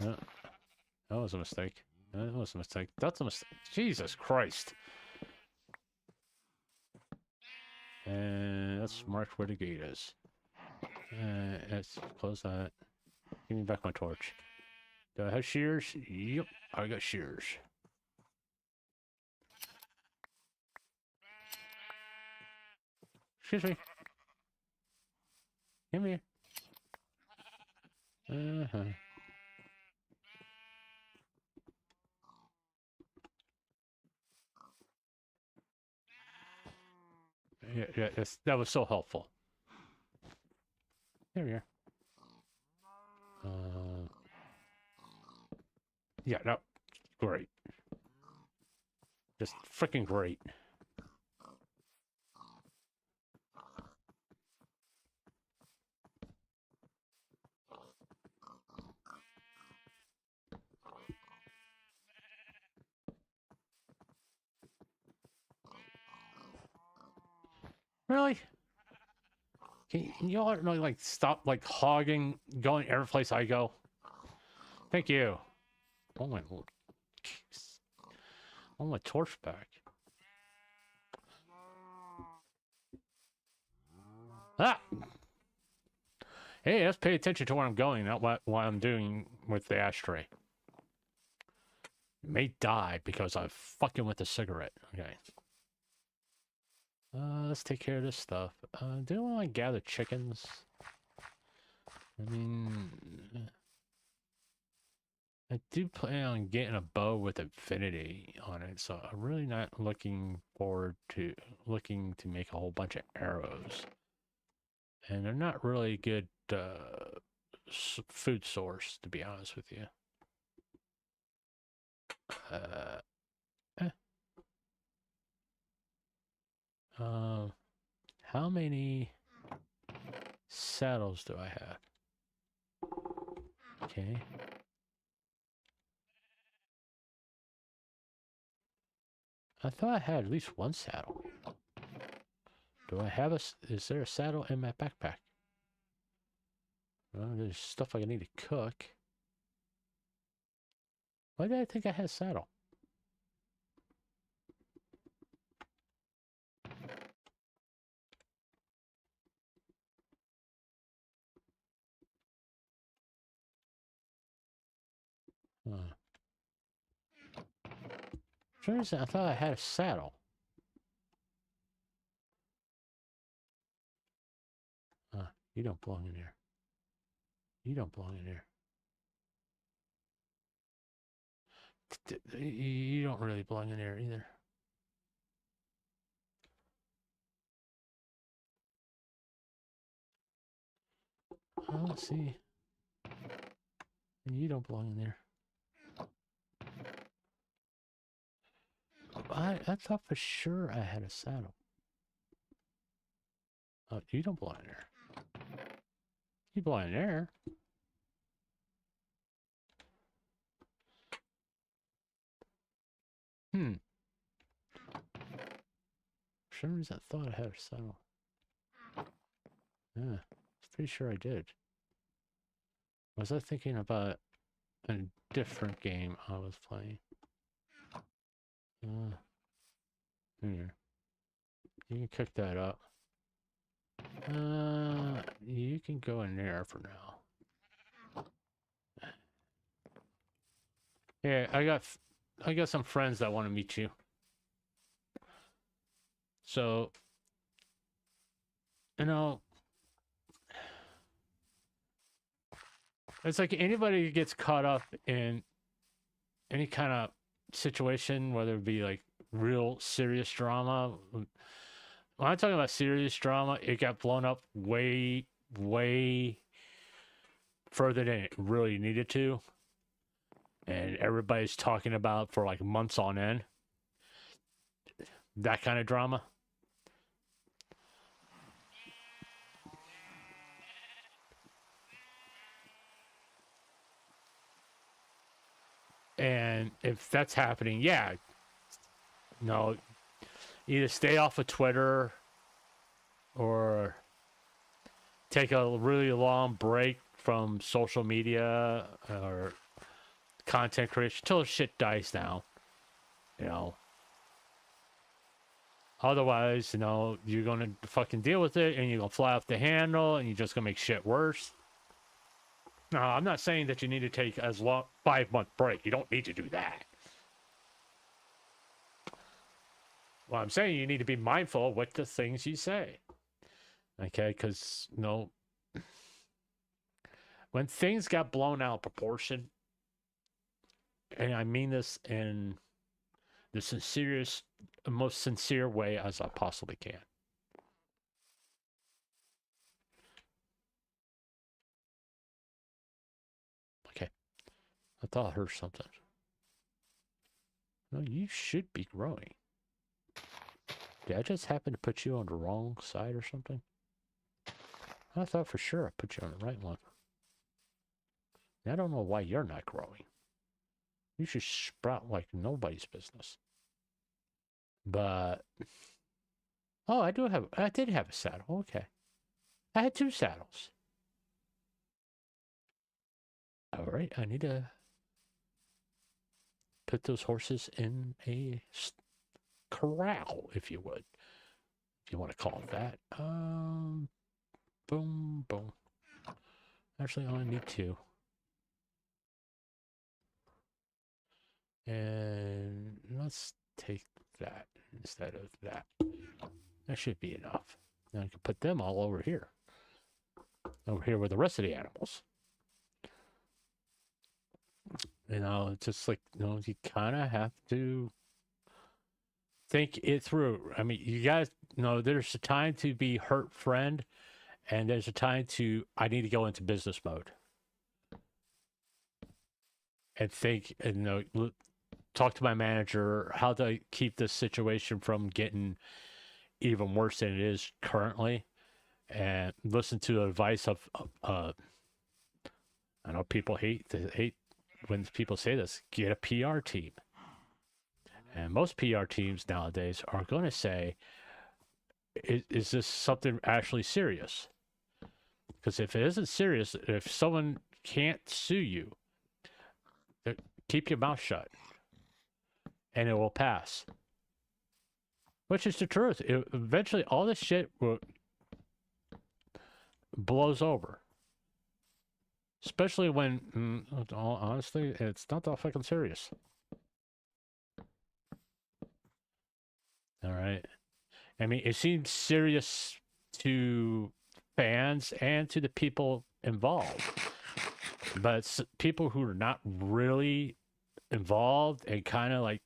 That was a mistake. That was a mistake. That's a mistake. Jesus Christ. And let's mark where the gate is. Let's close that. Give me back my torch. Do I have shears? Yep, I got shears. Excuse me. Come here. Yeah, that was so helpful. There we are. Yeah, no, great. Just freaking great. Really? Can you all like stop like hogging, going every place I go? Thank you. Oh my lord. Jeez. Oh my torch back. Ah! Hey, let's pay attention to where I'm going, not what I'm doing with the ashtray. You may die because I'm fucking with a cigarette. Okay. Let's take care of this stuff. Do I want to gather chickens? I mean, I do plan on getting a bow with infinity on it, so I'm really not looking forward to make a whole bunch of arrows. And they're not really good food source, to be honest with you. How many saddles do I have? Okay. I thought I had at least one saddle. Do I have is there a saddle in my backpack? Well, there's stuff I need to cook. Why did I think I had a saddle? For some reason, I thought I had a saddle. You don't belong in there. You don't belong in there. You don't really belong in there either. Let's see. You don't belong in there. I thought for sure I had a saddle. Oh, you don't belong in there. You belong in there. For some reason, I thought I had a saddle. Yeah, I'm pretty sure I did. Was I thinking about a different game I was playing? Here. You can cook that up. You can go in there for now. Yeah, I got some friends that want to meet you. So, you know, it's like anybody who gets caught up in any kind of situation, whether it be like real serious drama. When I'm talking about serious drama, it got blown up way, way further than it really needed to. And everybody's talking about for like months on end. That kind of drama. And if that's happening, yeah, no, either stay off of Twitter or take a really long break from social media or content creation until shit dies down, you know. Otherwise, you know, you're gonna fucking deal with it and you're gonna fly off the handle and you're just gonna make shit worse. No, I'm not saying that you need to take as long 5-month break. You don't need to do that. Well, I'm saying you need to be mindful of what the things you say. Okay, because you know, when things got blown out of proportion, and I mean this in the most sincere way as I possibly can. Okay, I thought I heard something. No, you should be growing. Did I just happen to put you on the wrong side or something? I thought for sure I put you on the right one. I don't know why you're not growing. You should sprout like nobody's business. But Oh, I did have a saddle. Okay. I had 2 saddles. All right, I need to put those horses in a corral, if you would. If you want to call it that. Boom, boom. Actually, I only need 2. And let's take that instead of that. That should be enough. Now I can put them all over here. Over here with the rest of the animals. You know, it's just like, you know, you kind of have to think it through. I mean, you guys know there's a time to be hurt friend, and there's a time to, I need to go into business mode. And think, and, you know, talk to my manager how to keep this situation from getting even worse than it is currently, and listen to the advice of I know people hate when people say this. Get a PR team, and most PR teams nowadays are going to say, is this something actually serious? Because if it isn't serious, if someone can't sue you, keep your mouth shut and it will pass. Which is the truth. Eventually, all this shit blows over. Especially when, honestly, it's not that fucking serious. All right. I mean, it seems serious to fans and to the people involved. But people who are not really involved and kind of like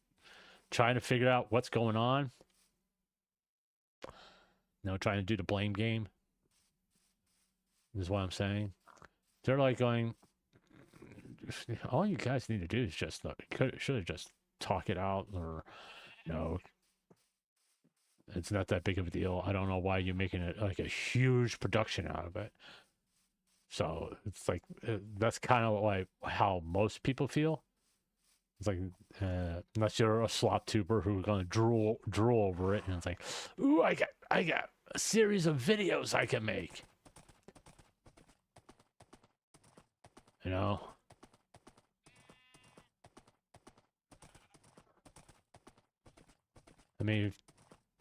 trying to figure out what's going on, you know, trying to do the blame game, is what I'm saying. They're like going, all you guys need to do is just, should have just talk it out, or, you know, it's not that big of a deal. I don't know why you're making it like a huge production out of it. So it's like, that's kind of like how most people feel. It's like, unless you're a slop tuber who's going to drool over it, and it's like, ooh, I got a series of videos I can make. You know? I mean,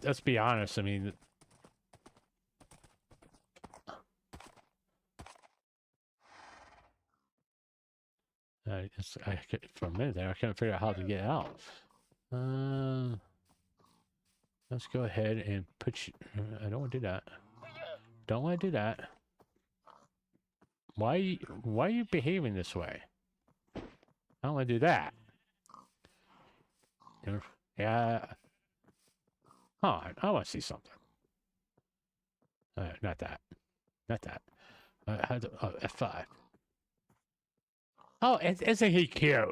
let's be honest. I mean, for a minute there, I couldn't figure out how to get out. Let's go ahead and put you. I don't want to do that. Don't want to do that. Why are you behaving this way? I don't want to do that. Yeah. Oh, I want to see something. Not that. Not that. F5. Oh, isn't he cute?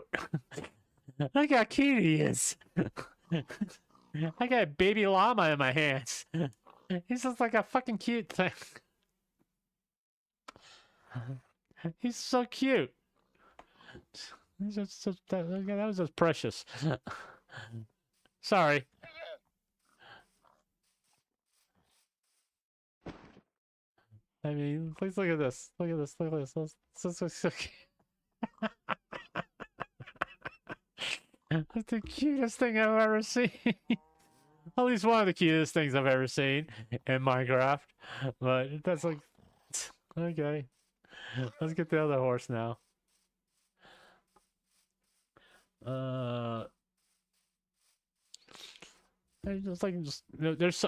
Look how cute he is. I got a baby llama in my hands. He's just like a fucking cute thing. He's so cute. He's just that was just precious. Sorry. I mean, please look at this. Look at this. Look at this. This is so cute. That's the cutest thing I've ever seen. At least one of the cutest things I've ever seen in Minecraft. But that's like, okay. Let's get the other horse now. It's like, you know, there's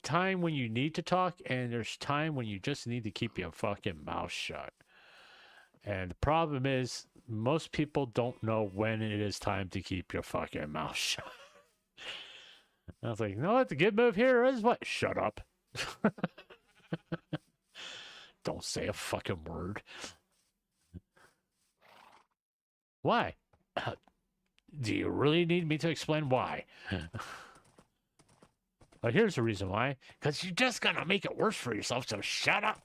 time when you need to talk, and there's time when you just need to keep your fucking mouth shut. And the problem is, most people don't know when it is time to keep your fucking mouth shut. I was like, you know what? The good move here is what? Shut up. Don't say a fucking word. Why? Do you really need me to explain why? Well, here's the reason why. Because you're just gonna make it worse for yourself, so shut up.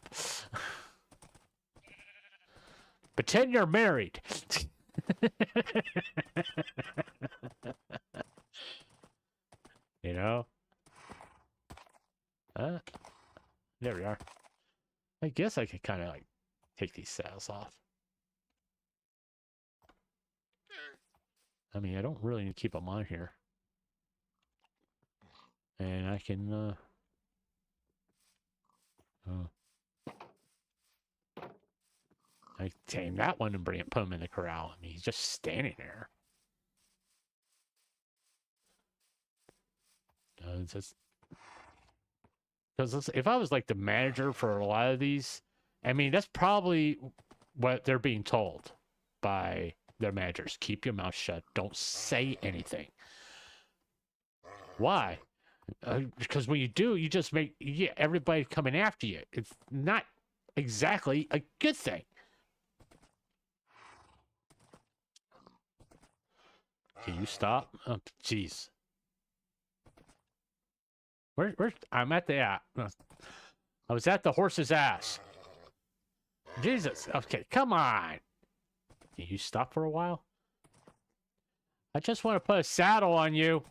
Pretend you're married. You know? There we are. I guess I could kind of like take these saddles off. I mean, I don't really need to keep them on here. And I can, I tame that one and put him in the corral. I mean, he's just standing there. Just because if I was like the manager for a lot of these, I mean, that's probably what they're being told by their managers. Keep your mouth shut. Don't say anything. Why? Because when you do, you just make everybody coming after you. It's not exactly a good thing. Can you stop? Oh, jeez. Where? I'm at the I was at the horse's ass. Jesus. Okay, come on. Can you stop for a while? I just want to put a saddle on you.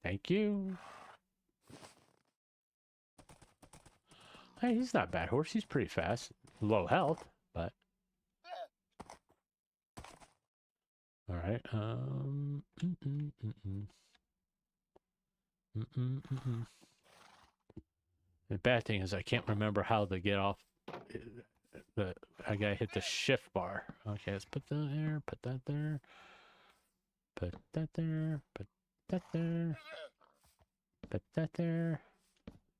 Thank you. Hey, he's not a bad horse. He's pretty fast. Low health, but... Alright, The bad thing is I can't remember how to get off... I gotta hit the shift bar. Okay, let's put that there, put that there. Put that there, put that there. Put that there.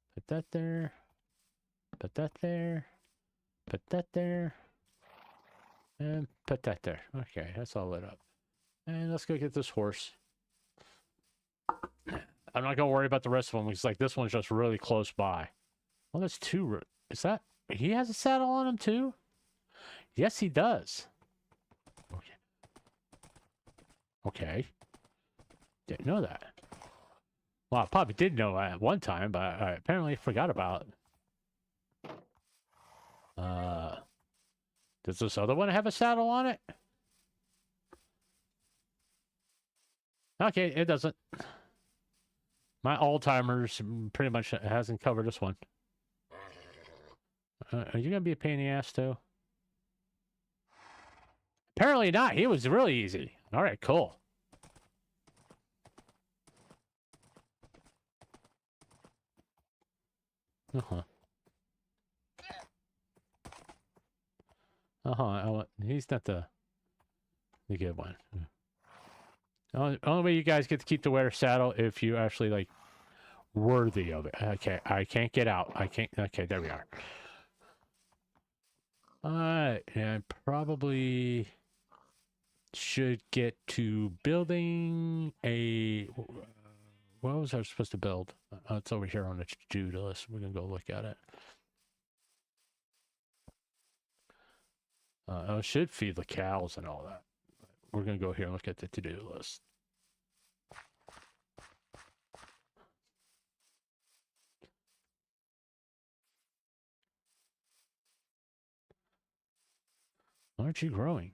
Put that there. Put that there. Put that there. And put that there. Okay, that's all lit up. And let's go get this horse. I'm not gonna worry about the rest of them because like this one's just really close by. Well, there's two. Is that he has a saddle on him too? Yes, he does. Okay. Okay. Didn't know that. Well, I probably did know at one time, but I apparently forgot about it. Does this other one have a saddle on it? Okay, it doesn't. My Alzheimer's pretty much hasn't covered this one. Are you gonna be a pain in the ass too? Apparently not. He was really easy. All right, cool. He's not the good one. Only way you guys get to keep the wearer saddle if you actually like worthy of it. Okay, I can't get out. I can't. Okay, there we are. And I probably should get to building a. What was I supposed to build? It's over here on the to-do list. We're gonna go look at it. I should feed the cows and all that. We're gonna go here and look at the to-do list. Aren't you growing?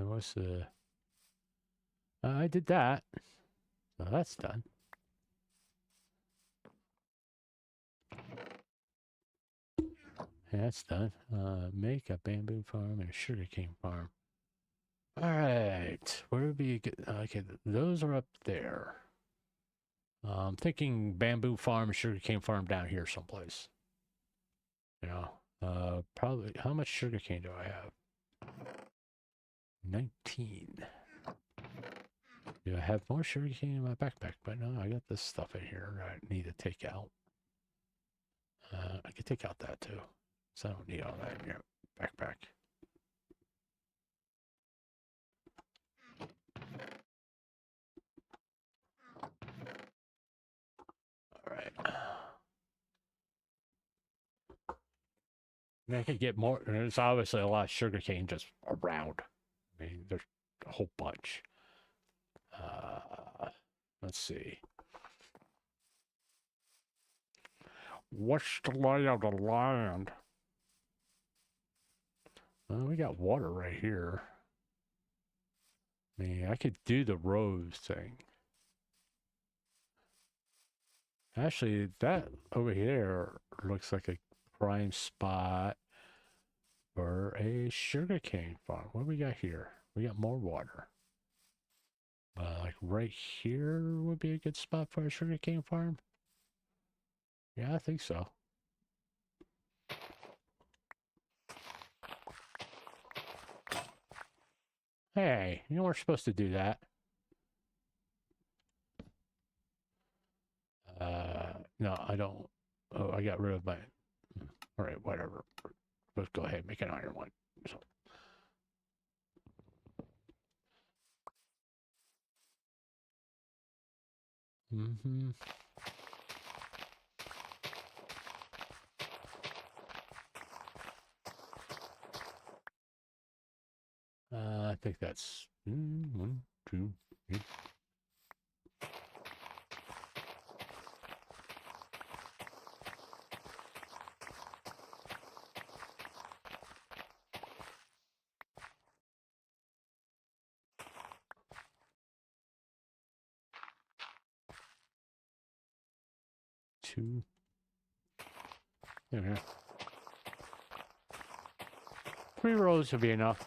What's the... I did that. So that's done. That's done. Make a bamboo farm and a sugarcane farm. All right. Where would be good? Okay, those are up there. I'm thinking bamboo farm and sugarcane farm down here someplace. You know, probably. How much sugarcane do I have? 19. Do I have more sugarcane in my backpack? But no, I got this stuff in here I need to take out. I could take out that too. So I don't need all that in your backpack. All right. I mean, I could get more. There's obviously a lot of sugarcane just around. I mean, there's a whole bunch. Let's see. What's the lay of the land? Well, we got water right here. I mean, I could do the rose thing. Actually, that over here looks like a prime spot for a sugarcane farm. What do we got here? We got more water. Like right here would be a good spot for a sugarcane farm. Yeah, I think so. Hey, you know we're supposed to do that. No, I don't. Oh, I got rid of my. All right, whatever. Let's go ahead and make an iron one. So. Mm-hmm. I think that's 1, 2, 3. Two. There we go. 3 rows would be enough.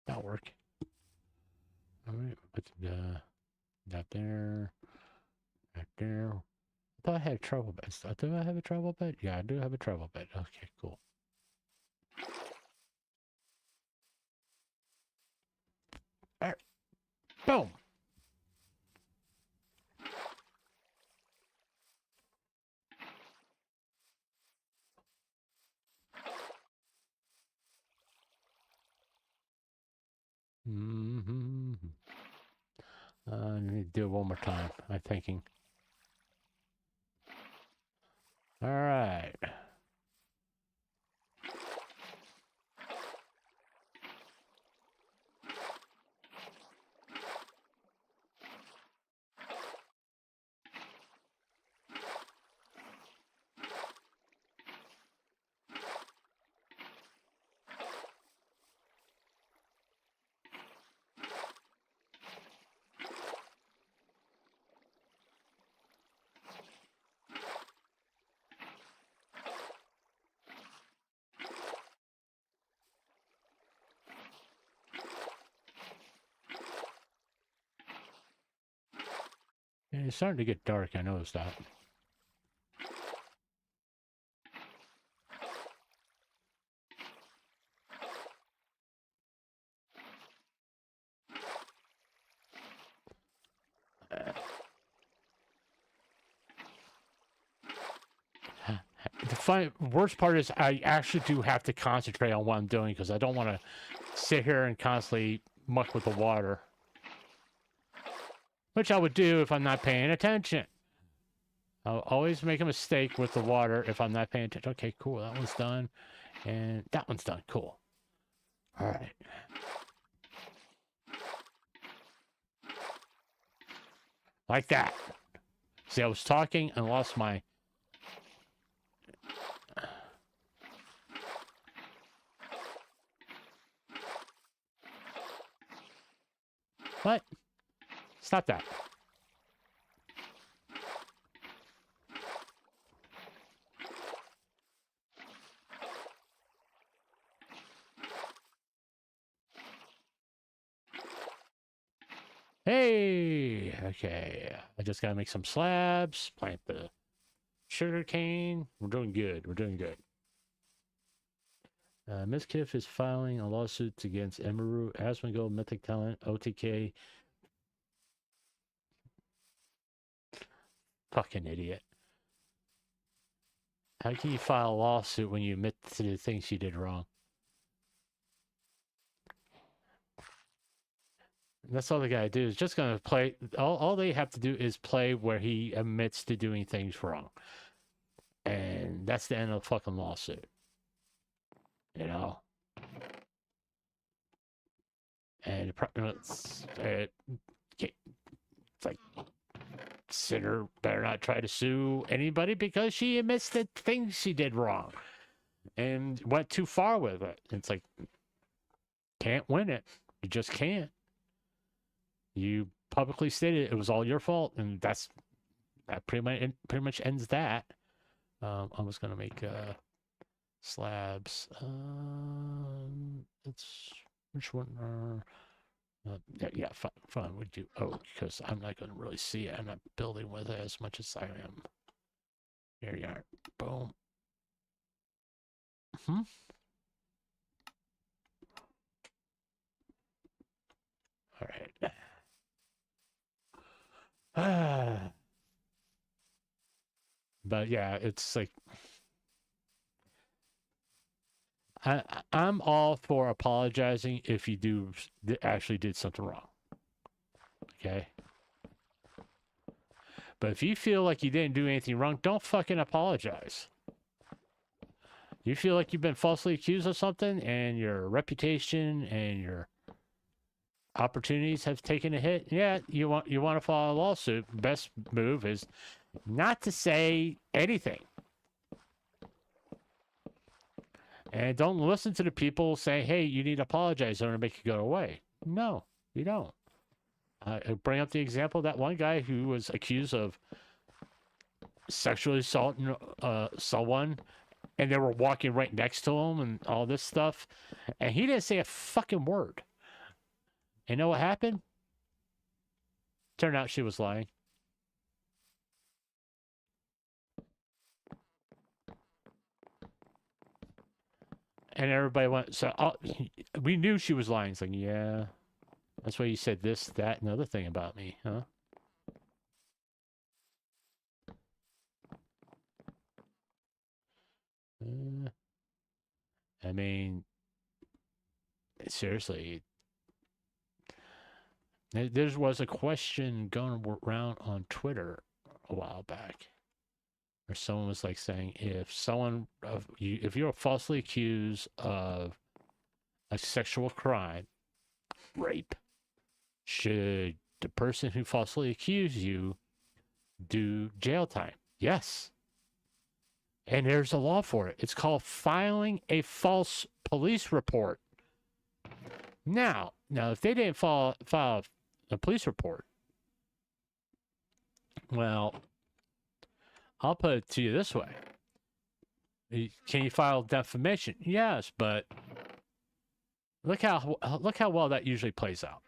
That'll work. All right, put that there, that there. I thought I had a travel bed. Do I have a travel bed? Yeah, I do have a travel bed. Okay, cool. All right. Boom. Mm-hmm. I need to do it one more time. I'm thinking. All right. Yeah, it's starting to get dark. I noticed that. The worst part is I actually do have to concentrate on what I'm doing because I don't want to sit here and constantly muck with the water. Which I would do if I'm not paying attention. I'll always make a mistake with the water if I'm not paying attention. Okay, cool. That one's done. And that one's done. Cool. All right. Like that. See, I was talking and lost my... What? Stop that. Hey! Okay. I just gotta make some slabs, plant the sugar cane. We're doing good. We're doing good. Ms. Kiff is filing a lawsuit against Emiru, Asmongold, Mythic Talent, OTK. Fucking idiot. How can you file a lawsuit when you admit to the things you did wrong? That's all they gotta do is just gonna play. All they have to do is play where he admits to doing things wrong. And that's the end of the fucking lawsuit. You know? And it's like, Sinner better not try to sue anybody because she admits that things she did wrong and went too far with it. It's like, can't win it. You just can't. You publicly stated it was all your fault, and that pretty much ends that. I was gonna make slabs. It's which one? Yeah, fine. Would you? Oh, because I'm not gonna really see it. I'm not building with it as much as I am. Here you are. Boom. All right. But yeah, it's like I'm all for apologizing if you actually did something wrong. Okay. But if you feel like you didn't do anything wrong, don't fucking apologize. You feel like you've been falsely accused of something and your reputation and your opportunities have taken a hit. Yeah, you want to file a lawsuit. Best move is not to say anything. And don't listen to the people saying, hey, you need to apologize. They're going to make you go away. No, you don't. I bring up the example of that one guy who was accused of sexually assaulting someone, and they were walking right next to him and all this stuff. And he didn't say a fucking word. And you know what happened? Turned out she was lying. And everybody went, so we knew she was lying. It's like, yeah, that's why you said this, that, and the other thing about me, huh? I mean, seriously, there was a question going around on Twitter a while back, where someone was like saying, if you're falsely accused of a sexual crime, rape, should the person who falsely accused you do jail time? Yes. And there's a law for it. It's called filing a false police report. Now, if they didn't file a police report, well, I'll put it to you this way. Can you file defamation? Yes, but look how well that usually plays out.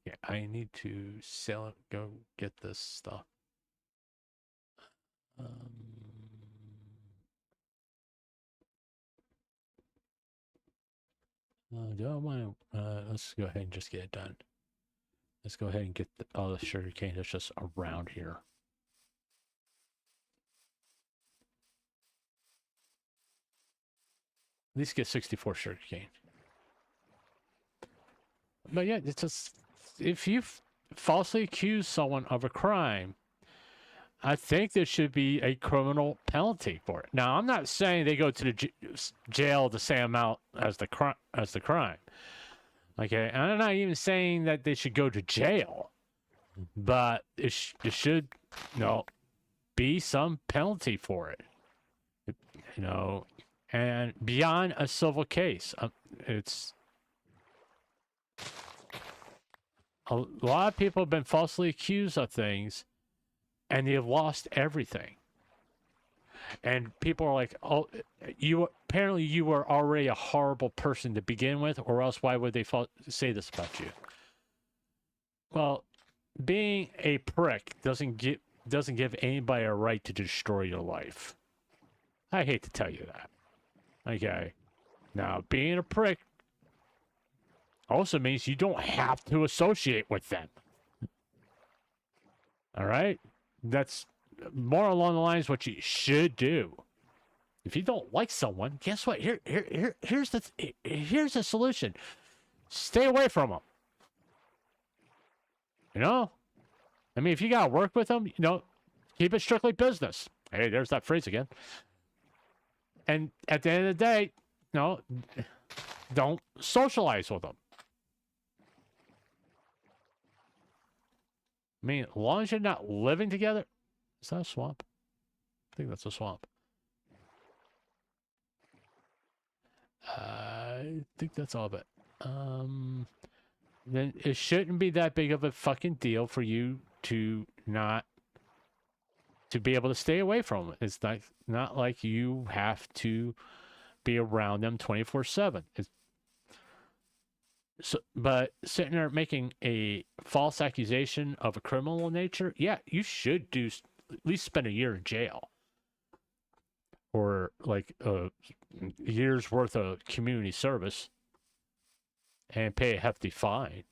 Yeah, I need to sell it. Go get this stuff. Do I want to? Let's go ahead and just get it done. Let's go ahead and get all the sugar cane that's just around here. At least get 64 sugar cane. But yeah, it's just, if you falsely accuse someone of a crime, I think there should be a criminal penalty for it. Now, I'm not saying they go to the jail the same amount as the crime. Okay, and I'm not even saying that they should go to jail, but there should, be some penalty for it. And beyond a civil case, it's a lot of people have been falsely accused of things, and they've lost everything. And people are like, "Oh, apparently you were already a horrible person to begin with, or else why would they say this about you?" Well, being a prick doesn't give anybody a right to destroy your life. I hate to tell you that. Okay. Now, being a prick also means you don't have to associate with them. All right? That's more along the lines of what you should do. If you don't like someone, guess what? Here's the solution. Stay away from them. I mean, if you got to work with them, keep it strictly business. Hey, there's that phrase again. And at the end of the day, don't socialize with them. I mean, as long as you're not living together. Is that a swamp? I think that's a swamp. I think that's all of it. Then it shouldn't be that big of a fucking deal for you to not to be able to stay away from it. It's not like you have to be around them 24/7. So, but sitting there making a false accusation of a criminal nature, yeah, you should at least spend a year in jail. Or like a year's worth of community service and pay a hefty fine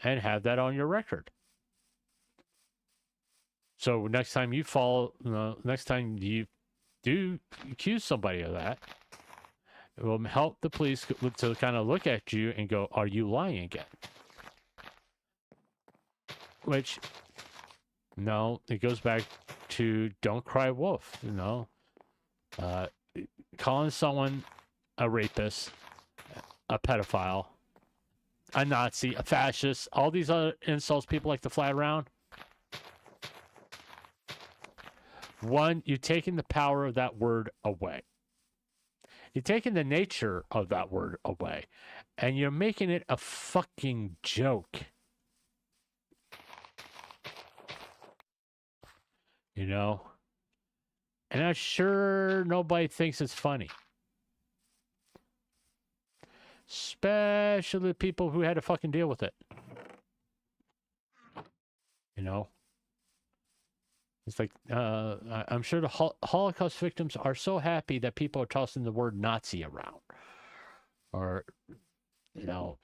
and have that on your record. So next time you next time you do accuse somebody of that, it will help the police to kind of look at you and go, are you lying again? Which, no, it goes back to don't cry wolf, calling someone a rapist, a pedophile, a Nazi, a fascist, all these other insults people like to fly around. One, you're taking the power of that word away. You're taking the nature of that word away. And you're making it a fucking joke. And I'm sure nobody thinks it's funny. Especially the people who had to fucking deal with it. It's like, I'm sure the Holocaust victims are so happy that people are tossing the word Nazi around. Or, because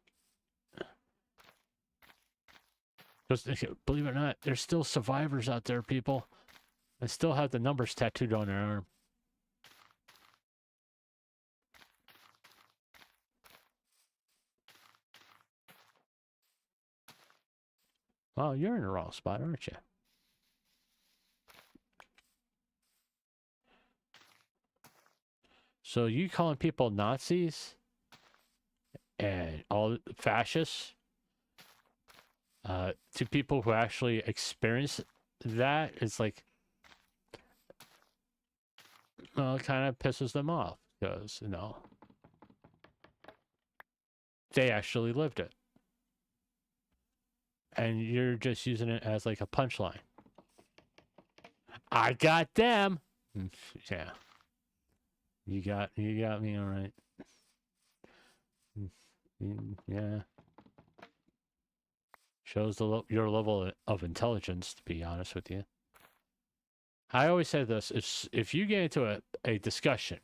believe it or not, there's still survivors out there, people. They still have the numbers tattooed on their arm. Well, you're in the wrong spot, aren't you? So you calling people Nazis and all fascists to people who actually experience that, it's like, well, it kind of pisses them off because, they actually lived it. And you're just using it as like a punchline. I got them. Yeah. You got me all right. Yeah. Shows your level of intelligence, to be honest with you. I always say this, if you get into a discussion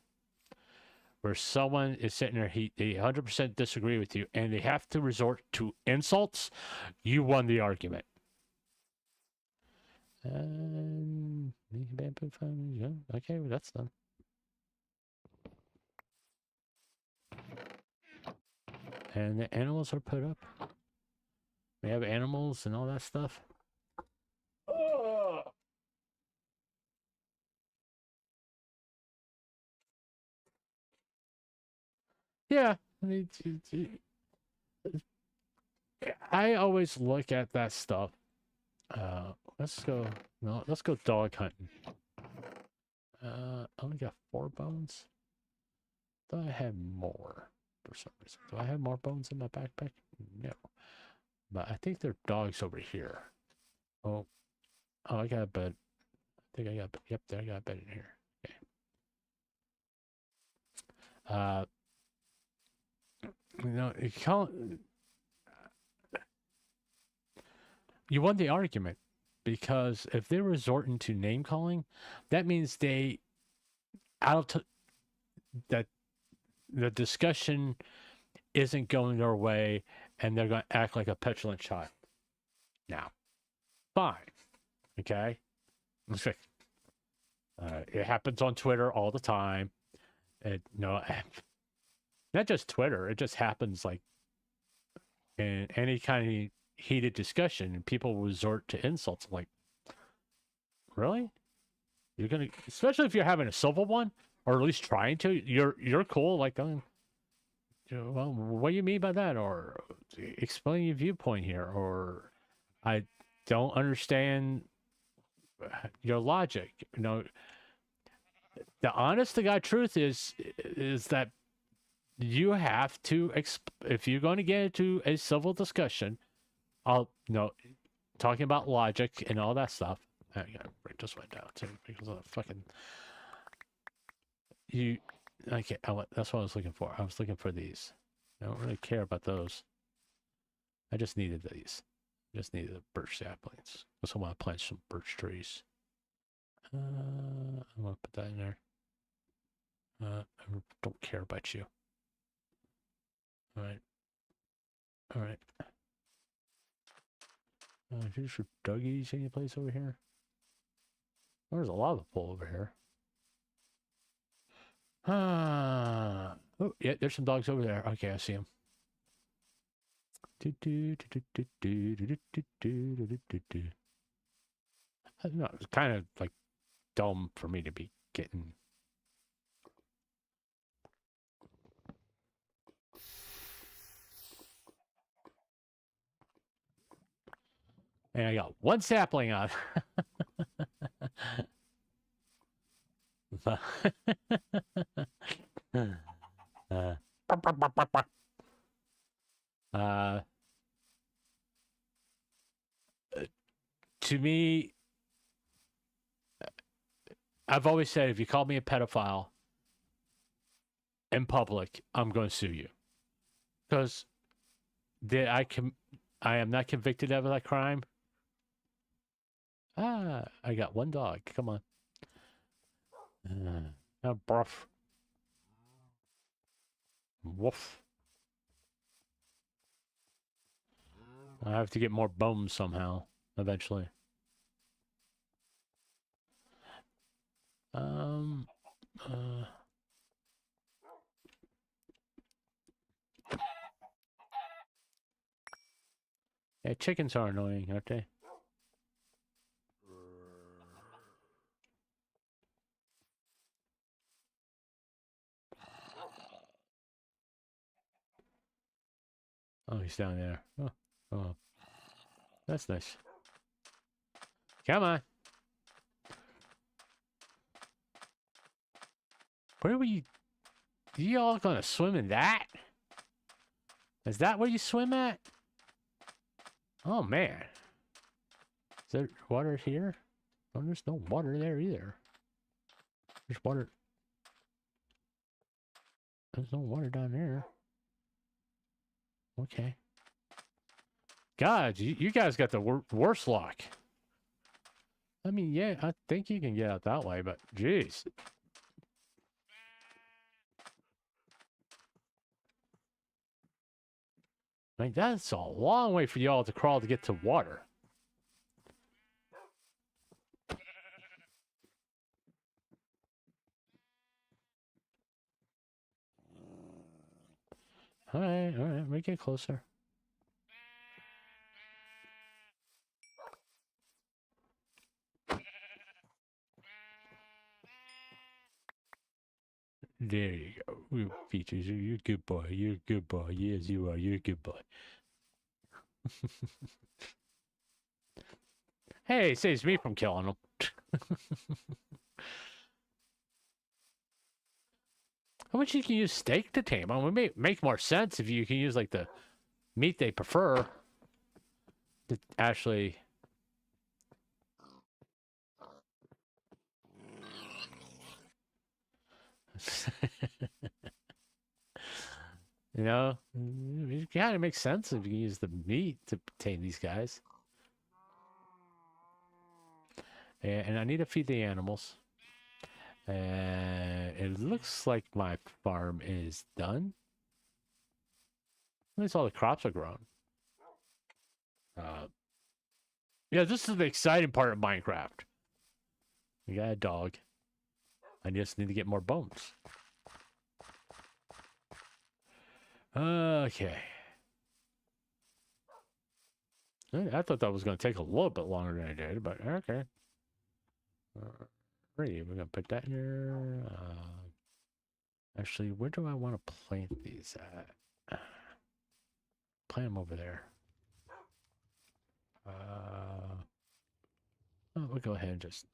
where someone is sitting there, they 100% disagree with you, and they have to resort to insults, you won the argument. And okay, well, that's done. And the animals are put up. We have animals and all that stuff. Yeah, I always look at that stuff. Let's go dog hunting. I only got 4 bones. Thought I had more for some reason. Do I have more bones in my backpack? No. But I think there are dogs over here. Oh, I got a bed. I think I got, yep, there I got a bed in here. Okay. You won the argument because if they're resorting to name calling, that means that the discussion isn't going their way and they're going to act like a petulant child. Now, fine. Okay? It happens on Twitter all the time. Not just Twitter, it just happens like in any kind of heated discussion, and people resort to insults. I'm like, really? You're gonna, especially if you're having a civil one, or at least trying to. You're cool. Like, well, what do you mean by that? Or explain your viewpoint here. Or I don't understand your logic. You know, the honest to God truth is that you have to, if you're going to get into a civil discussion, talking about logic and all that stuff. I gotta break this one down too because of the fucking you. Okay, that's what I was looking for. I was looking for these. I don't really care about those. I just needed these. Just needed the birch saplings. Also want to plant some birch trees. I'm gonna put that in there. I don't care about you. All right. All right. Here's your doggies. Any place over here? There's a lava pool over here. Oh, yeah, there's some dogs over there. Okay, I see them. No, it's kind of like dumb for me to be getting. And I got one sapling on. To me, I've always said if you call me a pedophile in public, I'm going to sue you because I am not convicted of that crime. I got one dog. Come on. Bruff. Woof. I have to get more bones somehow, eventually. Yeah, chickens are annoying, aren't they? Oh, he's down there. Oh. That's nice. Come on. Where were you? You all gonna swim in that? Is that where you swim at? Oh, man. Is there water here? Oh, there's no water there either. There's water. There's no water down there. Okay. God, you guys got the worst luck. I mean, yeah, I think you can get out that way, but jeez. I mean, that's a long way for y'all to crawl to get to water. All right, we get closer. There you go. Features, you're a good boy. You're a good boy. Yes, you are. You're a good boy. Hey, it saves me from killing them. How much you can use steak to tame them? It may make more sense if you can use like the meat they prefer to actually. You know, it kind of makes sense if you use the meat to tame these guys. And I need to feed the animals. It looks like my farm is done. At least all the crops are grown. Yeah, this is the exciting part of Minecraft. We got a dog. I just need to get more bones. Okay. I thought that was going to take a little bit longer than it did, but okay. We're going to put that in there. Actually, where do I want to plant these at? Plant them over there. We'll go ahead and just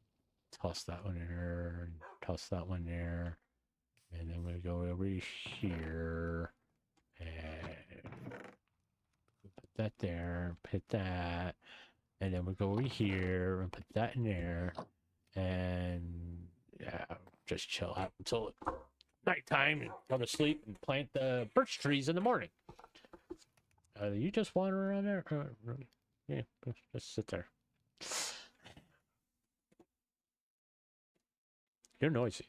toss that one in there, and toss that one there, and then we'll go over here, and put that there, put that, and then we'll go over here and put that in there, and yeah, just chill out until nighttime and go to sleep and plant the birch trees in the morning. You just wander around there? Yeah, just sit there. You're noisy.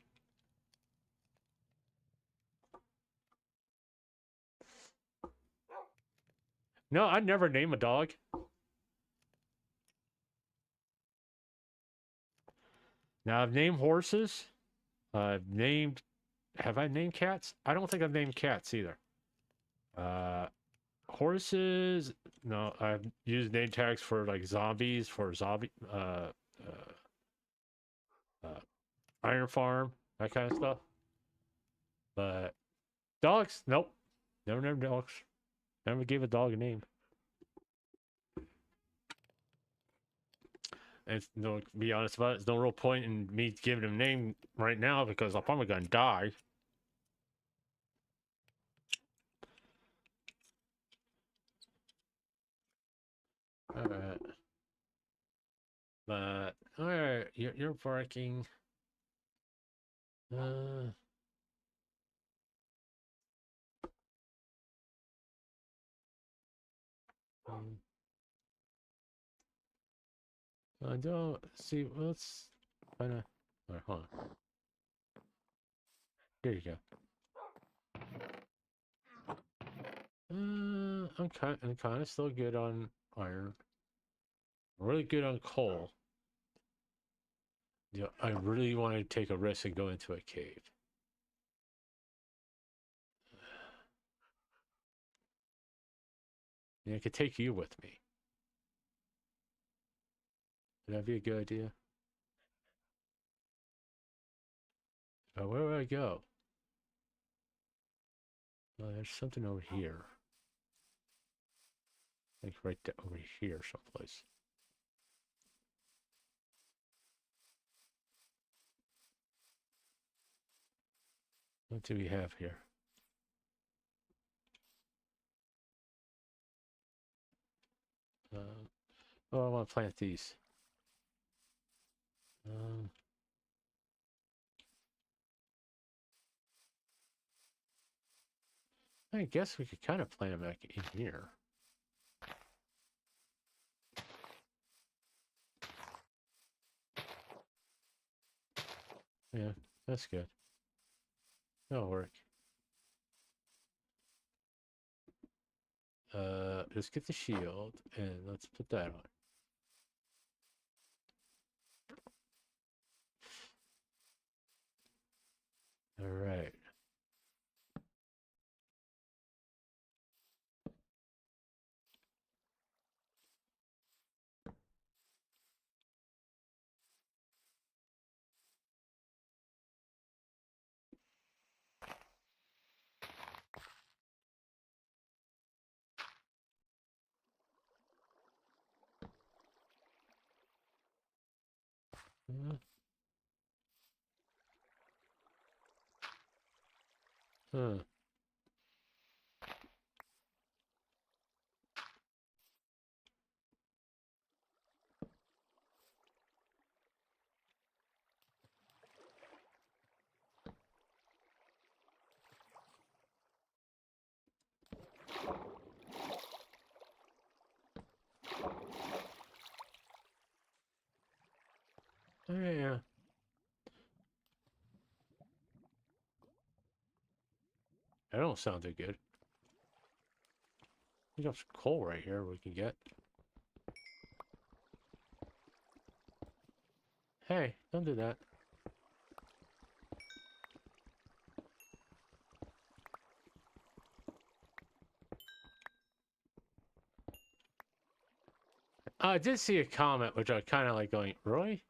No, I'd never name a dog. Now, I've named horses. Have I named cats? I don't think I've named cats either. Horses, no, I've used name tags for like zombies, Iron Farm, that kind of stuff. But dogs, nope. Never named dogs. Never gave a dog a name. And no, to be honest about it, there's no real point in me giving him a name right now because I'm probably gonna die. Alright. But alright, you're barking. I don't see. Let's kind of. Alright, hold on. There you go. I'm kind of still good on iron. Really good on coal. Yeah, I really want to take a risk and go into a cave. Yeah, I could take you with me. Would that be a good idea? Where would I go? There's something over here. Like right there, over here someplace. What do we have here? Oh, I want to plant these. I guess we could kind of plant them back in here. Yeah, that's good. That'll work. Let's get the shield and let's put that on. All right. Huh. Yeah. That don't sound too good. We got some coal right here we can get. Hey, don't do that. I did see a comment which I kind of like going, Roy?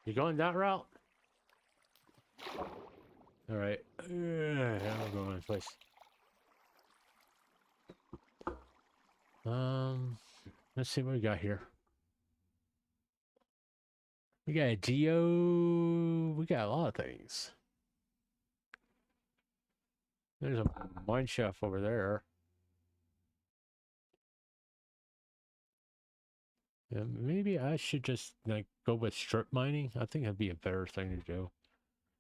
You going that route? Alright. I'll go in place. Let's see what we got here. We got a geo. We got a lot of things. There's a mine shaft over there. Yeah, maybe I should just like go with strip mining. I think that'd be a better thing to do,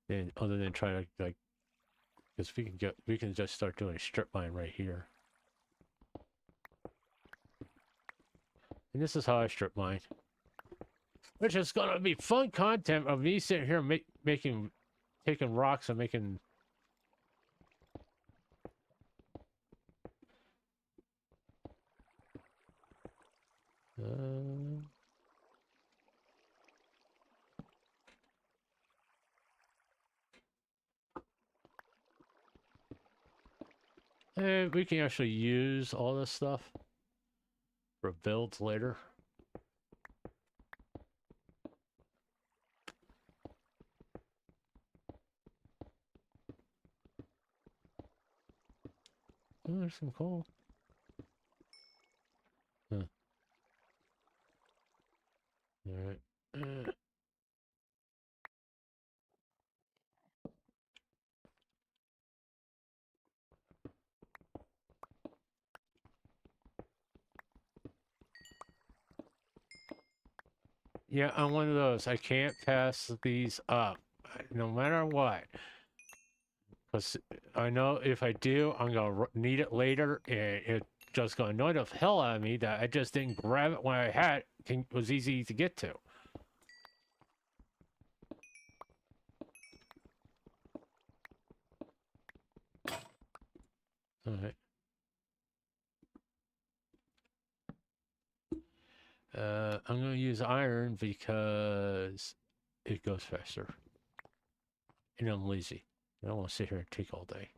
than other than try to like, because we can just start doing a strip mine right here. And this is how I strip mine, which is gonna be fun content of me sitting here taking rocks and making. And we can actually use all this stuff for builds later. Oh, there's some coal. Huh. All right. Yeah, I'm one of those. I can't pass these up, no matter what. Because I know if I do, I'm going to need it later, and it's just going to annoy the hell out of me that I just didn't grab it when I had it. Was easy to get to. All right. I'm going to use iron because it goes faster. And I'm lazy. I don't want to sit here and take all day.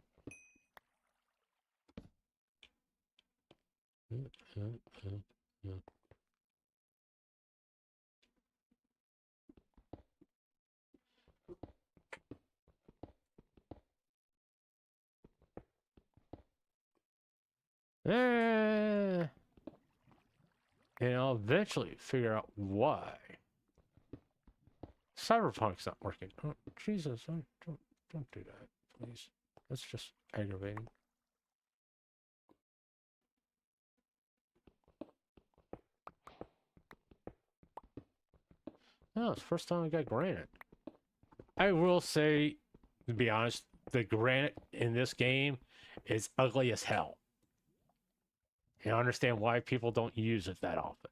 And I'll eventually figure out why. Cyberpunk's not working. Oh, Jesus, don't do that, please. That's just aggravating. No, it's the first time I got granite. I will say, to be honest, the granite in this game is ugly as hell. And I understand why people don't use it that often.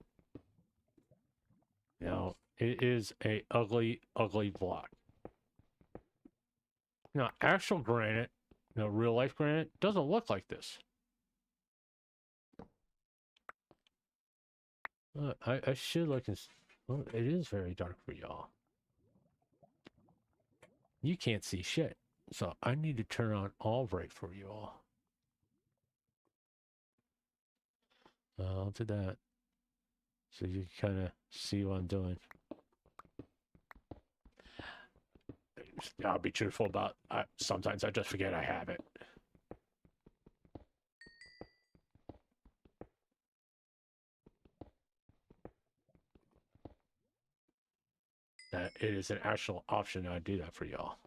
You know, it is a ugly, ugly block. Now, actual granite, real life granite, doesn't look like this. I should look and... Well, it is very dark for y'all. You can't see shit. So I need to turn on all bright for you all. I'll do that. So you can kind of see what I'm doing. I'll be truthful about sometimes I just forget I have it. That it is an actual option. I do that for y'all.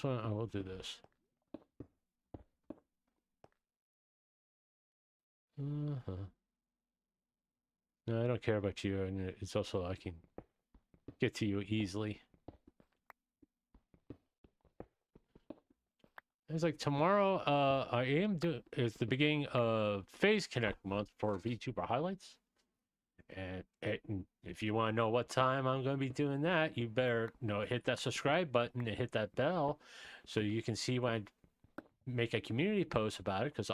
I will do this. No, I don't care about you, and it's also I can get to you easily. It's like tomorrow, I am doing, it's the beginning of Phase Connect month for VTuber highlights. And if you want to know what time I'm going to be doing that, you better hit that subscribe button and hit that bell so you can see when I make a community post about it. Because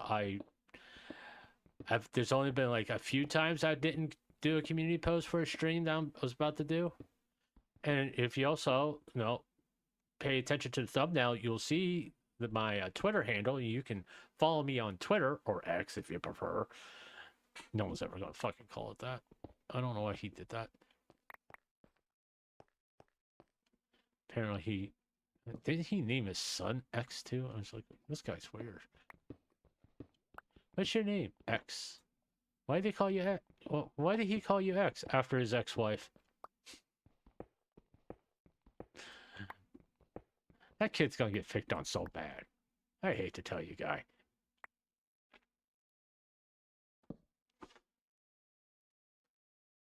there's only been like a few times I didn't do a community post for a stream that I was about to do. And if you also pay attention to the thumbnail, you'll see my Twitter handle. You can follow me on Twitter, or X if you prefer. No one's ever gonna fucking call it that. I don't know why he did that. Apparently didn't he name his son X too? I was like, this guy's weird. What's your name? X. Why did they call you X? Well, why did he call you X after his ex-wife? That kid's gonna get picked on so bad. I hate to tell you, guy.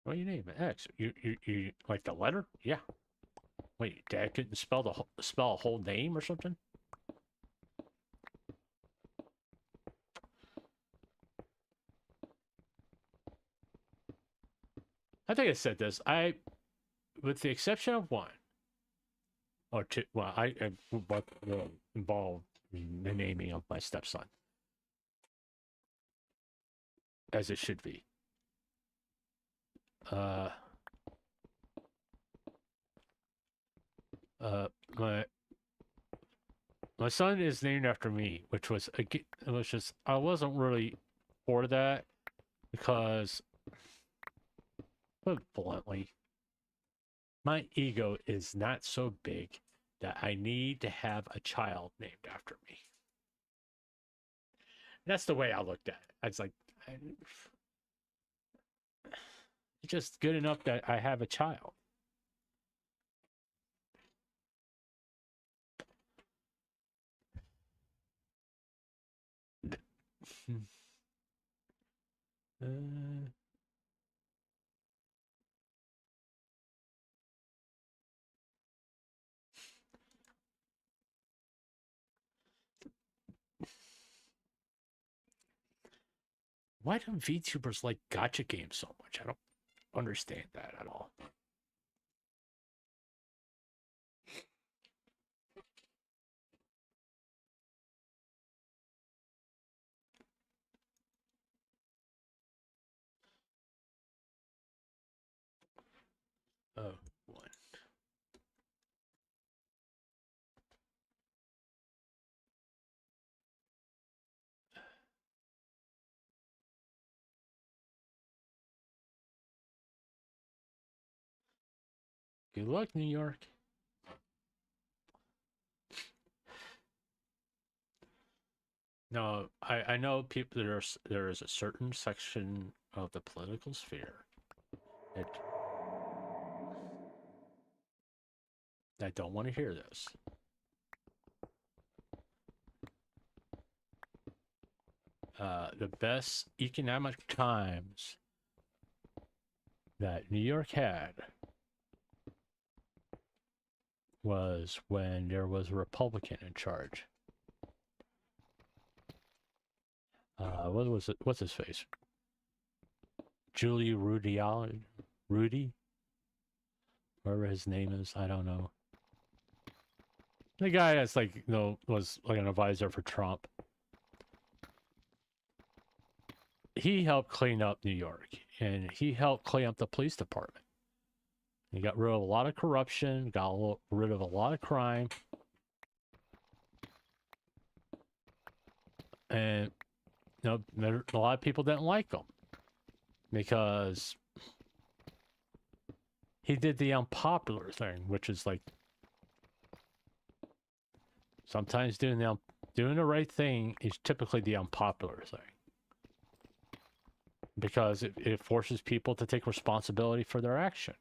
What do you name it? X. You like the letter? Yeah. Wait, Dad couldn't spell spell a whole name or something? I think I said this. With the exception of one or two, well, I involved in the naming of my stepson, as it should be. My son is named after me, which was just I wasn't really for that because, put bluntly, my ego is not so big that I need to have a child named after me. That's the way I looked at it. I was like, it's just good enough that I have a child. Why do VTubers like gacha games so much? I don't understand that at all. Oh, one. Good luck, New York. No, I know people. There is a certain section of the political sphere that don't want to hear this. The best economic times that New York had was when there was a Republican in charge. What was it? What's his face? Rudy, whatever his name is, I don't know. The guy that's like, was like an advisor for Trump. He helped clean up New York, and he helped clean up the police department. He got rid of a lot of corruption, got rid of a lot of crime, and a lot of people didn't like him because he did the unpopular thing, which is like sometimes doing the right thing is typically the unpopular thing because it forces people to take responsibility for their action.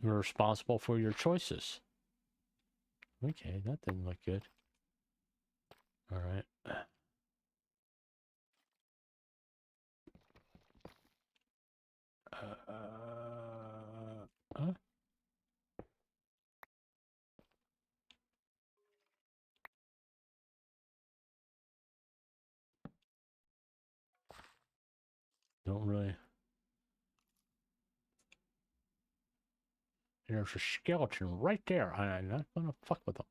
You're responsible for your choices. Okay, that didn't look good. All right. Don't really. There's a skeleton right there. I'm not gonna fuck with them.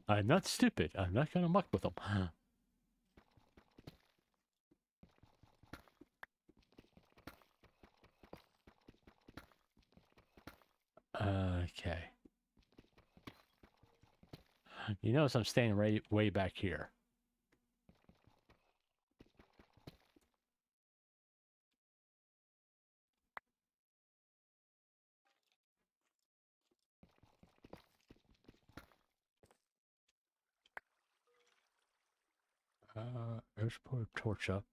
I'm not stupid. I'm not gonna muck with them. Okay. You notice I'm staying way back here. Let's put a torch up.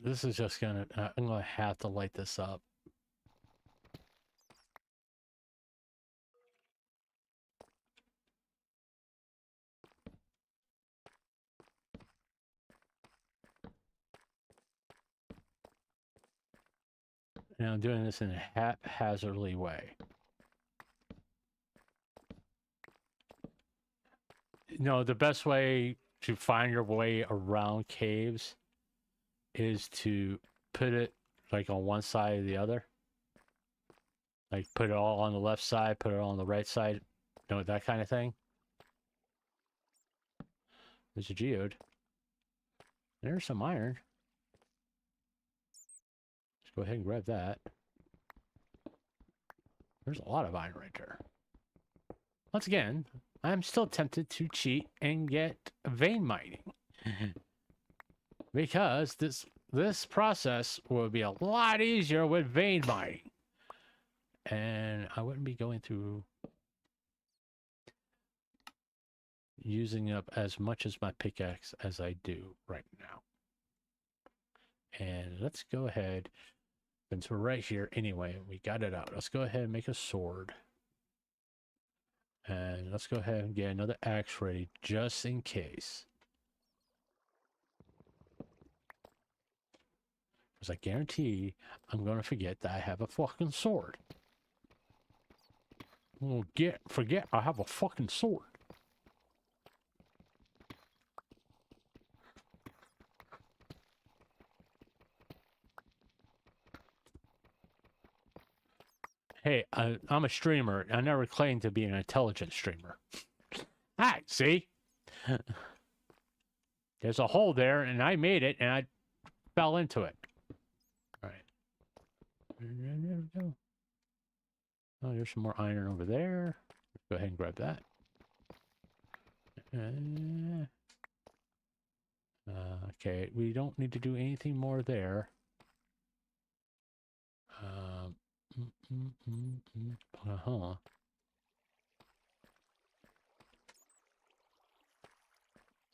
This is just gonna, I'm gonna have to light this up. And I'm doing this in a haphazardly way. No, the best way to find your way around caves is to put it like on one side or the other. Like put it all on the left side, put it all on the right side. You know, that kind of thing. There's a geode. There's some iron. Let's go ahead and grab that. There's a lot of iron right there. Once again, I'm still tempted to cheat and get vein mining. Because this process would be a lot easier with vein mining. And I wouldn't be going through using up as much as my pickaxe as I do right now. And let's go ahead, since we're right here anyway, we got it out. Let's go ahead and make a sword. And let's go ahead and get another axe ready just in case. Because I guarantee I'm going to forget that I have a fucking sword. I'm going to forget I have a fucking sword. Hey, I'm a streamer. I never claimed to be an intelligent streamer. Hi, see? There's a hole there, and I made it, and I fell into it. All right. There we go. Oh, there's some more iron over there. Go ahead and grab that. Okay, we don't need to do anything more there. Uh-huh.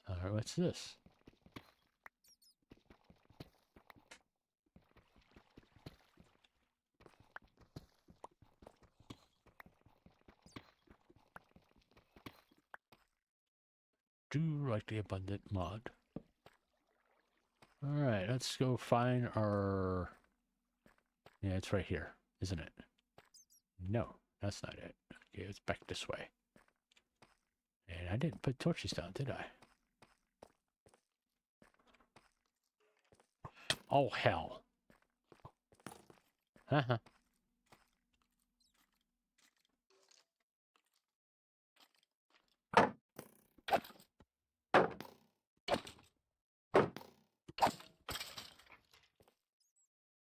Alright, what's this? Do like the abundant mod. Alright, let's go find our... Yeah, it's right here, isn't it? No, that's not it. Okay, it's back this way. And I didn't put torches down, did I? Oh, hell. Haha.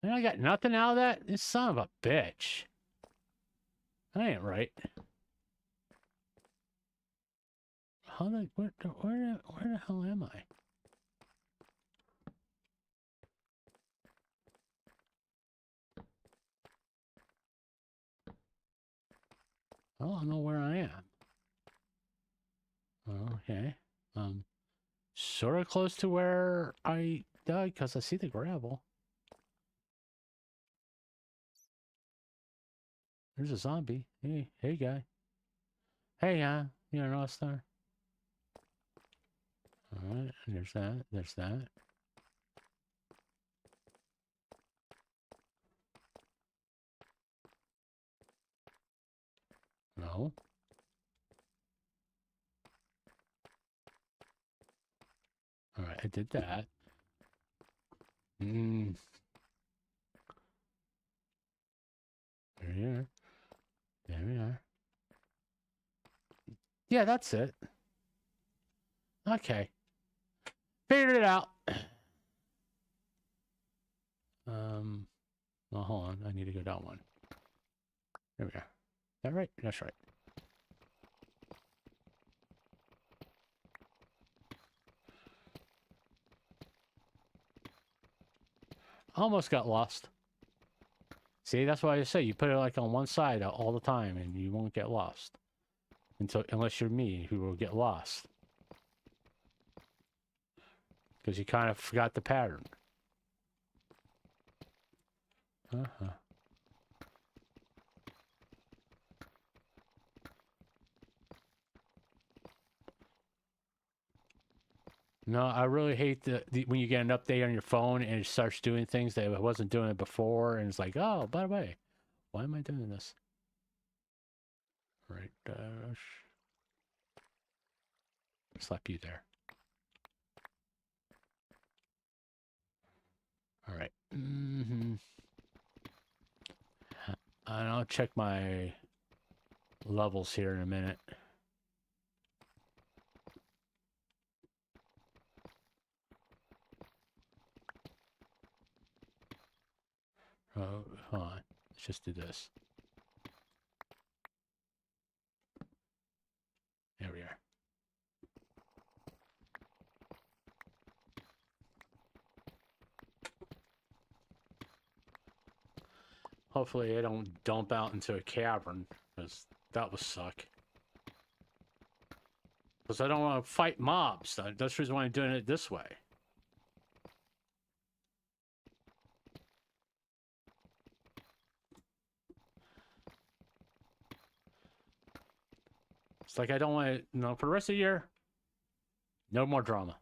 And I got nothing out of that? This son of a bitch. That ain't right. How the... Where the hell am I? I don't know where I am. Okay. Sort of close to where I dug because I see the gravel. There's a zombie. Hey guy. Hey, you're an all-star. Alright, there's that. No. Alright, I did that. There we are. There we are. Yeah, that's it. Okay. Figured it out. Well, hold on. I need to go down one. There we go. Is that right? That's right. Almost got lost. See, that's why I say you put it like on one side all the time and you won't get lost. Unless you're me, who will get lost. Because you kind of forgot the pattern. Uh-huh. No, I really hate when you get an update on your phone and it starts doing things that it wasn't doing it before, and it's like, oh, by the way, why am I doing this? Right, slap you there. All right. And I'll check my levels here in a minute. Oh, hold on. Let's just do this. There we are. Hopefully I don't dump out into a cavern, because that would suck. Because I don't want to fight mobs. That's the reason why I'm doing it this way. It's like I don't want to, for the rest of the year, no more drama.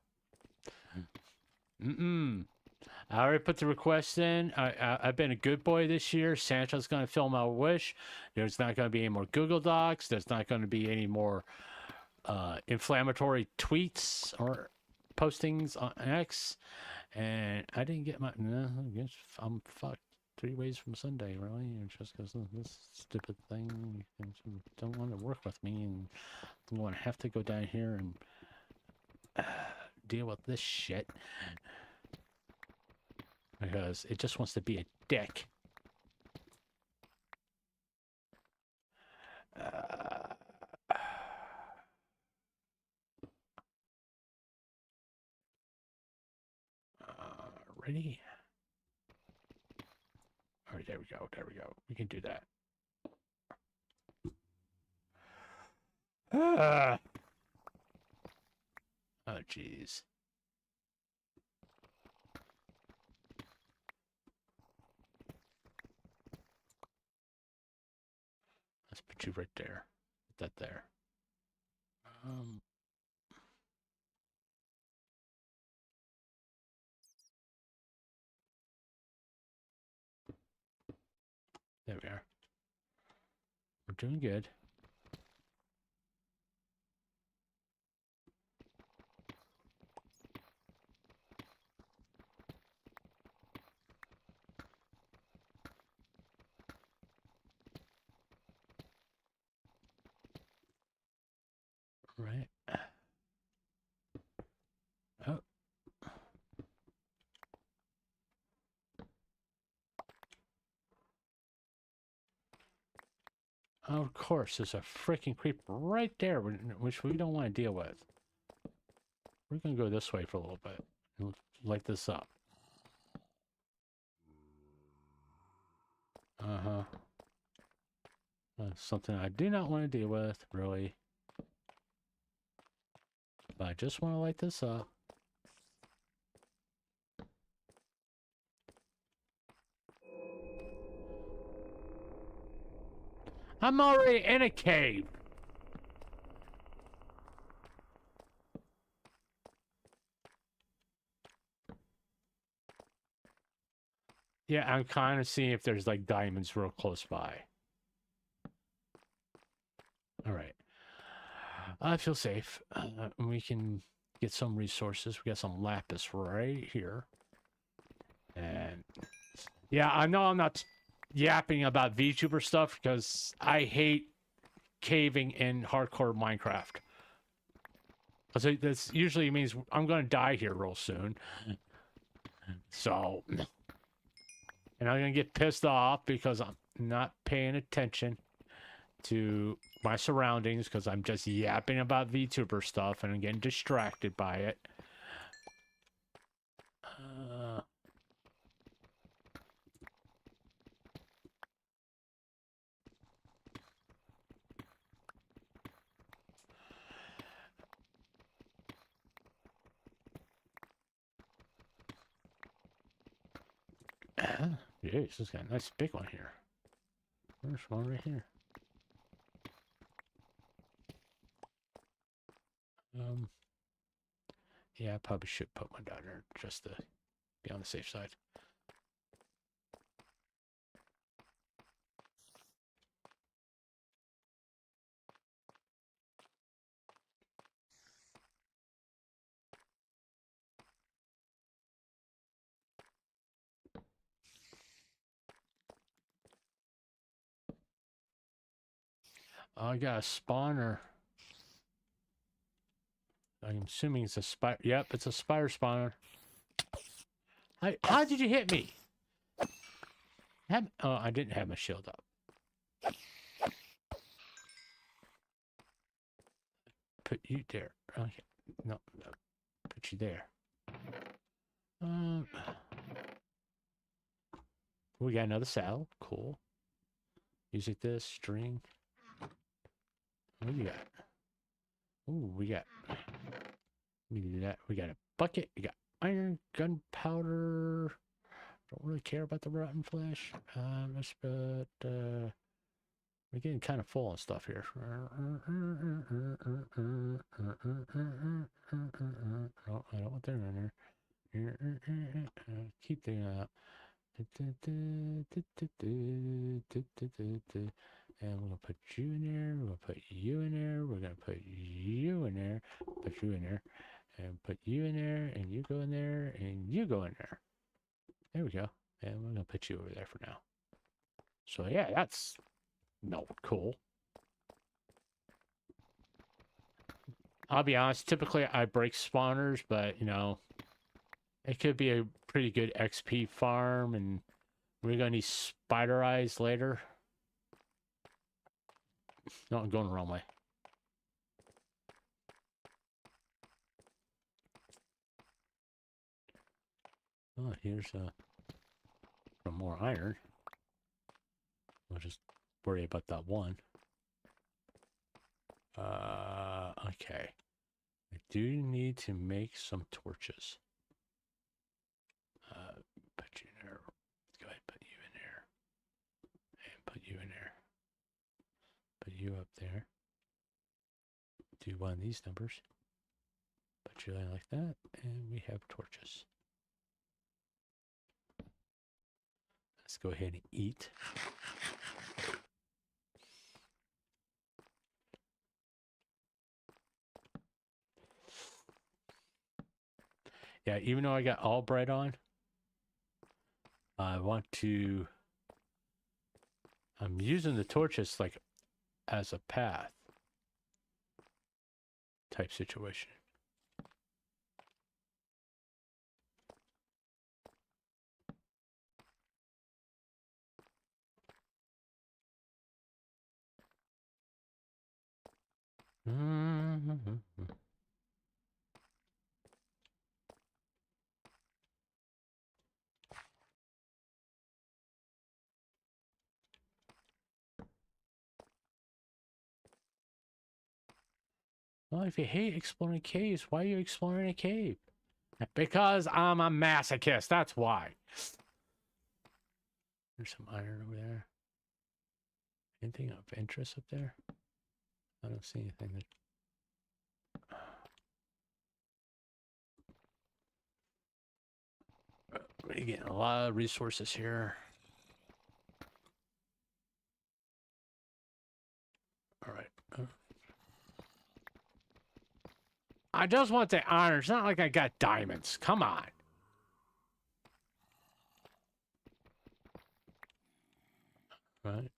I already put the request in. I've been a good boy this year. Santa's going to fill my wish. There's not going to be any more Google Docs. There's not going to be any more inflammatory tweets or postings on X. And I didn't get my... No, I guess I'm fucked 3 ways from Sunday, really. Just because of this stupid thing. Don't want to work with me. And I'm going to have to go down here and deal with this shit. Because it just wants to be a dick. Ready? All right, there we go. There we go. We can do that. Oh, jeez. Let's put you right there. Put that there. There we are. We're doing good. Right. Oh. Oh, of course, there's a freaking creep right there, which we don't want to deal with. We're going to go this way for a little bit. And light this up. Uh-huh. Something I do not want to deal with, really. But I just want to light this up. I'm already in a cave. Yeah, I'm kind of seeing if there's like diamonds real close by. All right. I feel safe. We can get some resources. We got some lapis right here. And yeah, I know I'm not yapping about VTuber stuff because I hate caving in hardcore Minecraft. Because this usually means I'm going to die here real soon. So, and I'm going to get pissed off because I'm not paying attention to my surroundings because I'm just yapping about VTuber stuff and I'm getting distracted by it. Jeez, this got a nice big one here. There's one right here. Yeah, I probably should put one down there just to be on the safe side. Oh, I got a spawner. I'm assuming it's a spider. Yep, it's a spider spawner. How did you hit me? Oh, I didn't have my shield up. Put you there. Okay. No, no. Put you there. We got another saddle. Cool. Music this, string. What do you got? Ooh, we got. We do that. We got a bucket. We got iron, gunpowder. Don't really care about the rotten flesh. But we're getting kind of full on stuff here. Oh, I don't want that in there. Keep the and we're gonna put you in there. We're gonna put you in there. We're gonna put you in there. Put you in there, and put you in there, and you go in there, and you go in there. There we go. And we're gonna put you over there for now. So yeah, that's cool. I'll be honest. Typically, I break spawners, but you know, it could be a pretty good XP farm, and we're gonna need spider eyes later. No, I'm going the wrong way. Oh, here's some more iron. We'll just worry about that one. Okay. I do need to make some torches. Put you in there. Let's go ahead and put you in there. And put you in there. Put you up there. Do one of these numbers. Put you in like that. And we have torches. Let's go ahead and eat. Yeah, even though I got all bright on, I want to... I'm using the torches like as a path type situation. Well, if you hate exploring caves, why are you exploring a cave? Because I'm a masochist, that's why. There's some iron over there. Anything of interest up there? I don't see anything that... We're getting a lot of resources here. All right. I just want the iron. It's not like I got diamonds. Come on. Right.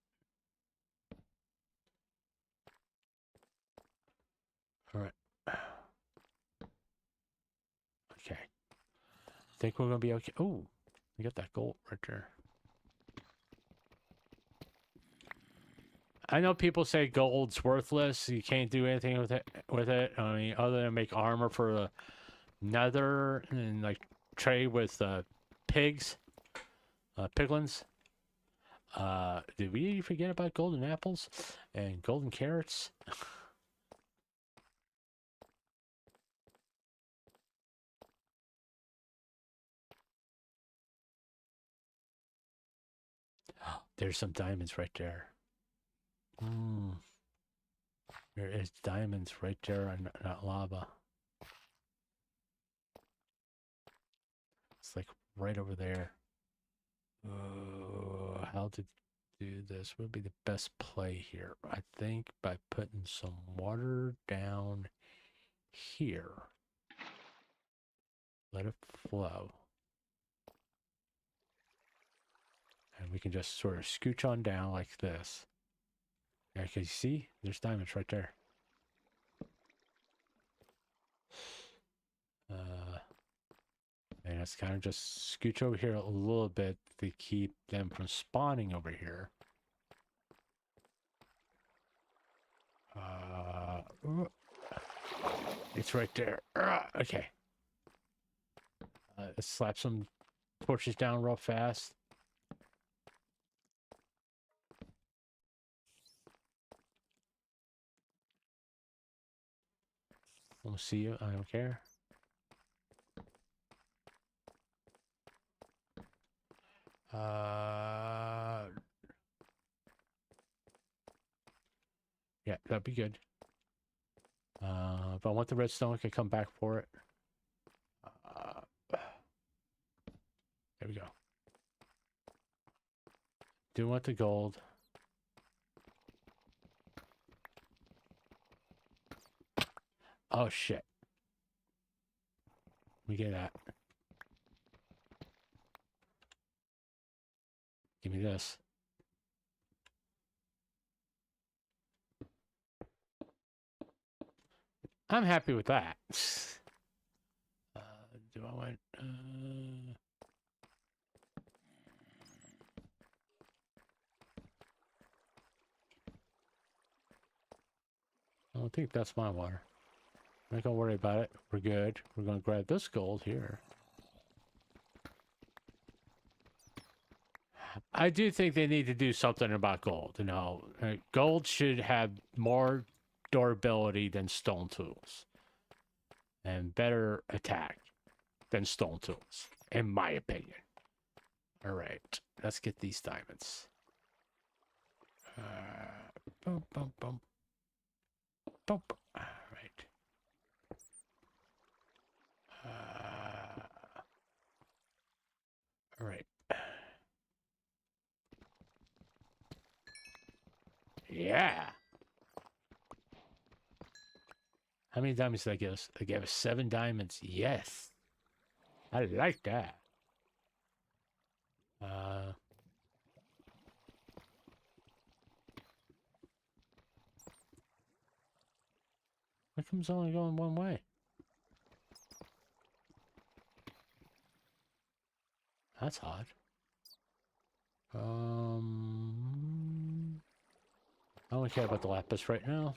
think we're gonna be okay. Oh, we got that gold right there. I know people say gold's worthless. You can't do anything with it. I mean, other than make armor for the nether and like trade with pigs, piglins. Did we forget about golden apples and golden carrots? There's some diamonds right there. There is diamonds right there on that lava. It's like right over there. How to do this would be the best play here. I think by putting some water down here. Let it flow. And we can just sort of scooch on down like this. Yeah, can you see? There's diamonds right there. And it's kind of just scooch over here a little bit to keep them from spawning over here. It's right there. Okay. Let's slap some torches down real fast. We'll see you. I don't care. Yeah, that'd be good. If I want the redstone, I can come back for it. There we go. Do want the gold. Oh shit. Let me get that. Give me this. I'm happy with that. Do I want... I don't think that's my water. I'm not gonna worry about it. We're good. We're gonna grab this gold here. I do think they need to do something about gold. You know, gold should have more durability than stone tools, and better attack than stone tools, in my opinion. All right, let's get these diamonds. Boom, boom, boom, boom. All right. All right. Yeah. How many diamonds did I give us? I gave us 7 diamonds. Yes. I like that. How come it's only going one way? That's odd. I don't care about the lapis right now.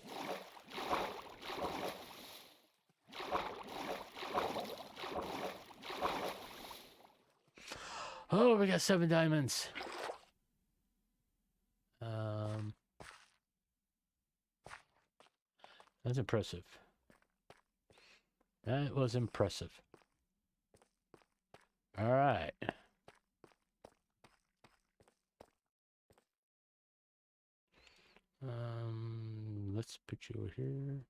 Oh, we got 7 diamonds. That's impressive. That was impressive. All right. Let's put you over here.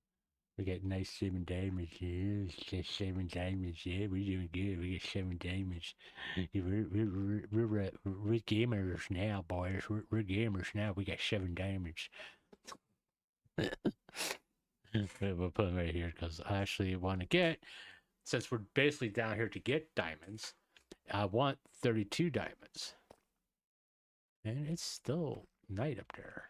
We got nice 7 diamonds here. 7 diamonds. Yeah, we're doing good. We got 7 diamonds. We're gamers now, boys. We're gamers now. We got 7 diamonds. We'll put them right here because I actually want to get, since we're basically down here to get diamonds, I want 32 diamonds. And it's still night up there.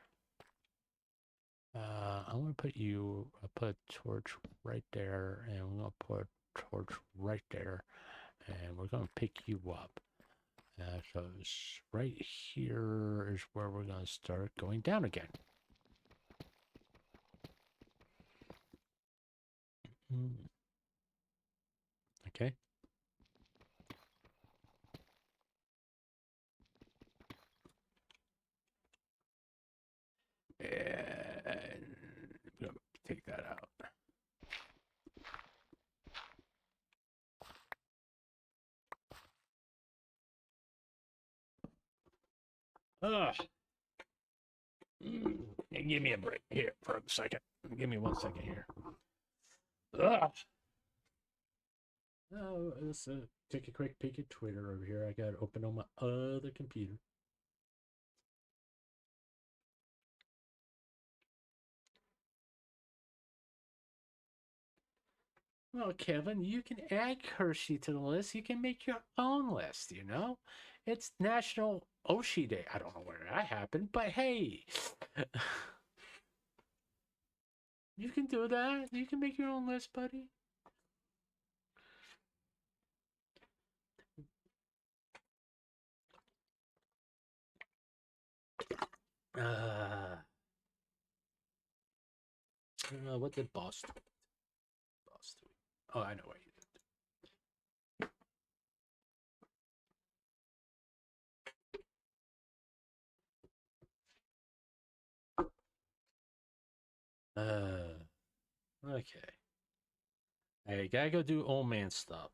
I'm gonna put a torch right there, and we're gonna put a torch right there, And we're going to pick you up. Because right here is where we're going to start going down again. Okay. And I'm going to take that out. Ugh. Give me a break here for a second. Give me 1 second here. Ugh. Oh, let's take a quick peek at Twitter over here. I got it open on my other computer. Well, Kevin, you can add Hershey to the list. You can make your own list, you know? It's National Oshi Day. I don't know where that happened, but hey. You can do that. You can make your own list, buddy. What did Boss do? Boss do? Oh, I know what he did. Okay. I gotta go do old man stuff.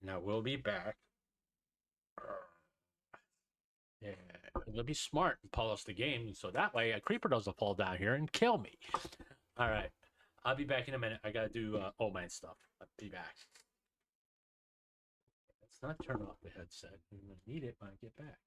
Now we'll be back. Yeah, it'll be smart and pause the game so that way a creeper doesn't fall down here and kill me. All right, I'll be back in a minute. I gotta do old man stuff. I'll be back. Let's not turn off the headset. I'm gonna need it when I get back.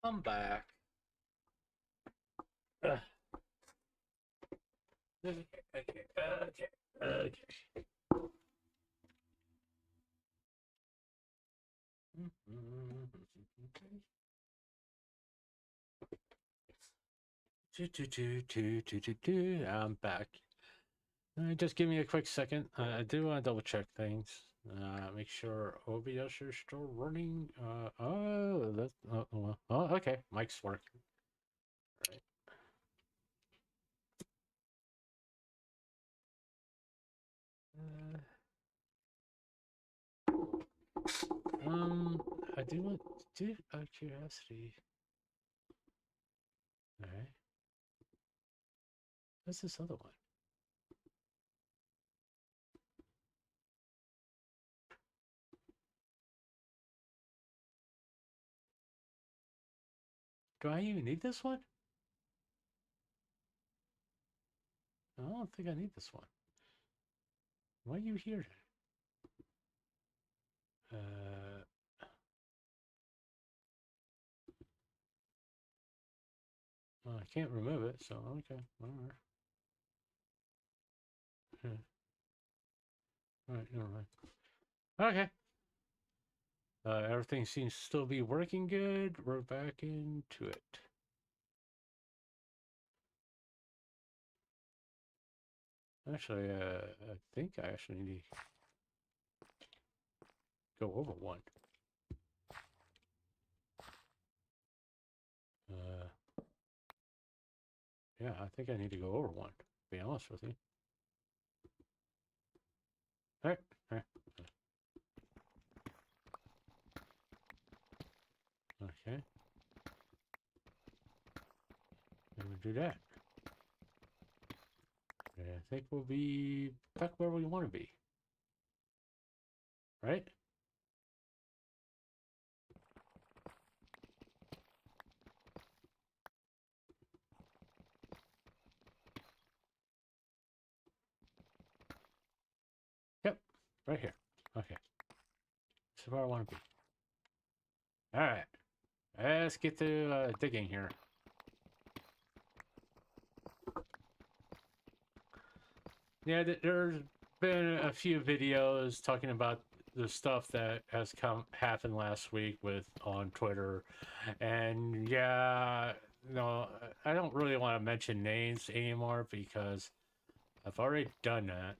I'm back. Ugh. Okay, okay. I'm back. Just give me a quick second. I do want to double check things. Make sure OBS is still running. Oh, that's okay. Mic's working. I do want to, out of curiosity. All right. What's this other one? Do I even need this one? I don't think I need this one. Why are you here? Well, I can't remove it, so okay, whatever. All right, never mind. Okay. Everything seems to still be working good. We're back into it. Actually, I think I actually need to go over one. Yeah, I think I need to go over one, to be honest with you. All right, all right. Okay. I'm gonna do that. And I think we'll be back where we want to be. Right? Yep, right here. Okay. This is where I want to be. All right. Let's get to digging here. Yeah, there's been a few videos talking about the stuff that has happened last week with on Twitter, and yeah, no, I don't really want to mention names anymore because I've already done that.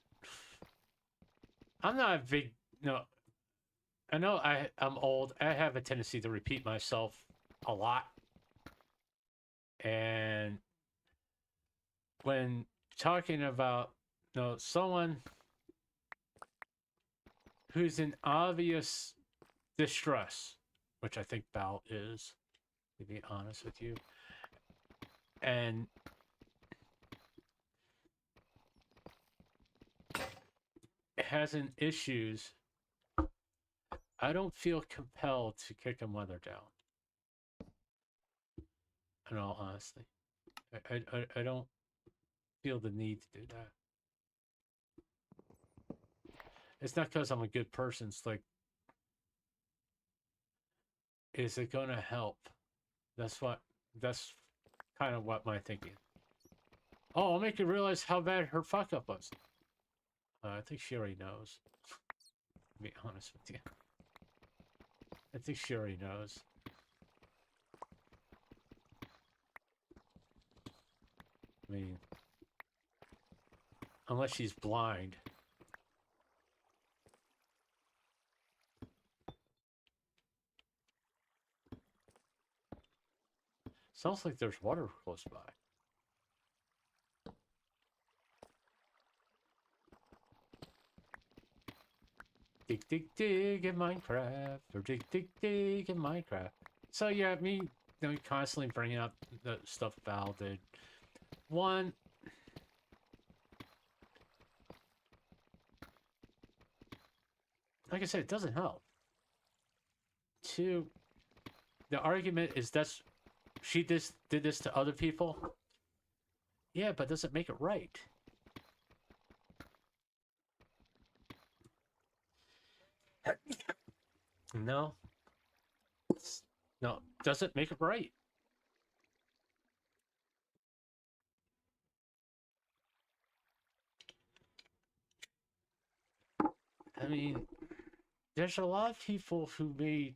I'm not a big no. I know I'm old. I have a tendency to repeat myself a lot, and when talking about someone who's in obvious distress, which I think Bal is, to be honest with you, and has an issues, I don't feel compelled to kick a mother down. In all honesty, I don't feel the need to do that. It's not because I'm a good person. It's like, is it going to help? That's kind of what my thinking. Oh, I'll make you realize how bad her fuck up was. I think she already knows. To be honest with you, I think she already knows. I mean, unless she's blind. Sounds like there's water close by. Dig, dig, dig in Minecraft, or dig, dig, dig in Minecraft. So yeah, me, constantly bringing up the stuff Val did. One, like I said, it doesn't help. Two, the argument is she did this to other people. Yeah, but does it make it right? No. No. doesn't make it right. I mean, there's a lot of people who made,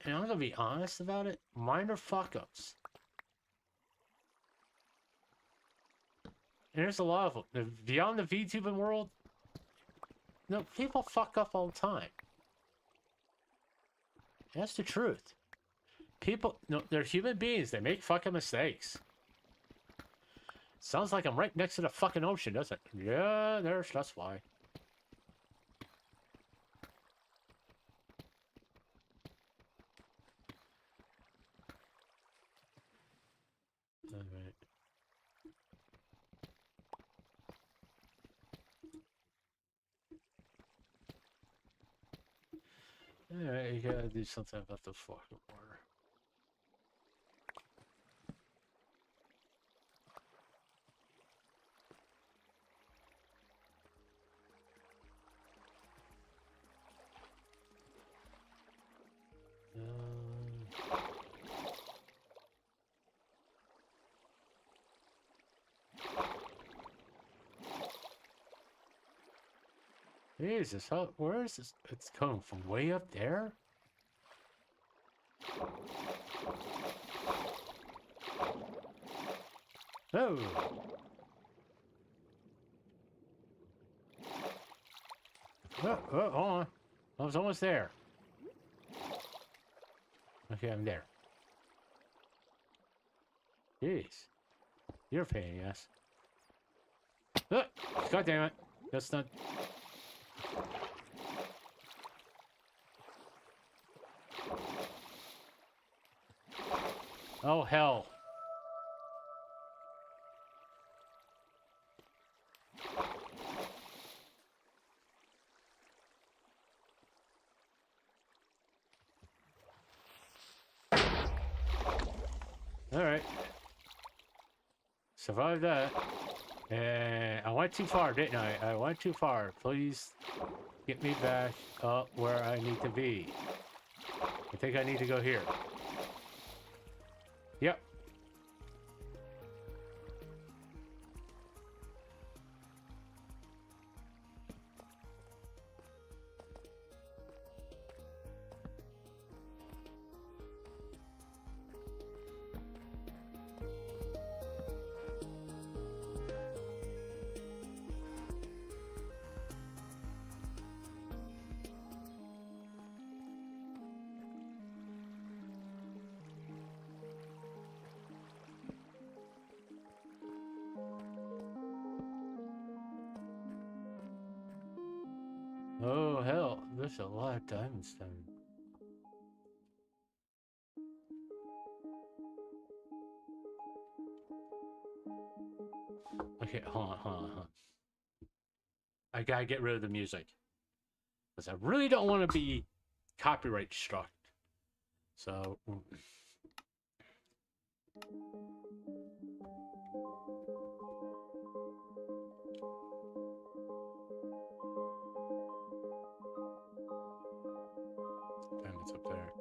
and I'm gonna be honest about it, minor fuck-ups. And there's a lot of them. Beyond the VTubing world, no, people fuck up all the time. That's the truth. People, no, they're human beings. They make fucking mistakes. Sounds like I'm right next to the fucking ocean, doesn't it? Yeah, that's why. Alright. Alright, you gotta do something about the fucking water. Jesus, where is this? It's coming from way up there? Oh! Oh, hold on. I was almost there. Okay, I'm there. Jeez. You're a pain, yes. God damn it. That's not... Oh, hell. Alright. Survived that. And I went too far, didn't I? I went too far. Please get me back up where I need to be. I think I need to go here. Yep. Oh, hell. There's a lot of diamonds down. Okay, hold on. I gotta get rid of the music. Because I really don't want to be copyright struck. So... Diamonds up there.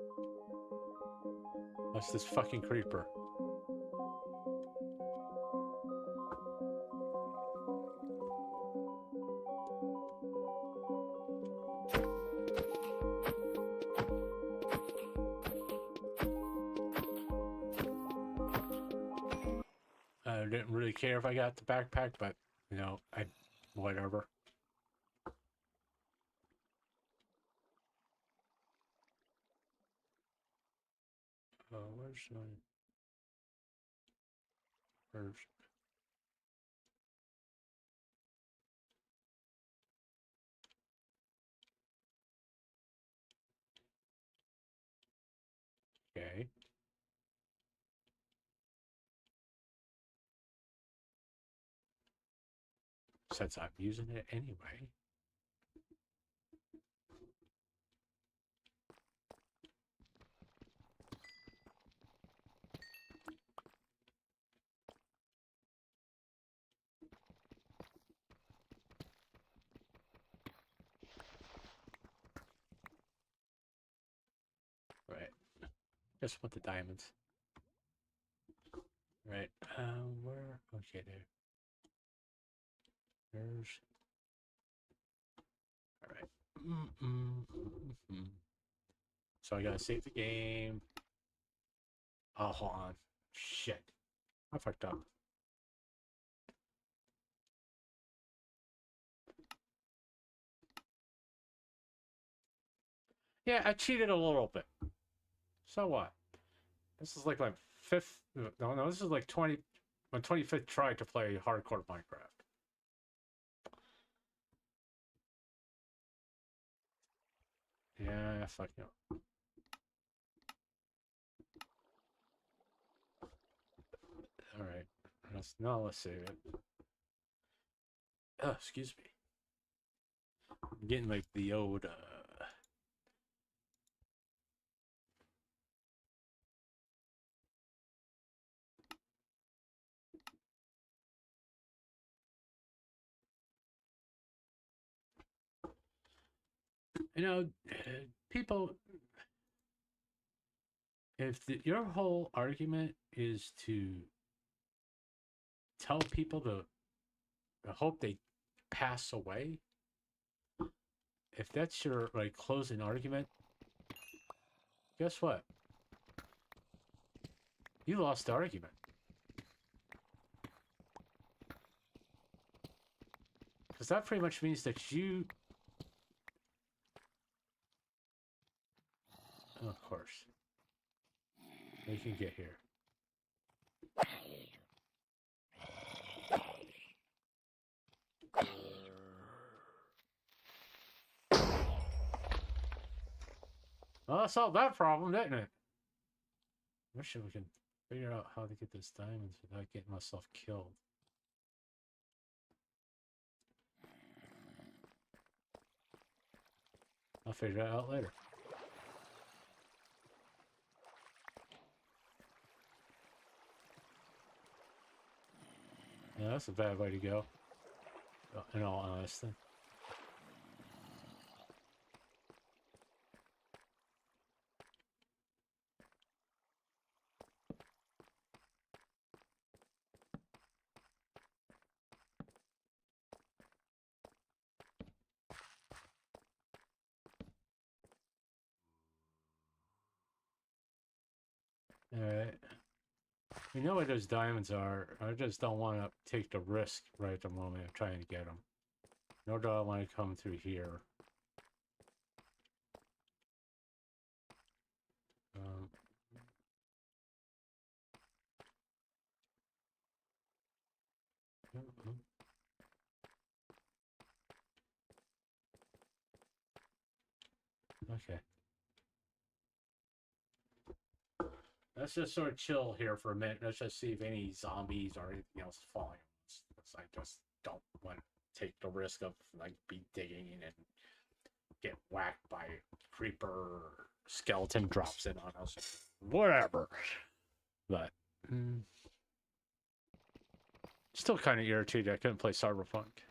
What's this fucking creeper? I didn't really care if I got the backpack, but, you know, whatever. Where's my... Where's... Okay. Since I'm using it anyway. Right. Just want the diamonds. Right. Where? Okay, there. There's. All right. So I gotta save the game. Oh, hold on. Shit. I fucked up. Yeah, I cheated a little bit. So what? This is like my fifth. No, this is like my 25th try to play hardcore Minecraft. Yeah, fuck no. All right. Let's save it. Oh, excuse me. I'm getting like the old. You know, people. If your whole argument is to tell people to hope they pass away, if that's your like closing argument, guess what? You lost the argument. Because that pretty much means that you... Oh, of course. They can get here. Well, that solved that problem, didn't it? Wish we can figure out how to get those diamonds without getting myself killed. I'll figure that out later. Yeah, that's a bad way to go. In all honesty. Alright. We know what those diamonds are. I just don't want to take the risk right at the moment of trying to get them. Nor do I want to come through here. Okay. Let's just sort of chill here for a minute. Let's just see if any zombies or anything else is following us. I just don't want to take the risk of like be digging and get whacked by a creeper or skeleton drops in on us. Whatever. But still kind of irritated I couldn't play Cyberpunk.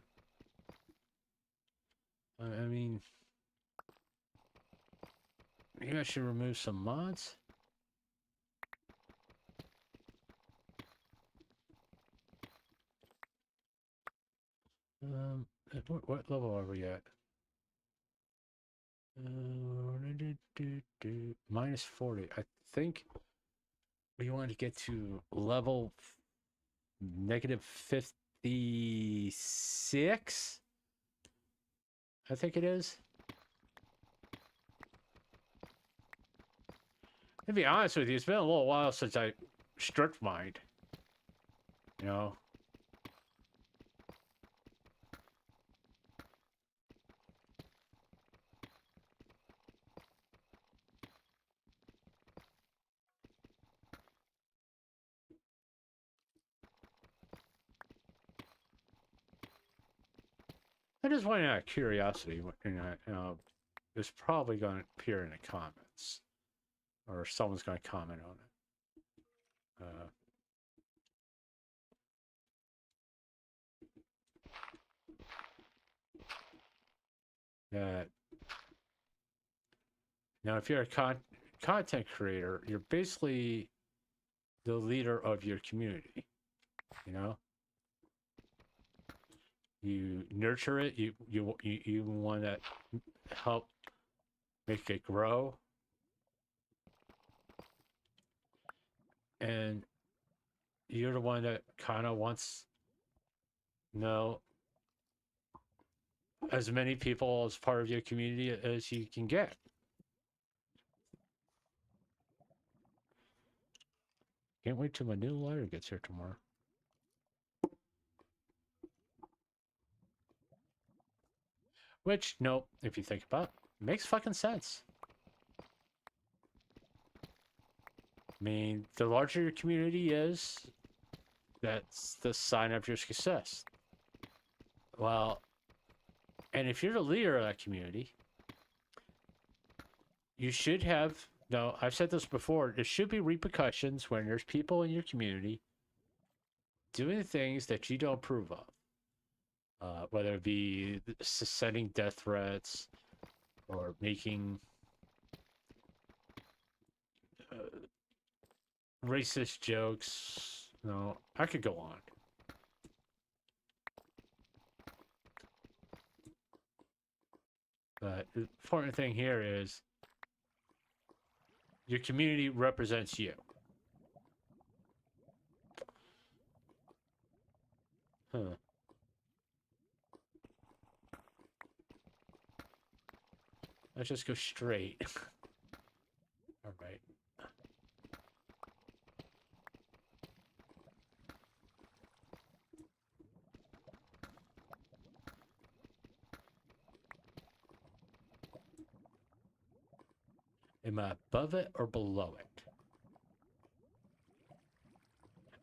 I mean, maybe I should remove some mods. What level are we at? Minus 40. I think we want to get to level negative 56. I think it is. To be honest with you, it's been a little while since I strip mined. You know? I just wondering out of curiosity, you know, it's probably going to appear in the comments. Or someone's going to comment on it. Now, if you're a content creator, you're basically the leader of your community. You know, you nurture it. You want to help make it grow, and you're the one that kind of wants, you know, as many people as part of your community as you can get. Can't wait till my new letter gets here tomorrow. Which, no, if you think about it, makes fucking sense. I mean, the larger your community is, that's the sign of your success. Well, and if you're the leader of that community, you should have, no, I've said this before, there should be repercussions when there's people in your community doing things that you don't approve of. Whether it be sending death threats or making racist jokes. No, I could go on. But the important thing here is your community represents you. Huh. Let's just go straight. All right. Am I above it or below it?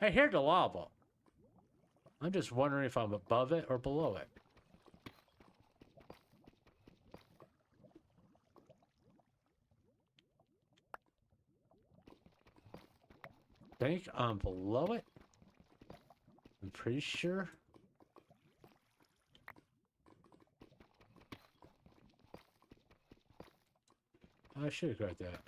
I hear the lava. I'm just wondering if I'm above it or below it. I think I'm below it. I'm pretty sure. I should have got that.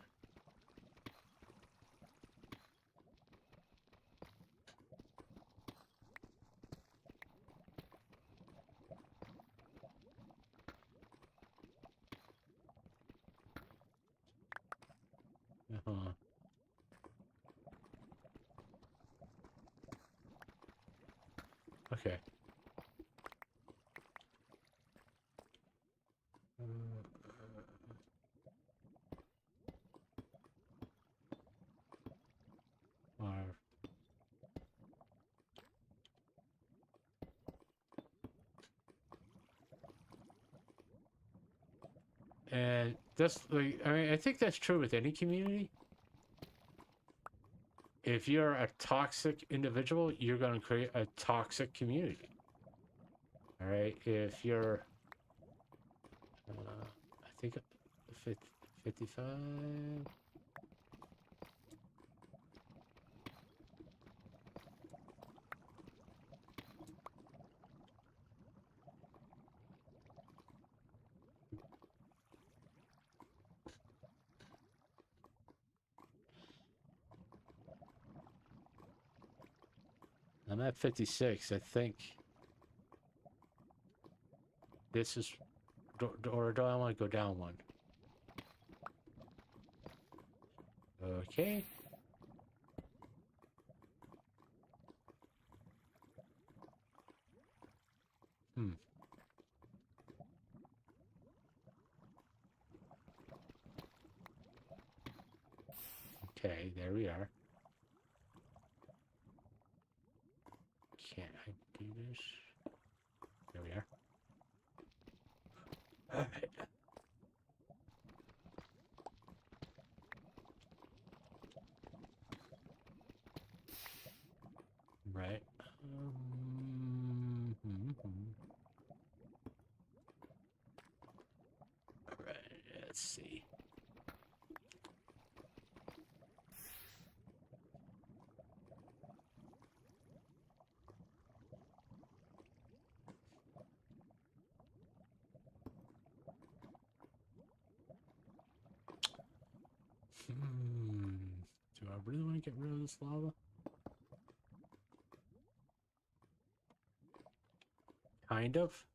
Uh-huh. Okay. Five. And that's like, I mean, I think that's true with any community. If you're a toxic individual, you're going to create a toxic community. All right. If you're, I think 55. I'm at 56. I think this is, or do I want to go down one? Okay. Okay, there we are. Can't I do this? There we are. Alright. Right. Alright, let's see. Do I really want to get rid of this lava? Kind of.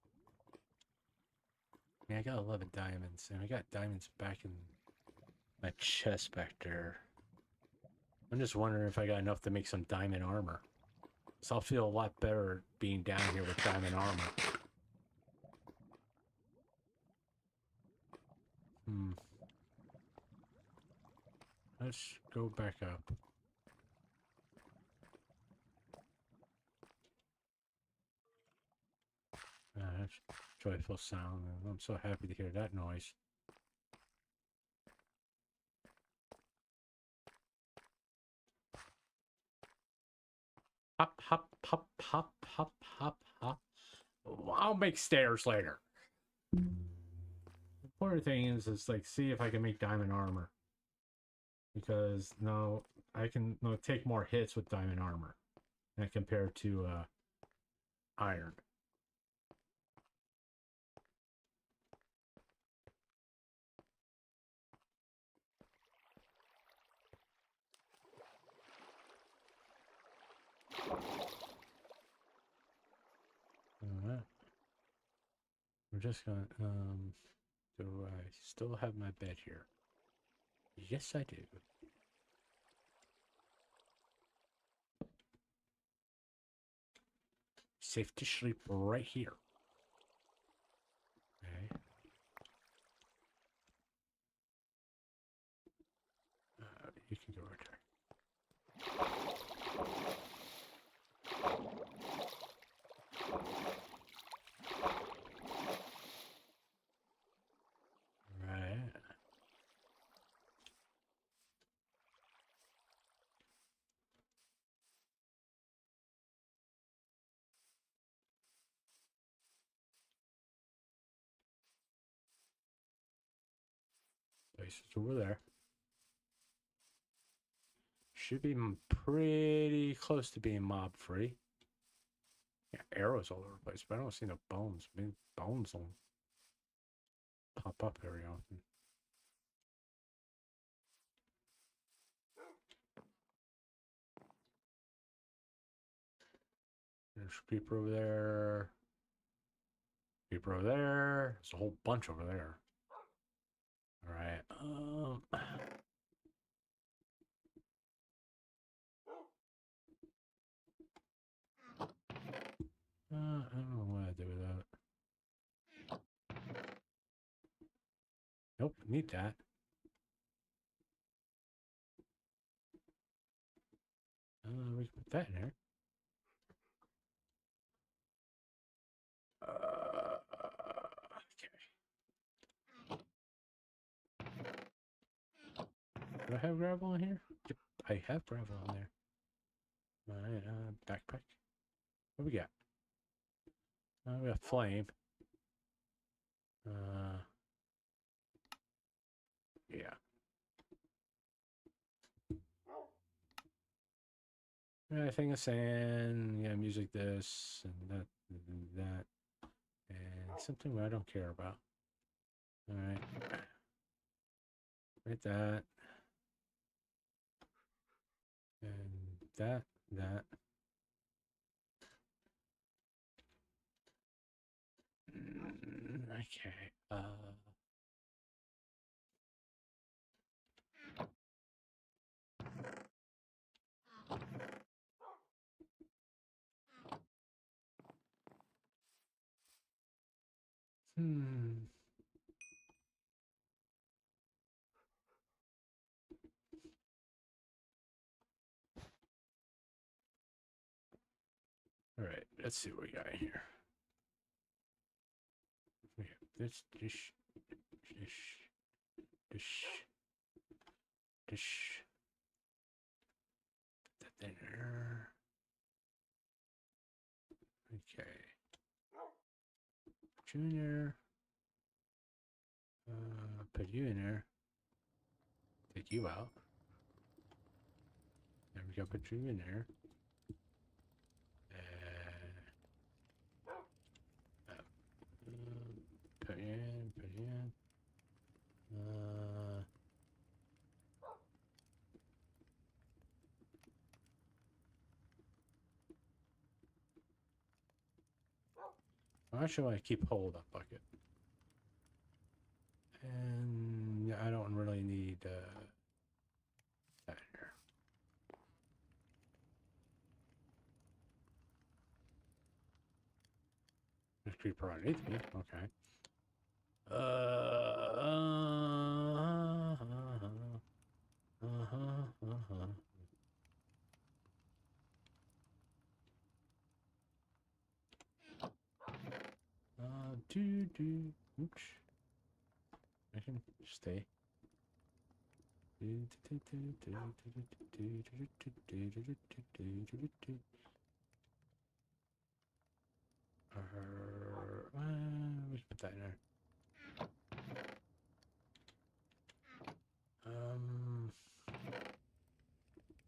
I mean, I got 11 diamonds, and I got diamonds back in my chest back there. I'm just wondering if I got enough to make some diamond armor. So I'll feel a lot better being down here with diamond armor. Let's go back up. That's joyful sound. I'm so happy to hear that noise. Hop, hop, hop, hop, hop, hop, hop. I'll make stairs later. The important thing is like, see if I can make diamond armor. Because now I can take more hits with diamond armor compared to iron. Alright. We're just gonna, do I still have my bed here? Yes, I do. Safe to sleep right here. Okay. You can go right there. Right. Places over there. Should be pretty close to being mob free. Yeah, arrows all over the place, but I don't see no bones. I mean, bones don't pop up very often. There's a creeper over there. Creeper over there. There's a whole bunch over there. All right. I don't know what I do with that. Nope, need that. We can put that in there. Okay. Do I have gravel in here? Yep, I have gravel in there. Alright, backpack. What we got? We got flame. Yeah. Anything of sand, yeah, music this and that and that. And something I don't care about. Alright. Right, that. And that. Okay. All right, let's see what we got in here. We have this dish. Put that there. Okay. Put you in there. Put you in there. Take you out. There we go. Put you in there. Put you in. Actually, I keep hold of bucket. And I don't really need that here. There's creeper underneath me. Okay. Oops. I can stay. Let's put that in there.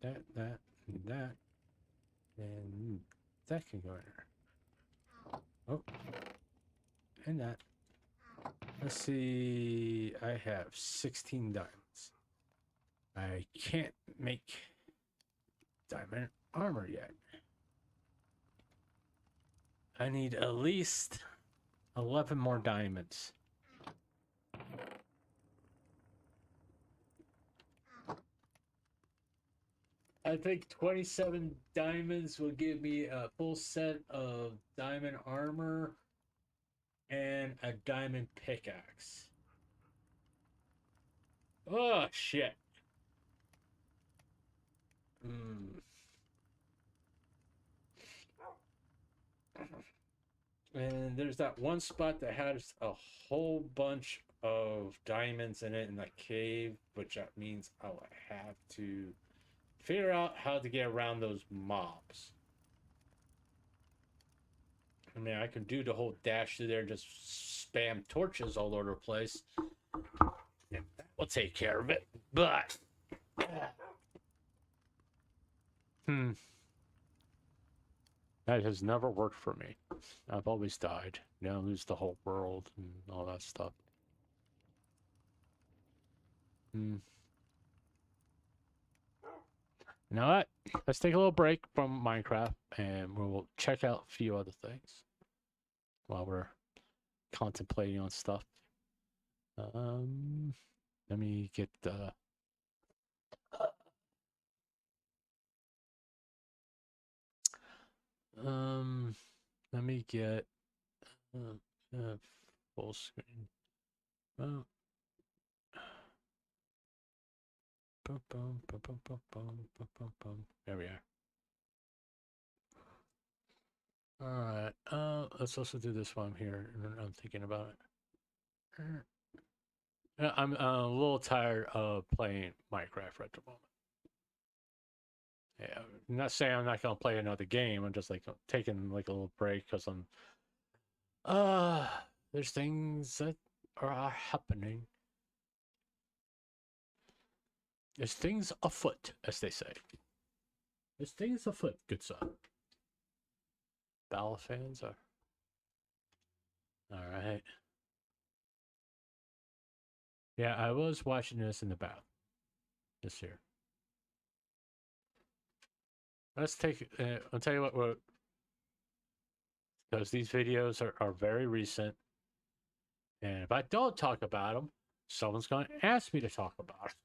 That, and that can go in there. Oh, and that. Let's see. I have 16 diamonds. I can't make diamond armor yet. I need at least 11 more diamonds. I think 27 diamonds will give me a full set of diamond armor and a diamond pickaxe. Oh, shit. And there's that one spot that has a whole bunch of diamonds in it in that cave, which that means I'll have to figure out how to get around those mobs. I mean, I can do the whole dash through there and just spam torches all over the place. And that will take care of it. But that has never worked for me. I've always died. Now lose the whole world and all that stuff. You know what? Let's take a little break from Minecraft and we'll check out a few other things while we're contemplating on stuff. Let me get the let me get full screen. Boom, boom, boom, boom, boom, boom, boom, boom, boom. There we are. All right. Let's also do this while I'm here. I'm thinking about it. I'm a little tired of playing Minecraft at the moment. Yeah, I'm not saying I'm not gonna play another game. I'm just like taking like a little break because I'm there's things that are happening. There's things afoot, as they say. There's things afoot, good son. Battle fans are all right. Yeah, I was watching this in the bath this year. Let's take. I'll tell you what. Because these videos are very recent, and if I don't talk about them, someone's going to ask me to talk about it.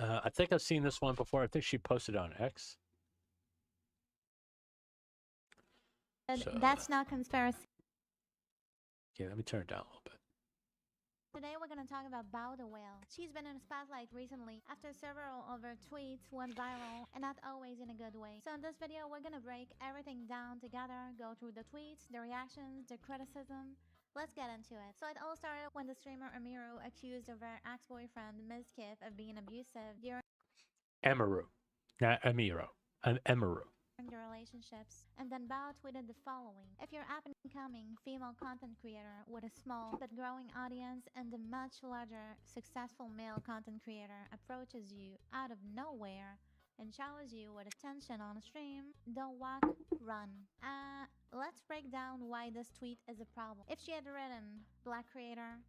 I think I've seen this one before. I think she posted on X. So, that's not conspiracy. Okay, let me turn it down a little bit. Today we're gonna talk about Bao the whale. She's been in the spotlight recently after several of her tweets went viral, and not always in a good way. So in this video we're gonna break everything down together, go through the tweets, the reactions, the criticism. Let's get into it. So it all started when the streamer Amiru accused of her ex-boyfriend Mizkif of being abusive during Emiru, not Amiro. I'm Emiru. the relationships, and then Bao tweeted the following: if you're up-and-coming female content creator with a small but growing audience and a much larger successful male content creator approaches you out of nowhere and showers you with attention on a stream, don't walk, run. Let's break down why this tweet is a problem. If she had written black creator,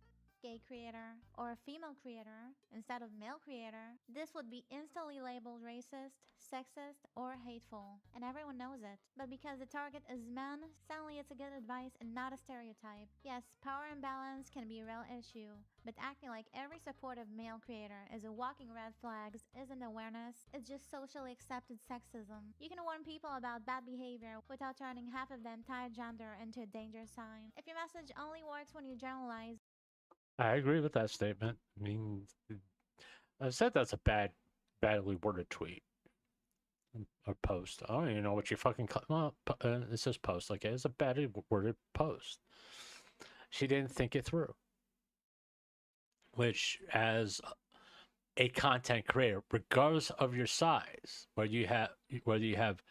gay creator, or female creator instead of male creator, this would be instantly labeled racist, sexist, or hateful, and everyone knows it. But because the target is men, suddenly it's a good advice and not a stereotype. Yes, power imbalance can be a real issue, but acting like every supportive male creator is a walking red flags isn't awareness, it's just socially accepted sexism. You can warn people about bad behavior without turning half of the entire gender into a danger sign. If your message only works when you generalize, I agree with that statement. I mean, I said that's a badly worded tweet or post. I don't even know what you fucking well, it says post. Okay, it's a badly worded post. She didn't think it through. Which, as a content creator, regardless of your size, whether you have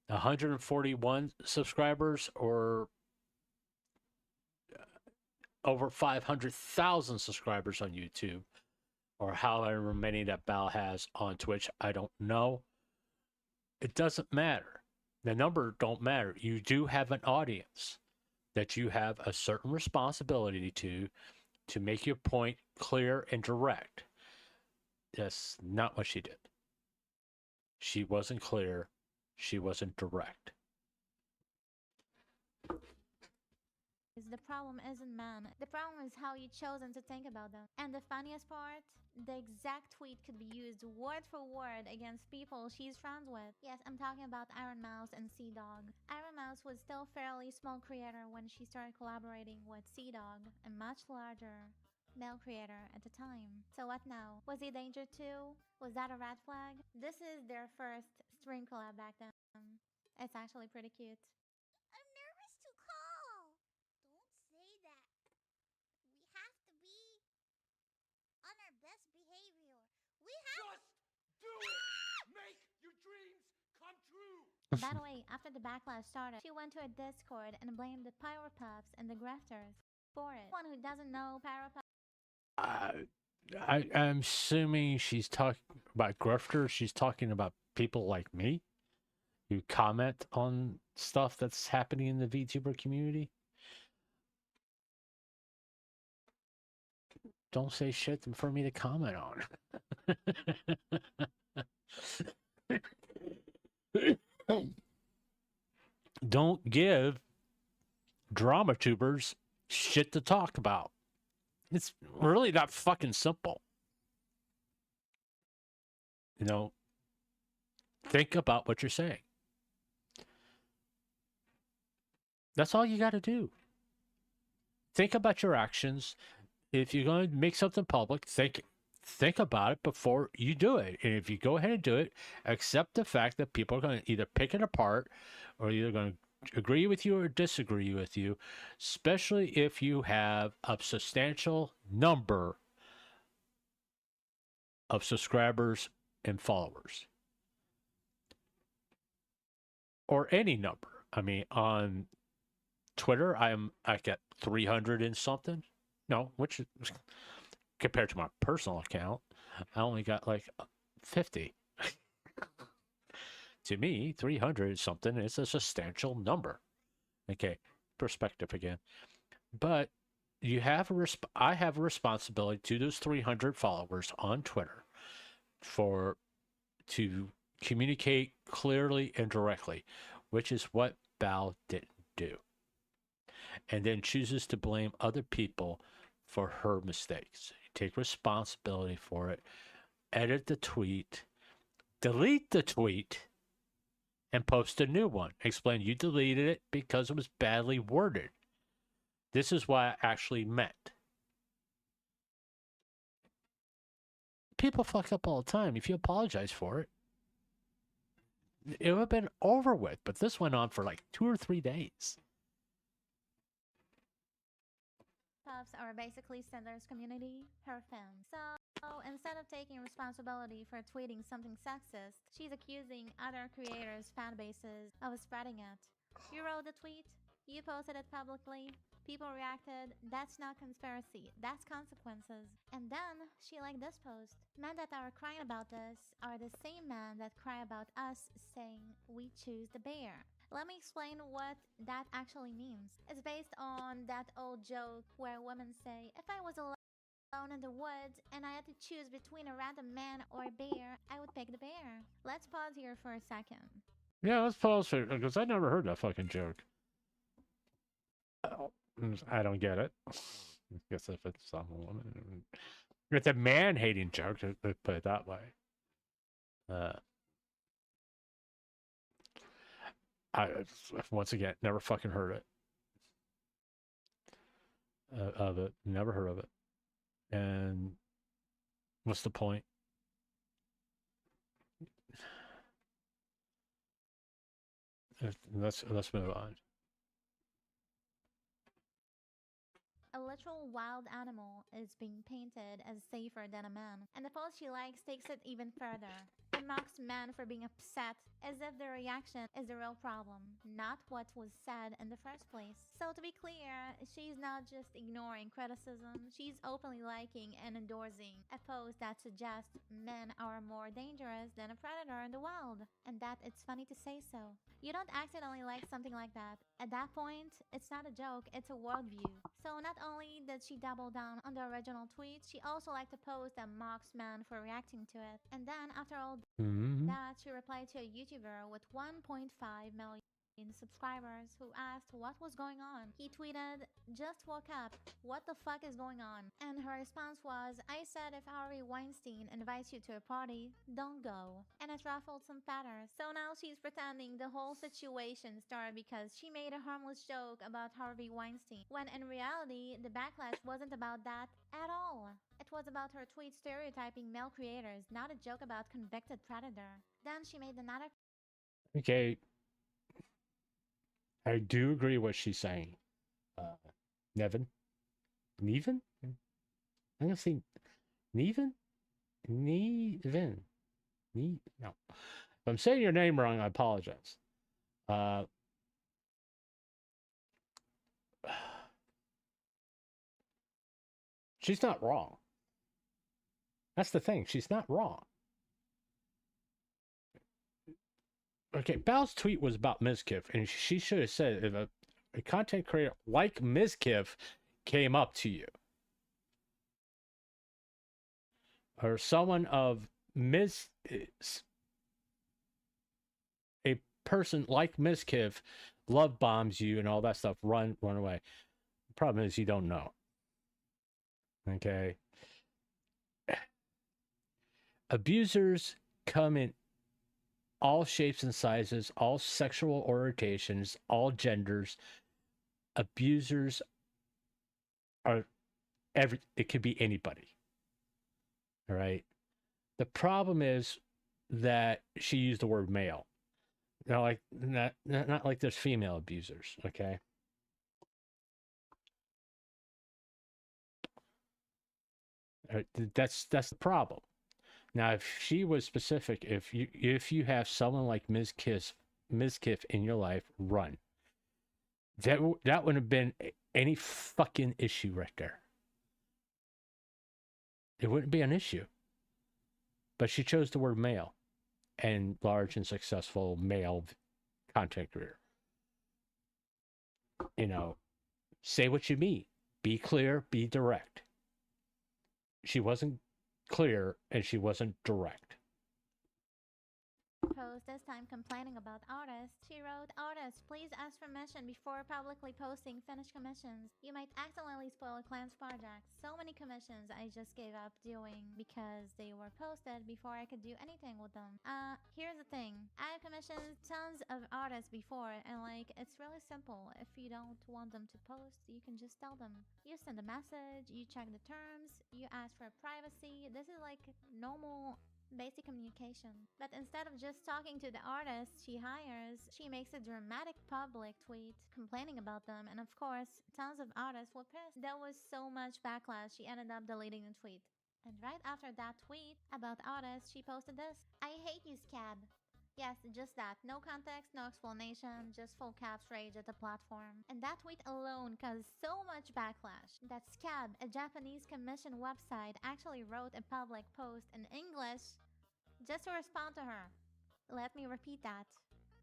141 subscribers or over 500,000 subscribers on YouTube, or however many that Bao has on Twitch, I don't know. It doesn't matter. The number don't matter. You do have an audience that you have a certain responsibility to make your point clear and direct. That's not what she did. She wasn't clear. She wasn't direct. the problem isn't men. The problem is how you chosen to think about them. And the funniest part, the exact tweet could be used word for word against people she's friends with. Yes, I'm talking about Iron Mouse and Sea Dog. Iron Mouse was still fairly small creator when she started collaborating with Sea Dog, a much larger male creator at the time. So what now? Was he a danger too? Was that a red flag? This is their first stream collab back then. It's actually pretty cute. I'm nervous to call. Don't say that. We have to be on our best behavior. We have Just do it! Make your dreams come true! By the way, after the backlash started, she went to a Discord and blamed the Pyropuffs and the Grifters for it. Anyone who doesn't know Pyropuffs, I'm assuming she's talking about grifters. She's talking about people like me who comment on stuff that's happening in the VTuber community. Don't say shit for me to comment on. Don't give drama tubers shit to talk about. It's really not fucking simple. You know, think about what you're saying. That's all you got to do. Think about your actions. If you're going to make something public, think about it before you do it. And if you go ahead and do it, accept the fact that people are going to either pick it apart or either going to agree with you or disagree with you, especially if you have a substantial number of subscribers and followers. Or any number. I mean, on Twitter, I got 300 and something. No, which compared to my personal account, I only got like 50. To me, 300 something is a substantial number. Okay, perspective again. But you have I have a responsibility to those 300 followers on Twitter to communicate clearly and directly, which is what Bao didn't do. And then chooses to blame other people for her mistakes. Take responsibility for it, edit the tweet, delete the tweet, and post a new one. Explain you deleted it because it was badly worded. This is what I actually meant. People fuck up all the time. If you apologize for it, it would have been over with. But this went on for like 2 or 3 days. Puffs are basically Cinder's community, her fans. So instead of taking responsibility for tweeting something sexist, she's accusing other creators' fan bases of spreading it. You wrote the tweet, you posted it publicly, people reacted, that's not conspiracy, that's consequences. And then she liked this post. Men that are crying about this are the same men that cry about us saying we choose the bear. Let me explain what that actually means. It's based on that old joke where women say, if I was alone in the woods and I had to choose between a random man or a bear, I would pick the bear. Let's pause here for a second. Yeah, let's pause for because I never heard that fucking joke. I don't get it. I guess if it's on a woman, it's a man-hating joke. To put it that way. I once again never fucking heard it of it. Never heard of it. And what's the point? Let's move on. A literal wild animal is being painted as safer than a man, and the post she likes takes it even further. It mocks men for being upset, as if their reaction is the real problem, not what was said in the first place. So to be clear, she's not just ignoring criticism, she's openly liking and endorsing a post that suggests men are more dangerous than a predator in the wild, and that it's funny to say so. You don't accidentally like something like that. At that point, it's not a joke, it's a worldview. So not only did she double down on the original tweet, she also liked a post that mocks men for reacting to it. And then, after all that, she replied to a YouTuber with 1.5 million subscribers who asked what was going on. He tweeted, just woke up, what the fuck is going on? And her response was, I said if Harvey Weinstein invites you to a party, don't go. And it ruffled some feathers. So now she's pretending the whole situation started because she made a harmless joke about Harvey Weinstein, when in reality, the backlash wasn't about that at all. It was about her tweet stereotyping male creators, not a joke about convicted predator. Then she made another. Okay, I do agree what she's saying. Nevin? Neven? I'm gonna say Neven? Neven. No. If I'm saying your name wrong, I apologize. She's not wrong. That's the thing. She's not wrong. Okay, Bal's tweet was about Mizkif, and she should have said if a content creator like Mizkif came up to you, or someone of a person like Mizkif love bombs you and all that stuff, run away. The problem is you don't know. Okay. Abusers come in all shapes and sizes, all sexual orientations, all genders. Abusers are it could be anybody. All right. The problem is that she used the word male. Like not like there's female abusers, okay? That's the problem. Now, if she was specific, if you have someone like Ms. Kiff in your life, run. That wouldn't have been any fucking issue right there. It wouldn't be an issue. But she chose the word male and large and successful male content career. You know, say what you mean. Be clear, be direct. She wasn't clear and she wasn't direct. Post this time complaining about artists. She wrote, artists, please ask permission before publicly posting finished commissions. You might accidentally spoil a client's project. So many commissions I just gave up doing because they were posted before I could do anything with them. Here's the thing. I have commissioned tons of artists before, and like, it's really simple. If you don't want them to post, you can just tell them. You send a message, you check the terms, you ask for privacy. This is like normal basic communication. But instead of just talking to the artists she hires, she makes a dramatic public tweet complaining about them, and of course, tons of artists were pissed. There was so much backlash, she ended up deleting the tweet. And right after that tweet about artists, she posted this. I hate you, Scab. Yes, just that. No context, no explanation, just full caps rage at the platform. And that tweet alone caused so much backlash that Scab, a Japanese commission website, actually wrote a public post in English just to respond to her. Let me repeat that.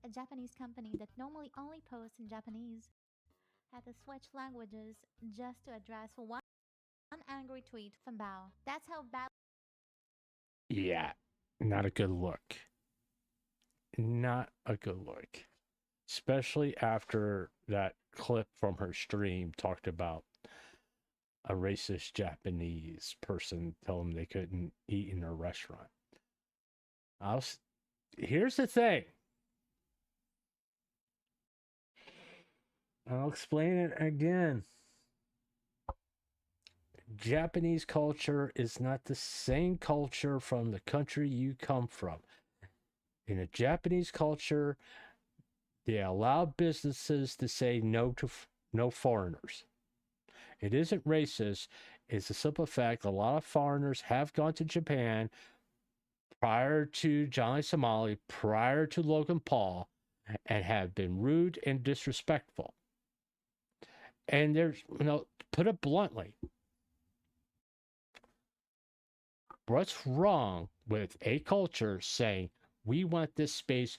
a Japanese company that normally only posts in Japanese, had to switch languages just to address one angry tweet from Bao. That's how bad. Yeah, not a good look. Not a good look. Especially after that clip from her stream talked about a racist Japanese person telling them they couldn't eat in her restaurant. Here's the thing. I'll explain it again. Japanese culture is not the same culture from the country you come from. In a Japanese culture, they allow businesses to say no to no foreigners. It isn't racist. It's a simple fact. A lot of foreigners have gone to Japan prior to Johnny Somali, prior to Logan Paul, and have been rude and disrespectful. And there's, put it bluntly, what's wrong with a culture saying, we want this space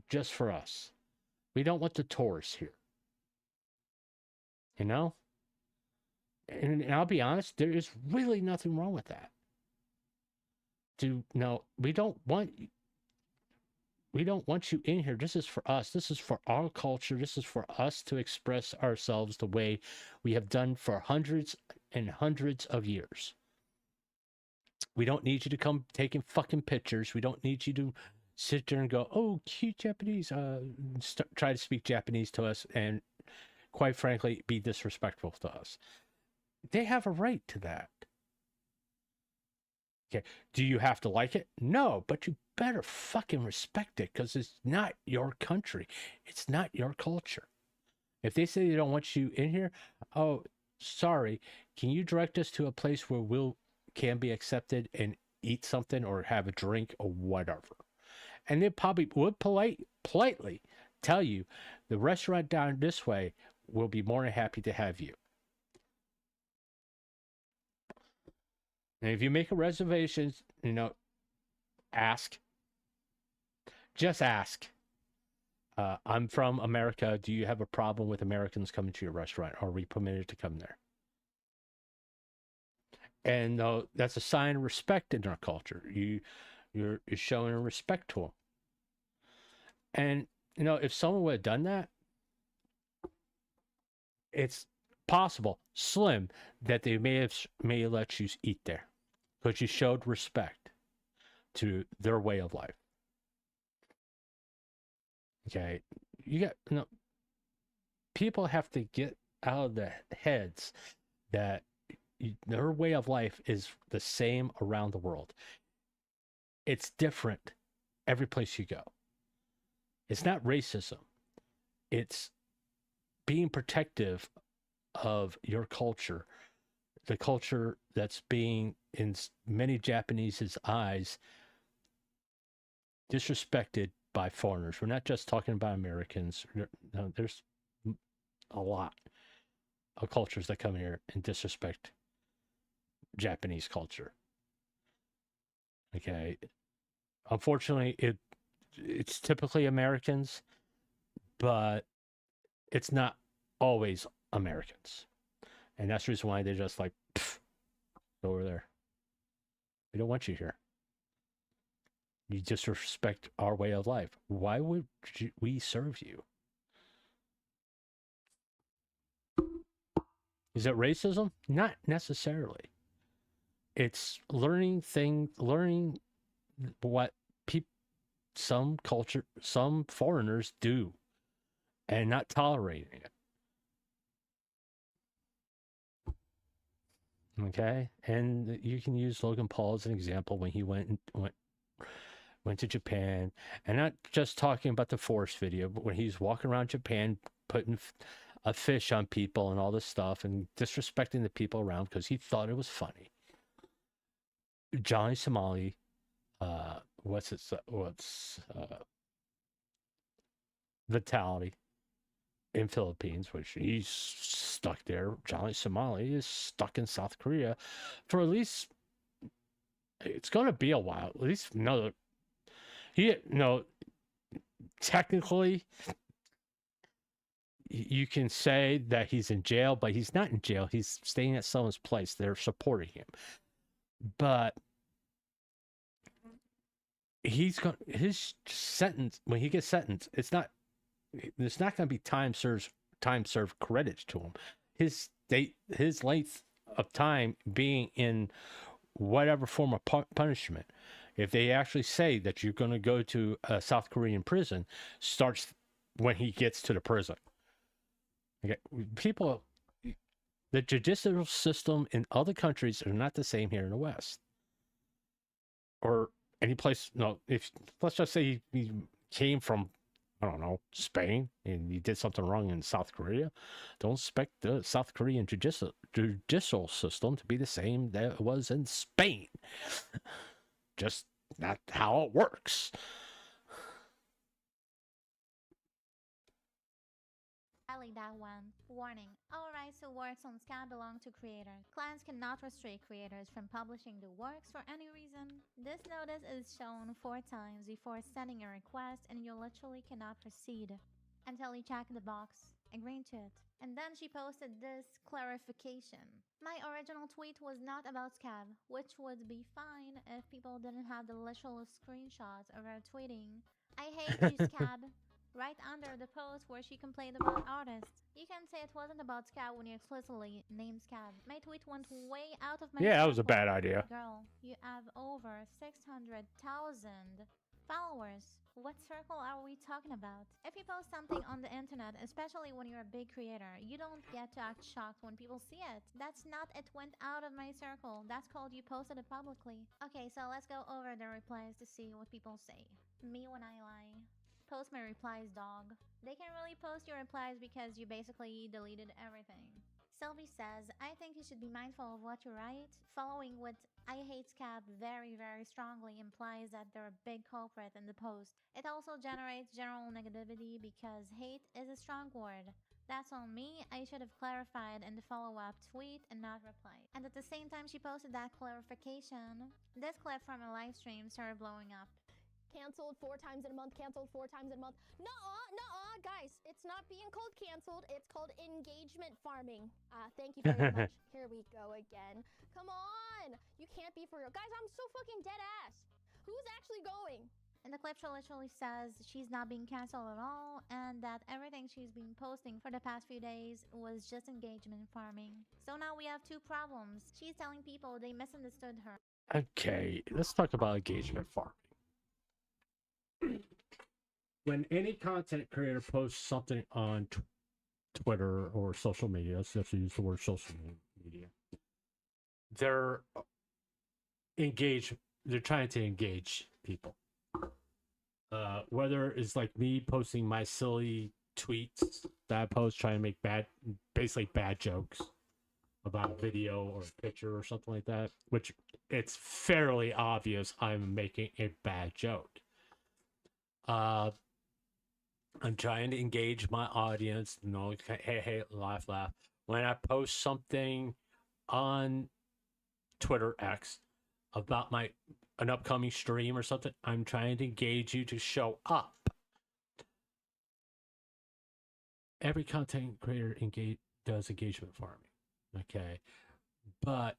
just for us? We don't want the tourists here. You know? And I'll be honest, there is really nothing wrong with that. We don't want you in here. This is for us. This is for our culture. This is for us to express ourselves the way we have done for hundreds and hundreds of years. We don't need you to come taking fucking pictures. We don't need you to sit there and go, oh, cute Japanese, try to speak Japanese to us and, quite frankly, be disrespectful to us. They have a right to that. Okay, do you have to like it? No, but you better fucking respect it because it's not your country. It's not your culture. If they say they don't want you in here, oh, sorry, can you direct us to a place where we can be accepted and eat something or have a drink or whatever? And they probably would politely tell you the restaurant down this way will be more than happy to have you. And if you make a reservation, ask. Just ask. I'm from America. Do you have a problem with Americans coming to your restaurant? Are we permitted to come there? And that's a sign of respect in our culture. You're showing respect to them. And, if someone would have done that, it's possible, slim, that they may let you eat there because you showed respect to their way of life. Okay, people have to get out of their heads that their way of life is the same around the world. It's different every place you go. It's not racism. It's being protective of your culture, the culture that's being, in many Japanese's eyes, disrespected by foreigners. We're not just talking about Americans. No, there's a lot of cultures that come here and disrespect Japanese culture. Okay. Unfortunately, it's typically Americans, but it's not always Americans. And that's the reason why they're just like, go over there. We don't want you here. You disrespect our way of life. Why would we serve you? Is it racism? Not necessarily. It's learning what some foreigners do and not tolerating it. Okay, and you can use Logan Paul as an example when he went to Japan, and not just talking about the forest video, but when he's walking around Japan putting a fish on people and all this stuff and disrespecting the people around because he thought it was funny. Johnny Somali, Vitality in Philippines, which he's stuck there. Johnny Somali is stuck in South Korea for at least, it's going to be a while, at least another, technically, you can say that he's in jail, but he's not in jail. He's staying at someone's place. They're supporting him. But his sentence, when he gets sentenced, there's not going to be time served credits to him. His length of time being in whatever form of punishment, if they actually say that you're going to go to a South Korean prison, starts when he gets to the prison. Okay, the judicial system in other countries are not the same here in the West, or any place. No, if let's just say he came from, I don't know, Spain, and he did something wrong in South Korea, don't expect the South Korean judicial system to be the same that it was in Spain. Just not how it works. I like that one. Warning. All rights to works on Scam belong to creators. Clients cannot restrict creators from publishing the works for any reason. This notice is shown 4 times before sending a request, and you literally cannot proceed until you check the box, agreeing to it. And then she posted this clarification. My original tweet was not about Scab, which would be fine if people didn't have the literal screenshots of her tweeting, I hate you, Scab, right under the post where she complained about artists. You can say it wasn't about Scab when you explicitly named Scab. My tweet went way out of my Yeah, that was a circle. bad idea. Girl, you have over 600,000 followers. What circle are we talking about? If you post something on the internet, especially when you're a big creator, you don't get to act shocked when people see it. That's not it went out of my circle. That's called you posted it publicly. Okay, so let's go over the replies to see what people say. Me when I lie. Post my replies, dog. They can really post your replies because you basically deleted everything. Sylvie says, I think you should be mindful of what you write. Following with I hate Scab very, very strongly implies that they're a big culprit in the post. It also generates general negativity because hate is a strong word. That's on me. I should have clarified in the follow-up tweet and not replied. And at the same time she posted that clarification, this clip from a live stream started blowing up. Canceled 4 times in a month, canceled 4 times in a month. Nuh-uh, guys. It's not being called canceled. It's called engagement farming. Thank you very much. Here we go again. Come on. You can't be for real. Guys, I'm so fucking dead ass. Who's actually going? And the clip literally says she's not being canceled at all and that everything she's been posting for the past few days was just engagement farming. So now we have 2 problems. She's telling people they misunderstood her. Okay, let's talk about engagement farming. When any content creator posts something on Twitter or social media, let's just use the word social media, they're trying to engage people. Whether it's like me posting my silly tweets that I post trying to make basically bad jokes about a video or a picture or something like that, which it's fairly obvious I'm making a bad joke. I'm trying to engage my audience, hey, laugh. When I post something on Twitter X about an upcoming stream or something, I'm trying to engage you to show up. Every content creator does engagement farming, okay? But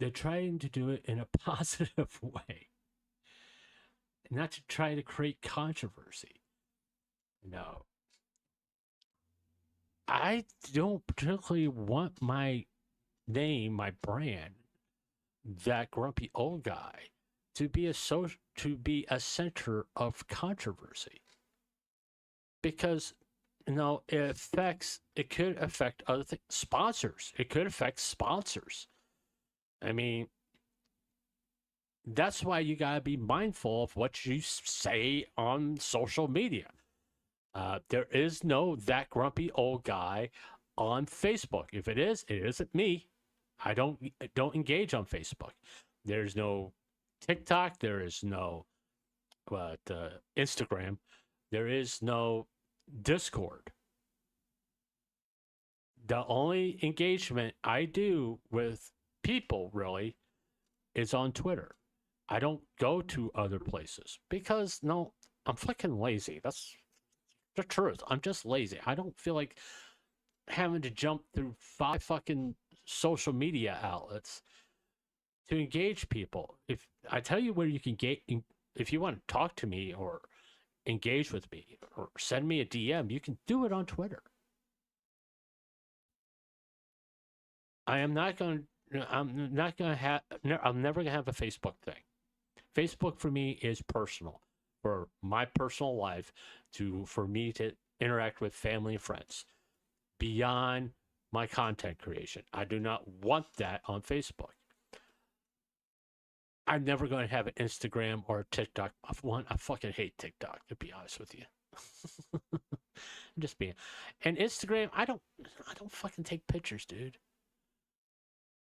they're trying to do it in a positive way. Not to try to create controversy. No. I don't particularly want my name, my brand, that grumpy old guy, to be a center of controversy. Because it could affect other things. Sponsors. It could affect sponsors. I mean, that's why you gotta be mindful of what you say on social media. There is no that grumpy old guy on Facebook. If it is, it isn't me. I don't engage on Facebook. There's no TikTok. There is no Instagram. There is no Discord. The only engagement I do with people really is on Twitter. I don't go to other places because I'm fucking lazy. That's the truth. I'm just lazy. I don't feel like having to jump through 5 fucking social media outlets to engage people. If I tell you where you can get, if you want to talk to me or engage with me or send me a DM, you can do it on Twitter. I'm never going to have a Facebook thing. Facebook for me is personal, for my personal life, for me to interact with family and friends beyond my content creation. I do not want that on Facebook. I'm never going to have an Instagram or a TikTok. I fucking hate TikTok, to be honest with you. I'm just being. And Instagram, I don't fucking take pictures, dude.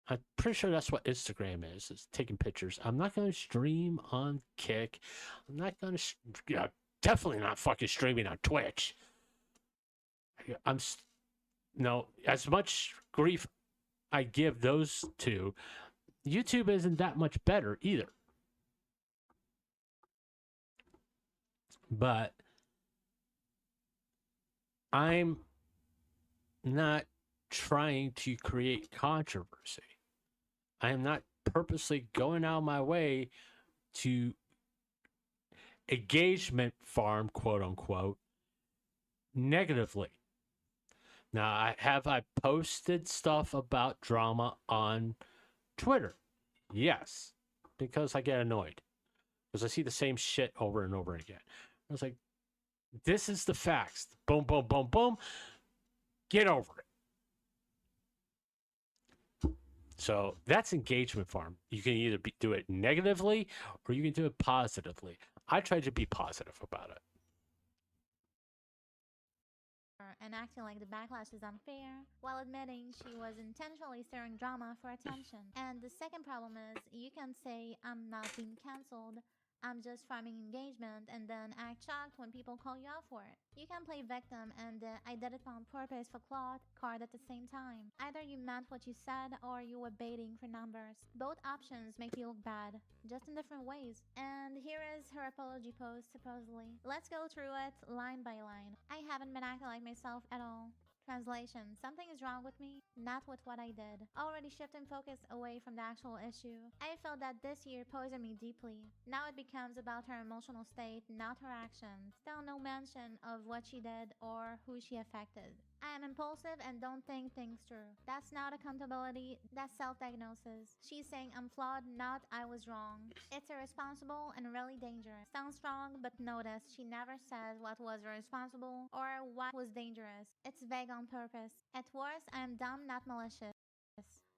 I'm pretty sure that's what Instagram is taking pictures. I'm not going to stream on Kick. I'm not going to, definitely not fucking streaming on Twitch. No, as much grief I give those two, YouTube isn't that much better either. But I'm not trying to create controversy. I am not purposely going out of my way to engagement farm, quote unquote, negatively. Now, I posted stuff about drama on Twitter? Yes, because I get annoyed. Because I see the same shit over and over again. I was like, this is the facts. Boom, boom, boom, boom. Get over it. So that's engagement farm. You can either do it negatively or you can do it positively. I try to be positive about it. And acting like the backlash is unfair, while admitting she was intentionally stirring drama for attention. And the second problem is, you can say, I'm not being cancelled, I'm just farming engagement, and then act shocked when people call you out for it. You can play victim and I did it on purpose for clout card at the same time. Either you meant what you said or you were baiting for numbers. Both options make you look bad, just in different ways. And here is her apology post, supposedly. Let's go through it line by line. I haven't been acting like myself at all. Translation: something is wrong with me, not with what I did. Already shifting focus away from the actual issue. I felt that this year poisoned me deeply. Now it becomes about her emotional state, not her actions. Still no mention of what she did or who she affected. I am impulsive and don't think things through. That's not accountability, that's self-diagnosis. She's saying I'm flawed, not I was wrong. It's irresponsible and really dangerous. Sounds strong, but notice she never says what was irresponsible or what was dangerous. It's vague on purpose. At worst, I am dumb, not malicious.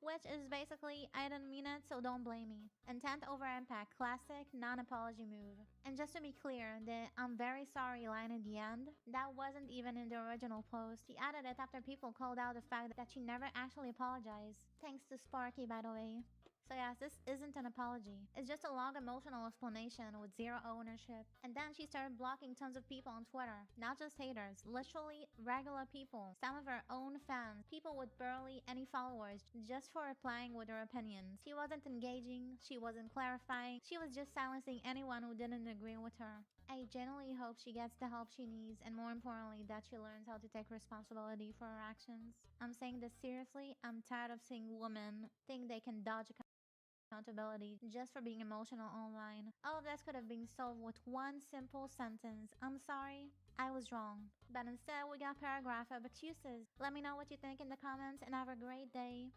Which is basically, I didn't mean it, so don't blame me. Intent over impact, classic non-apology move. And just to be clear, the I'm very sorry line at the end, that wasn't even in the original post. She added it after people called out the fact that she never actually apologized. Thanks to Sparky, by the way. So yes, this isn't an apology. It's just a long emotional explanation with zero ownership. And then she started blocking tons of people on Twitter. Not just haters, literally regular people. Some of her own fans. People with barely any followers, just for replying with their opinions. She wasn't engaging, she wasn't clarifying, she was just silencing anyone who didn't agree with her. I genuinely hope she gets the help she needs, and more importantly, that she learns how to take responsibility for her actions. I'm saying this seriously. I'm tired of seeing women think they can dodge accountability just for being emotional online. All of this could have been solved with one simple sentence: I'm sorry, I was wrong. But instead, we got a paragraph of excuses. Let me know what you think in the comments and have a great day.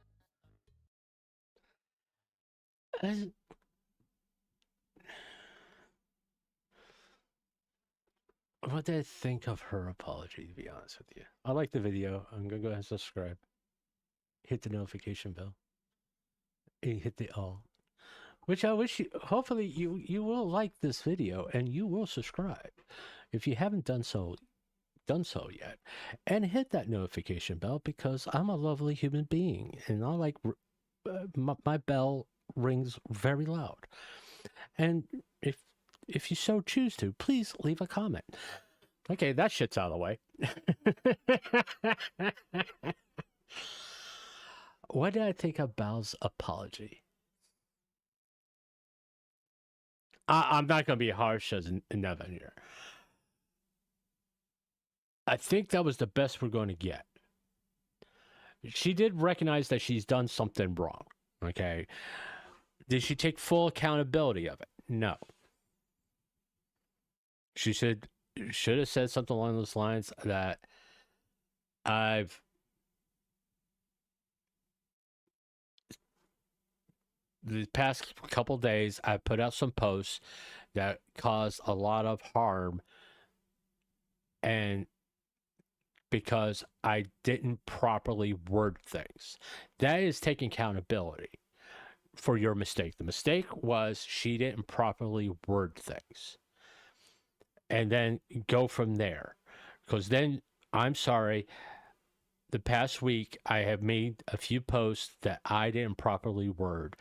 What did I think of her apology, to be honest with you? I like the video. I'm going to go ahead and subscribe. Hit the notification bell. And hit the all. Which I wish you, hopefully you will like this video and you will subscribe. If you haven't done so yet. And hit that notification bell, because I'm a lovely human being. And I like, my bell rings very loud. And if you so choose to, please leave a comment. Okay, that shit's out of the way. What did I think of Bao's apology? I'm not going to be harsh as Nevin here. I think that was the best we're going to get. She did recognize that she's done something wrong. Okay. Did she take full accountability of it? No. She should have said something along those lines that the past couple days, I put out some posts that caused a lot of harm, and because I didn't properly word things. That is taking accountability for your mistake. The mistake was she didn't properly word things. And then go from there. Because then, I'm sorry, the past week I have made a few posts that I didn't properly word,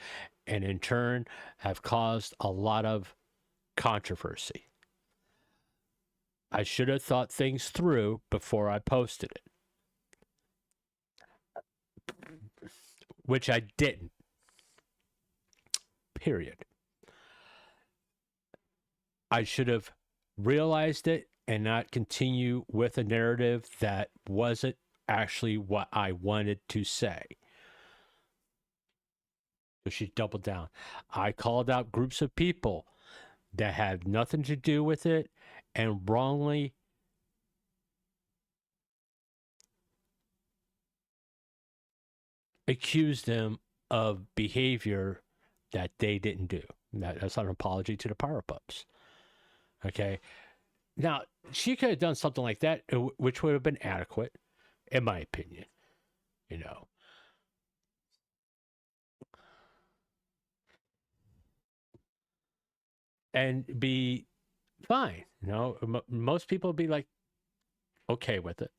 and in turn have caused a lot of controversy. I should have thought things through before I posted it, which I didn't. Period. I should have realized it and not continue with a narrative that wasn't actually what I wanted to say. So she doubled down. I called out groups of people that had nothing to do with it and wrongly accused them of behavior that they didn't do. That's not an apology to the Power Pups. Okay. Now, she could have done something like that, which would have been adequate, in my opinion. You know. And be fine. You know, most people would be like, okay with it.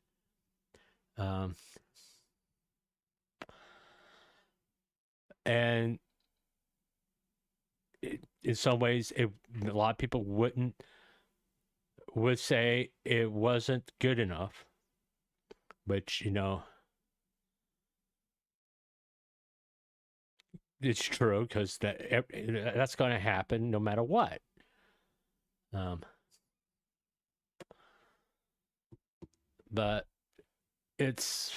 And in some ways, a lot of people would say it wasn't good enough, which, you know, it's true, because that's going to happen no matter what. But it's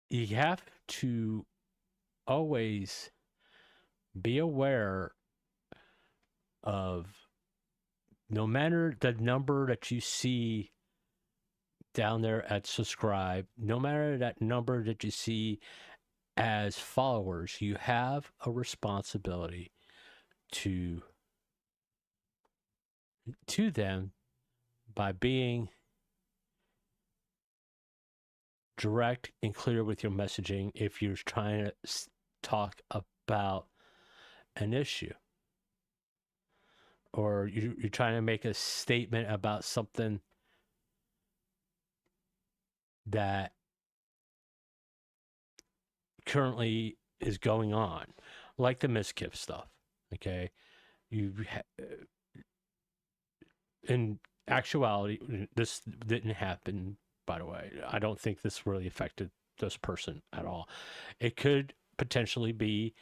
you have to always be aware of, no matter the number that you see down there at subscribe, no matter that number that you see as followers, you have a responsibility to them by being direct and clear with your messaging if you're trying to talk about an issue, or you're trying to make a statement about something that currently is going on, like the Miskiff stuff. Okay, in actuality, this didn't happen. By the way, I don't think this really affected this person at all. It could potentially be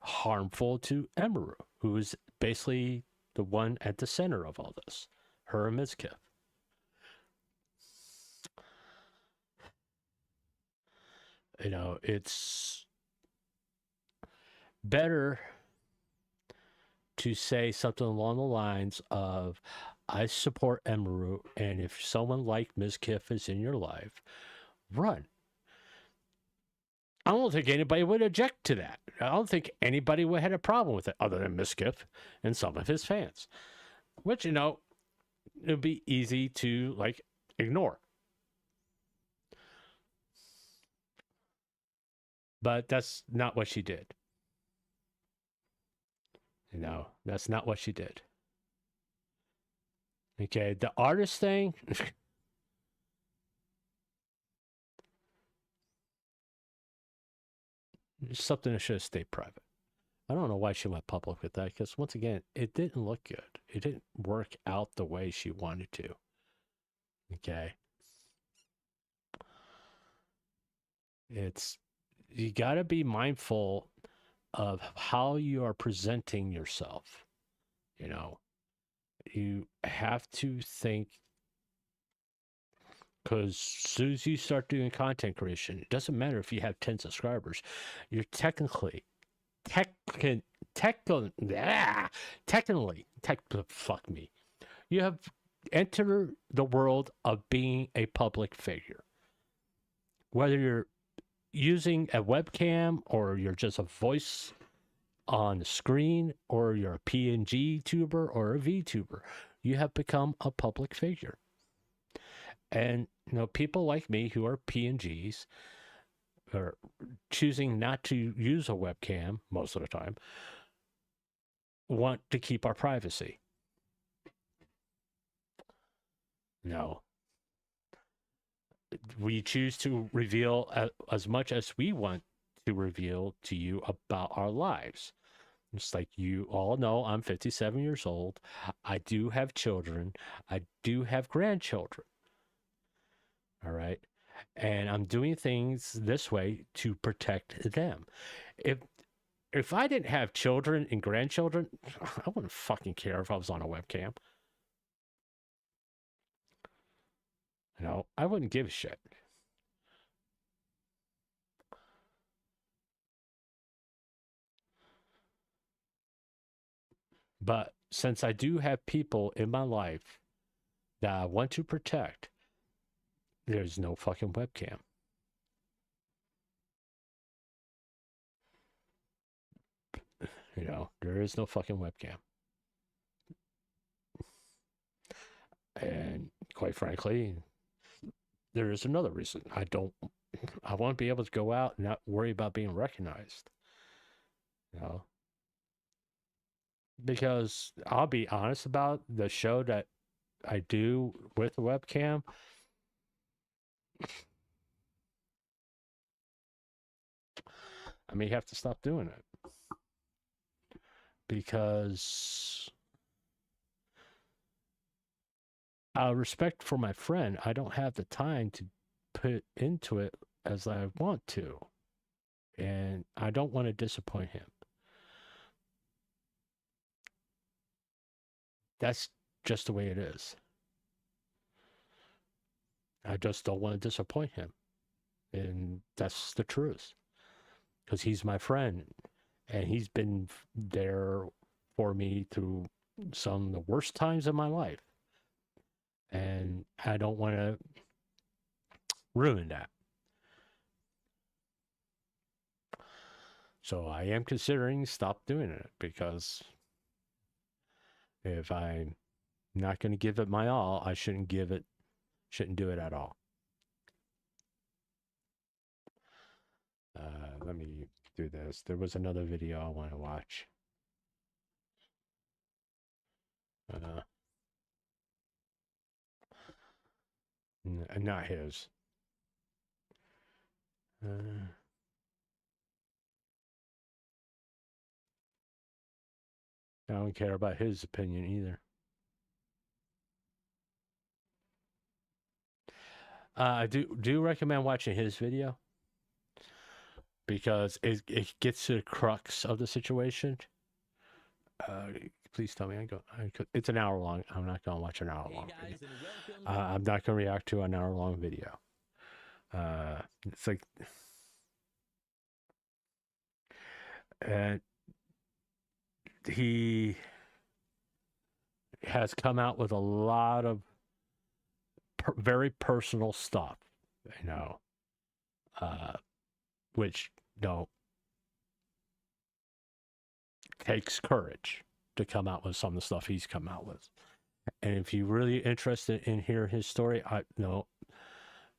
harmful to Emeru, who is basically the one at the center of all this. Her and Miskiff. You know, it's better to say something along the lines of, I support Emeru, and if someone like Miskiff is in your life, run. I don't think anybody would object to that. I don't think anybody would have had a problem with it other than Miskiff and some of his fans, which, you know, it would be easy to, like, ignore. But that's not what she did. You know, that's not what she did. Okay, the artist thing. It's something that should have stayed private. I don't know why she went public with that, because once again, it didn't look good. It didn't work out the way she wanted to. Okay. It's, you got to be mindful of how you are presenting yourself. You know, you have to think, because as soon as you start doing content creation, it doesn't matter if you have 10 subscribers, you're technically, fuck me. You have entered the world of being a public figure. Whether you're using a webcam or you're just a voice on the screen or you're a PNG tuber or a VTuber, you have become a public figure. And, you know, people like me who are PNGs are choosing not to use a webcam most of the time, want to keep our privacy. No. We choose to reveal as much as we want to reveal to you about our lives. It's like you all know I'm 57 years old. I do have children. I do have grandchildren. All right. And I'm doing things this way to protect them. If I didn't have children and grandchildren, I wouldn't fucking care if I was on a webcam. You know, I wouldn't give a shit. But since I do have people in my life that I want to protect, there's no fucking webcam. You know, there is no fucking webcam. And quite frankly, there is another reason. I want to be able to go out and not worry about being recognized. You know? Because I'll be honest about the show that I do with the webcam. I may have to stop doing it. Because out of respect for my friend, I don't have the time to put into it as I want to. And I don't want to disappoint him. That's just the way it is. I just don't want to disappoint him. And that's the truth. Because he's my friend. And he's been there for me through some of the worst times of my life. And I don't want to ruin that. So I am considering stop doing it, because if I'm not going to give it my all, I shouldn't do it at all. Let me do this. There was another video I want to watch. Not his. I don't care about his opinion either. I do recommend watching his video, because it gets to the crux of the situation. Please tell me it's an hour long. I'm not going to watch an hour long video. I'm not going to react to an hour long video. It's like, and he has come out with a lot of very personal stuff, you know, which, you know, takes courage to come out with some of the stuff he's come out with. And if you're really interested in hearing his story,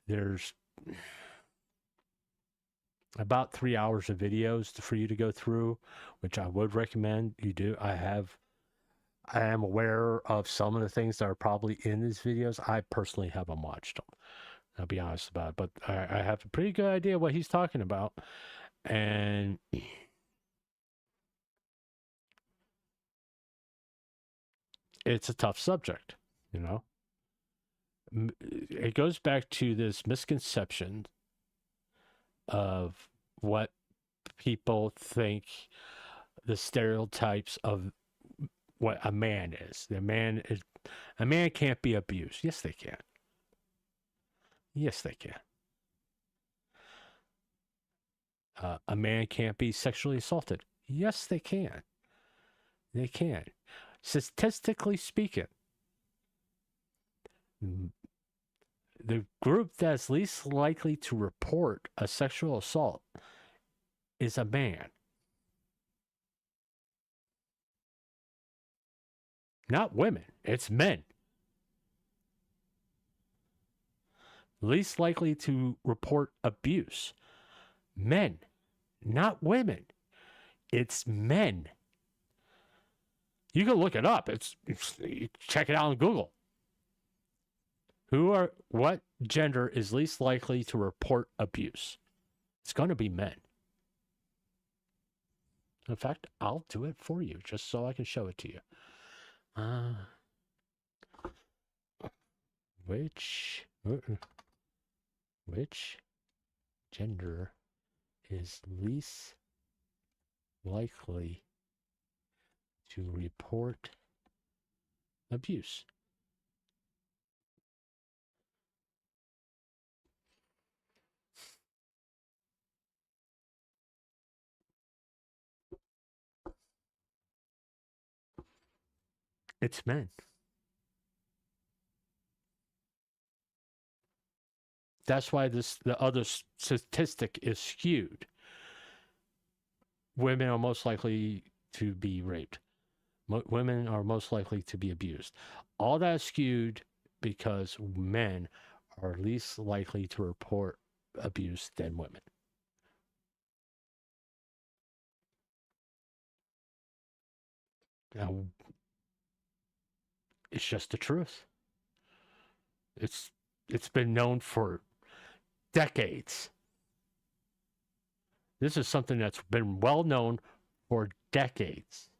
there's about 3 hours of videos for you to go through, which I would recommend you do. I am aware of some of the things that are probably in these videos. I personally haven't watched them. I'll be honest about it, but I have a pretty good idea what he's talking about. And it's a tough subject, you know. It goes back to this misconception of what people think the stereotypes of what a man is. A man can't be abused. Yes, they can. Yes, they can. A man can't be sexually assaulted. Yes, they can. They can. Statistically speaking, the group that's least likely to report a sexual assault is a man. Not women, it's men. Least likely to report abuse. Men, not women. It's men. You can look it up. You check it out on Google. What gender is least likely to report abuse? It's going to be men. In fact, I'll do it for you just so I can show it to you. Which gender is least likely to report abuse? It's men. That's why the other statistic is skewed. Women are most likely to be raped. Women are most likely to be abused. All that is skewed because men are least likely to report abuse than women. Now, it's just the truth. It's been known for decades. This is something that's been well known for decades.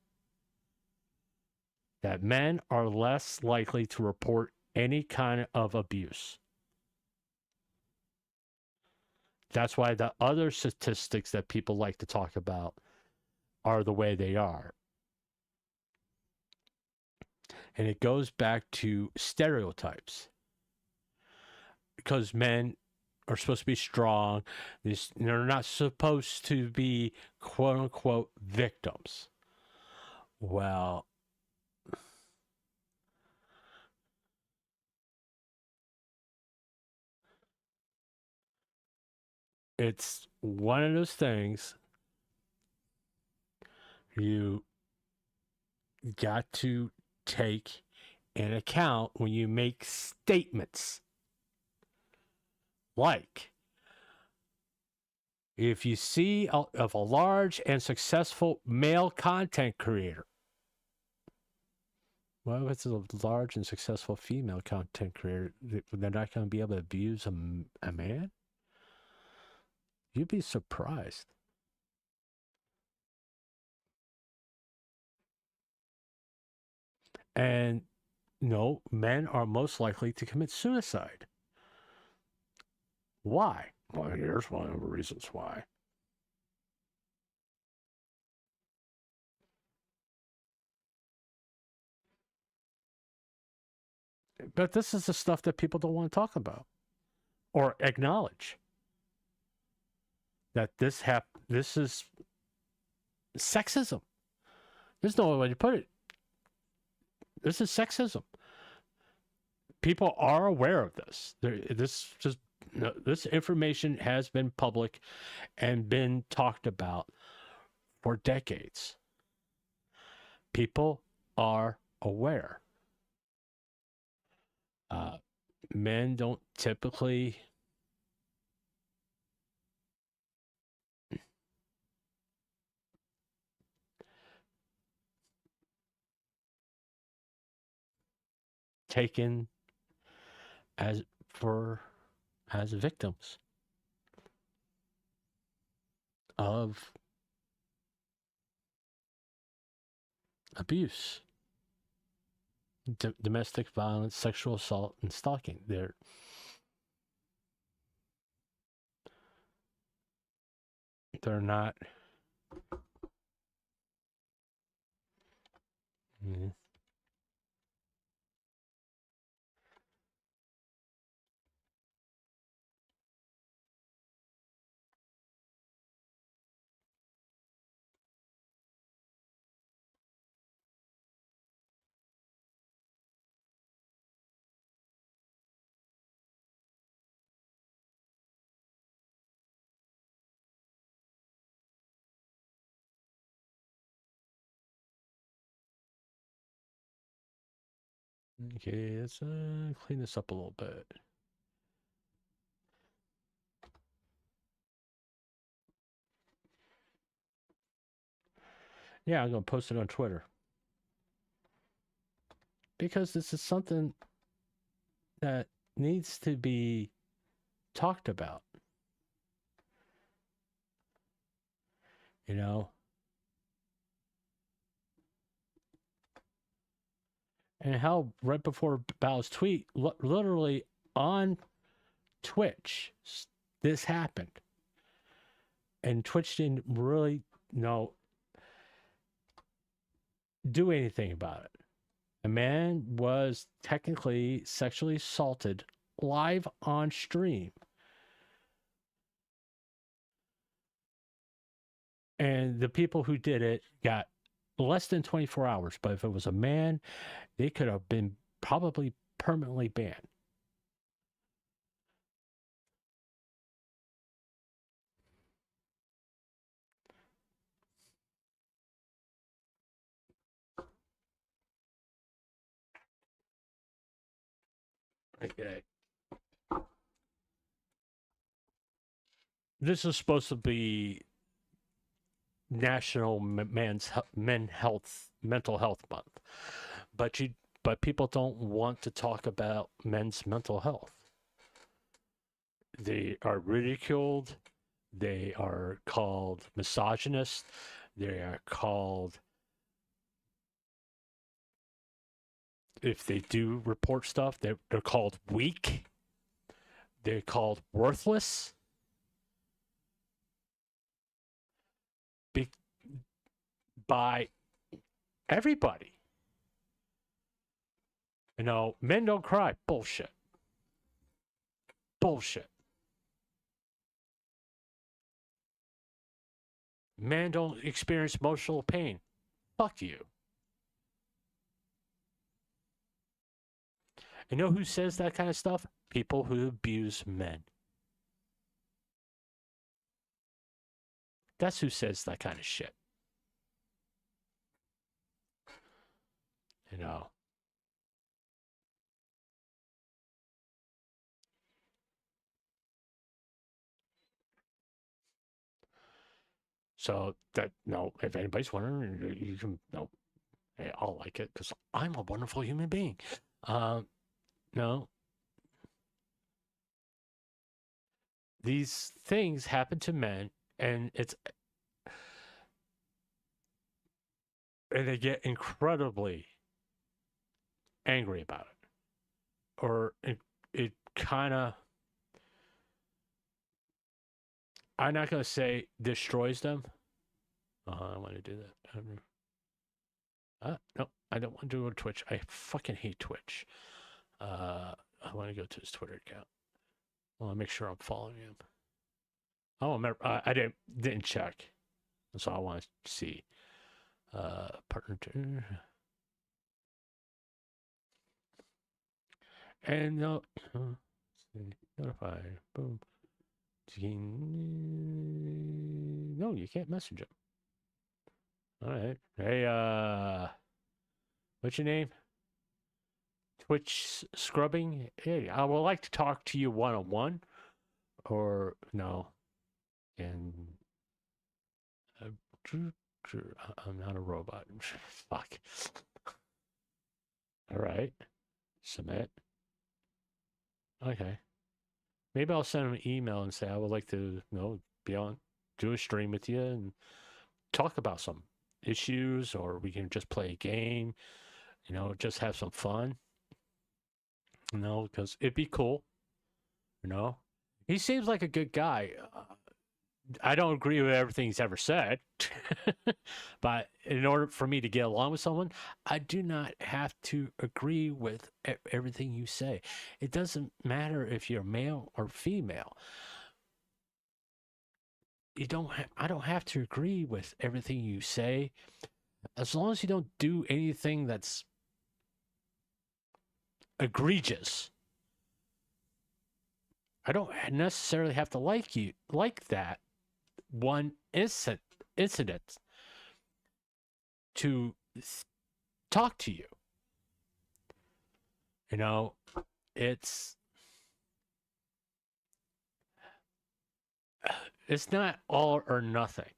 That men are less likely to report any kind of abuse. That's why the other statistics that people like to talk about are the way they are. And it goes back to stereotypes. Because men are supposed to be strong. They're not supposed to be quote unquote victims. Well, it's one of those things you got to take in account when you make statements. Like, if you see of a large and successful male content creator, well, if it's a large and successful female content creator, they're not going to be able to abuse a man? You'd be surprised. And no, men are most likely to commit suicide. Why? Well, here's one of the reasons why. But this is the stuff that people don't want to talk about or acknowledge. That this is sexism. There's no other way to put it. This is sexism. People are aware of this. This information has been public and been talked about for decades. People are aware. Men don't typically taken as victims of abuse, domestic violence, sexual assault, and stalking. they're not. Mhm. Okay, let's clean this up a little bit. Yeah, I'm gonna post it on Twitter because this is something that needs to be talked about. You know, and how right before Bao's tweet, literally on Twitch, this happened, and Twitch didn't really do anything about it. A man was technically sexually assaulted live on stream. And the people who did it got less than 24 hours. But if it was a man, they could have been probably permanently banned. Okay. This is supposed to be National Mental Health Month, but people don't want to talk about men's mental health. They are ridiculed. They are called misogynist. They are called, if they do report stuff, they're called weak. They're called worthless. By everybody. You know, men don't cry. Bullshit. Bullshit. Men don't experience emotional pain. Fuck you. You know who says that kind of stuff? People who abuse men. That's who says that kind of shit. You know. So that, no, if anybody's wondering, you can, no, hey, I'll like it because I'm a wonderful human being. No. These things happen to men, and they get incredibly angry about it. Or it kind of, I'm not going to say destroys them. I want to do that. No, I don't want to do it on Twitch. I fucking hate Twitch. I want to go to his Twitter account. I want to make sure I'm following him. Oh, I didn't check. That's all I want to see. Partner two. And no, notify. Boom. No, you can't message him. All right. Hey, what's your name? Twitch scrubbing. Hey, I would like to talk to you one-on-one. Or no. And I'm not a robot. Fuck. All right. Submit. Okay. Maybe I'll send him an email and say I would like to, be on, do a stream with you and talk about some issues, or we can just play a game, just have some fun, because it'd be cool, He seems like a good guy. I don't agree with everything he's ever said, but in order for me to get along with someone, I do not have to agree with everything you say. It doesn't matter if you're male or female. I don't have to agree with everything you say, as long as you don't do anything that's egregious. I don't necessarily have to like that one incident to talk to you. You know, it's not all or nothing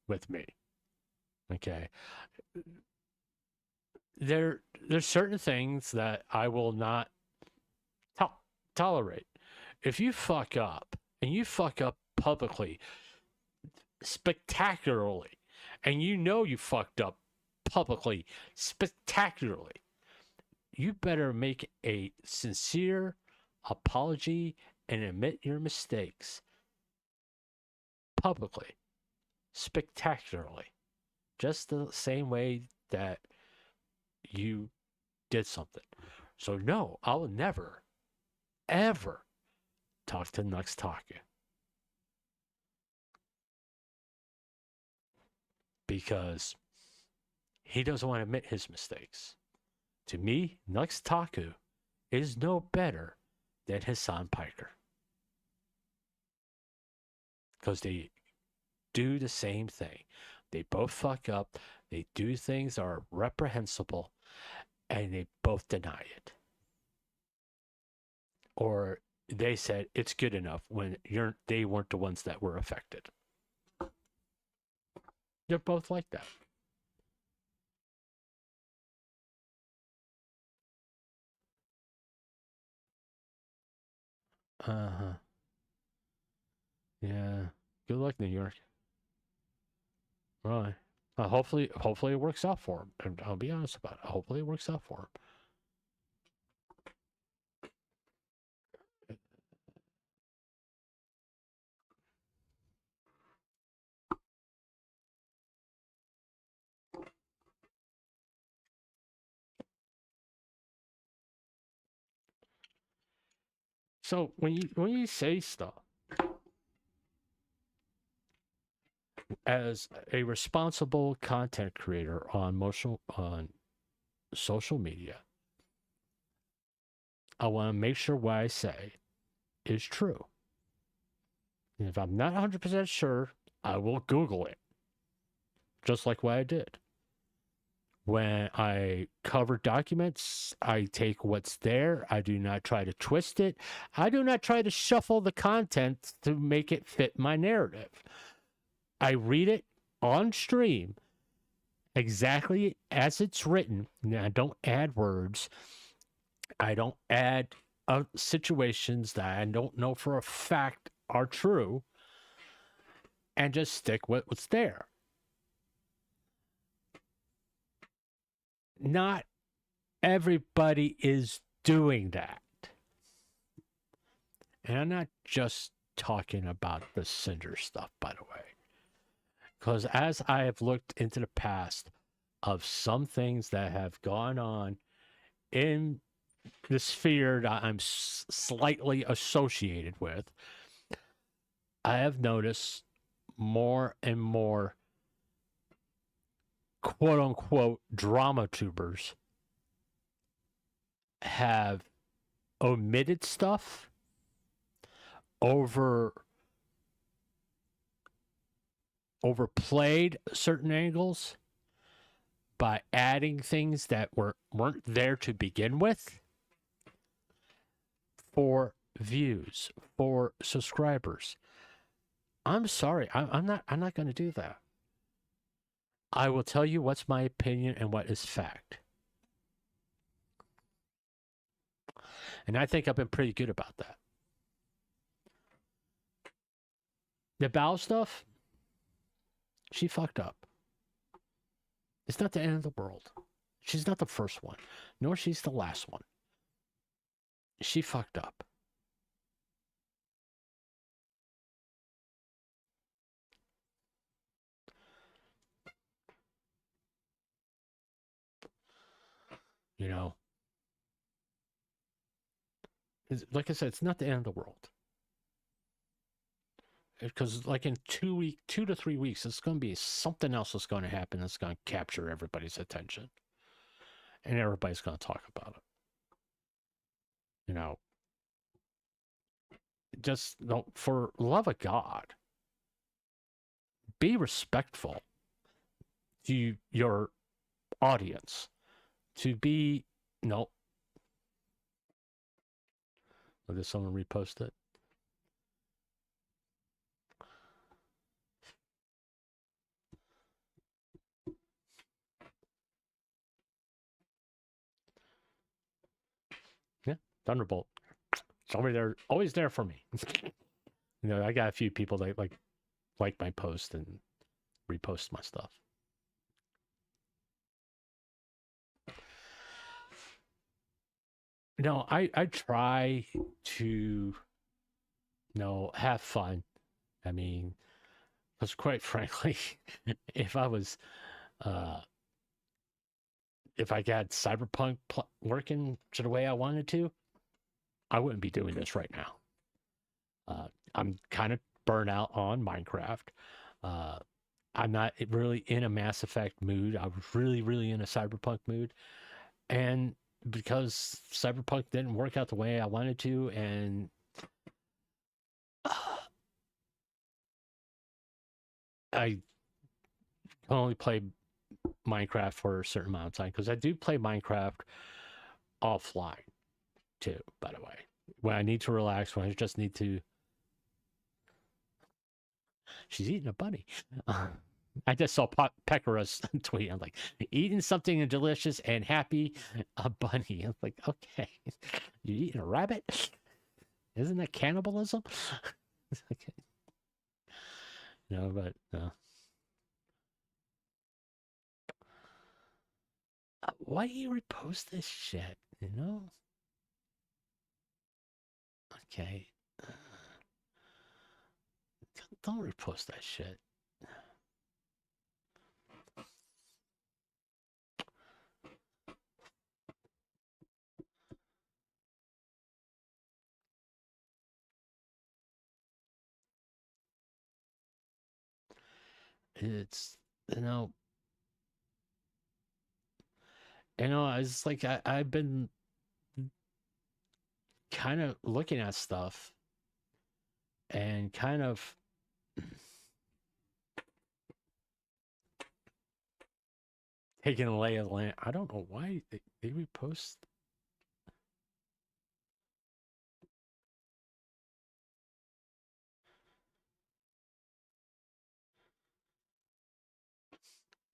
with me. Okay. There's certain things that I will not tolerate. If you fuck up, and you fuck up publicly, spectacularly, and you know you fucked up publicly, spectacularly, you better make a sincere apology and admit your mistakes publicly, spectacularly, just the same way that you did something. So no, I will never, ever talk to Nux Taku. Because he doesn't want to admit his mistakes. To me, Nux Taku is no better than Hassan Piker. Because they do the same thing. They both fuck up. They do things that are reprehensible, and they both deny it. Or they said it's good enough when they weren't the ones that were affected. They're both like that. Uh-huh. Yeah. Good luck, New York. Right. Hopefully it works out for him. And I'll be honest about it. Hopefully it works out for him. So when you say stuff as a responsible content creator on social media, I want to make sure what I say is true. And if I'm not 100% sure, I will Google it. Just like what I did. When I cover documents, I take what's there. I do not try to twist it. I do not try to shuffle the content to make it fit my narrative. I read it on stream exactly as it's written. I don't add words. I don't add situations that I don't know for a fact are true, and just stick with what's there. Not everybody is doing that. And I'm not just talking about the Cinder stuff, by the way. Because as I have looked into the past of some things that have gone on in the sphere that I'm slightly associated with, I have noticed more and more quote unquote drama tubers have omitted stuff, overplayed certain angles by adding things that weren't there to begin with for views, for subscribers. I'm sorry, I'm not going to do that. I will tell you what's my opinion and what is fact. And I think I've been pretty good about that. The Bao stuff, she fucked up. It's not the end of the world. She's not the first one, nor she's the last one. She fucked up. You know, like I said, it's not the end of the world. Because like in 2 to 3 weeks, it's going to be something else that's going to happen that's going to capture everybody's attention, and everybody's going to talk about it. You know, just for love of God, be respectful to your audience. To be no. Oh, did someone repost it? Yeah, Thunderbolt. It's always there for me. You know, I got a few people that like my post and repost my stuff. No, I try to have fun. I mean, because quite frankly, if I was if I got Cyberpunk working to the way I wanted to, I wouldn't be doing this right now. I'm kind of burnt out on Minecraft. I'm not really in a Mass Effect mood. I was really in a Cyberpunk mood. And because Cyberpunk didn't work out the way I wanted to, and I can only play Minecraft for a certain amount of time, because I do play Minecraft offline too, by the way. When I need to relax, when I just need to... She's eating a bunny. I just saw Pekara's tweet. I'm like, eating something delicious and happy, a bunny. I'm like, okay, you eating a rabbit? Isn't that cannibalism? Okay. No, but no. Why do you repost this shit? You know? Okay. Don't repost that shit. It's, you know, it's like I've been kind of looking at stuff and kind of taking a lay of the land. I don't know why they repost.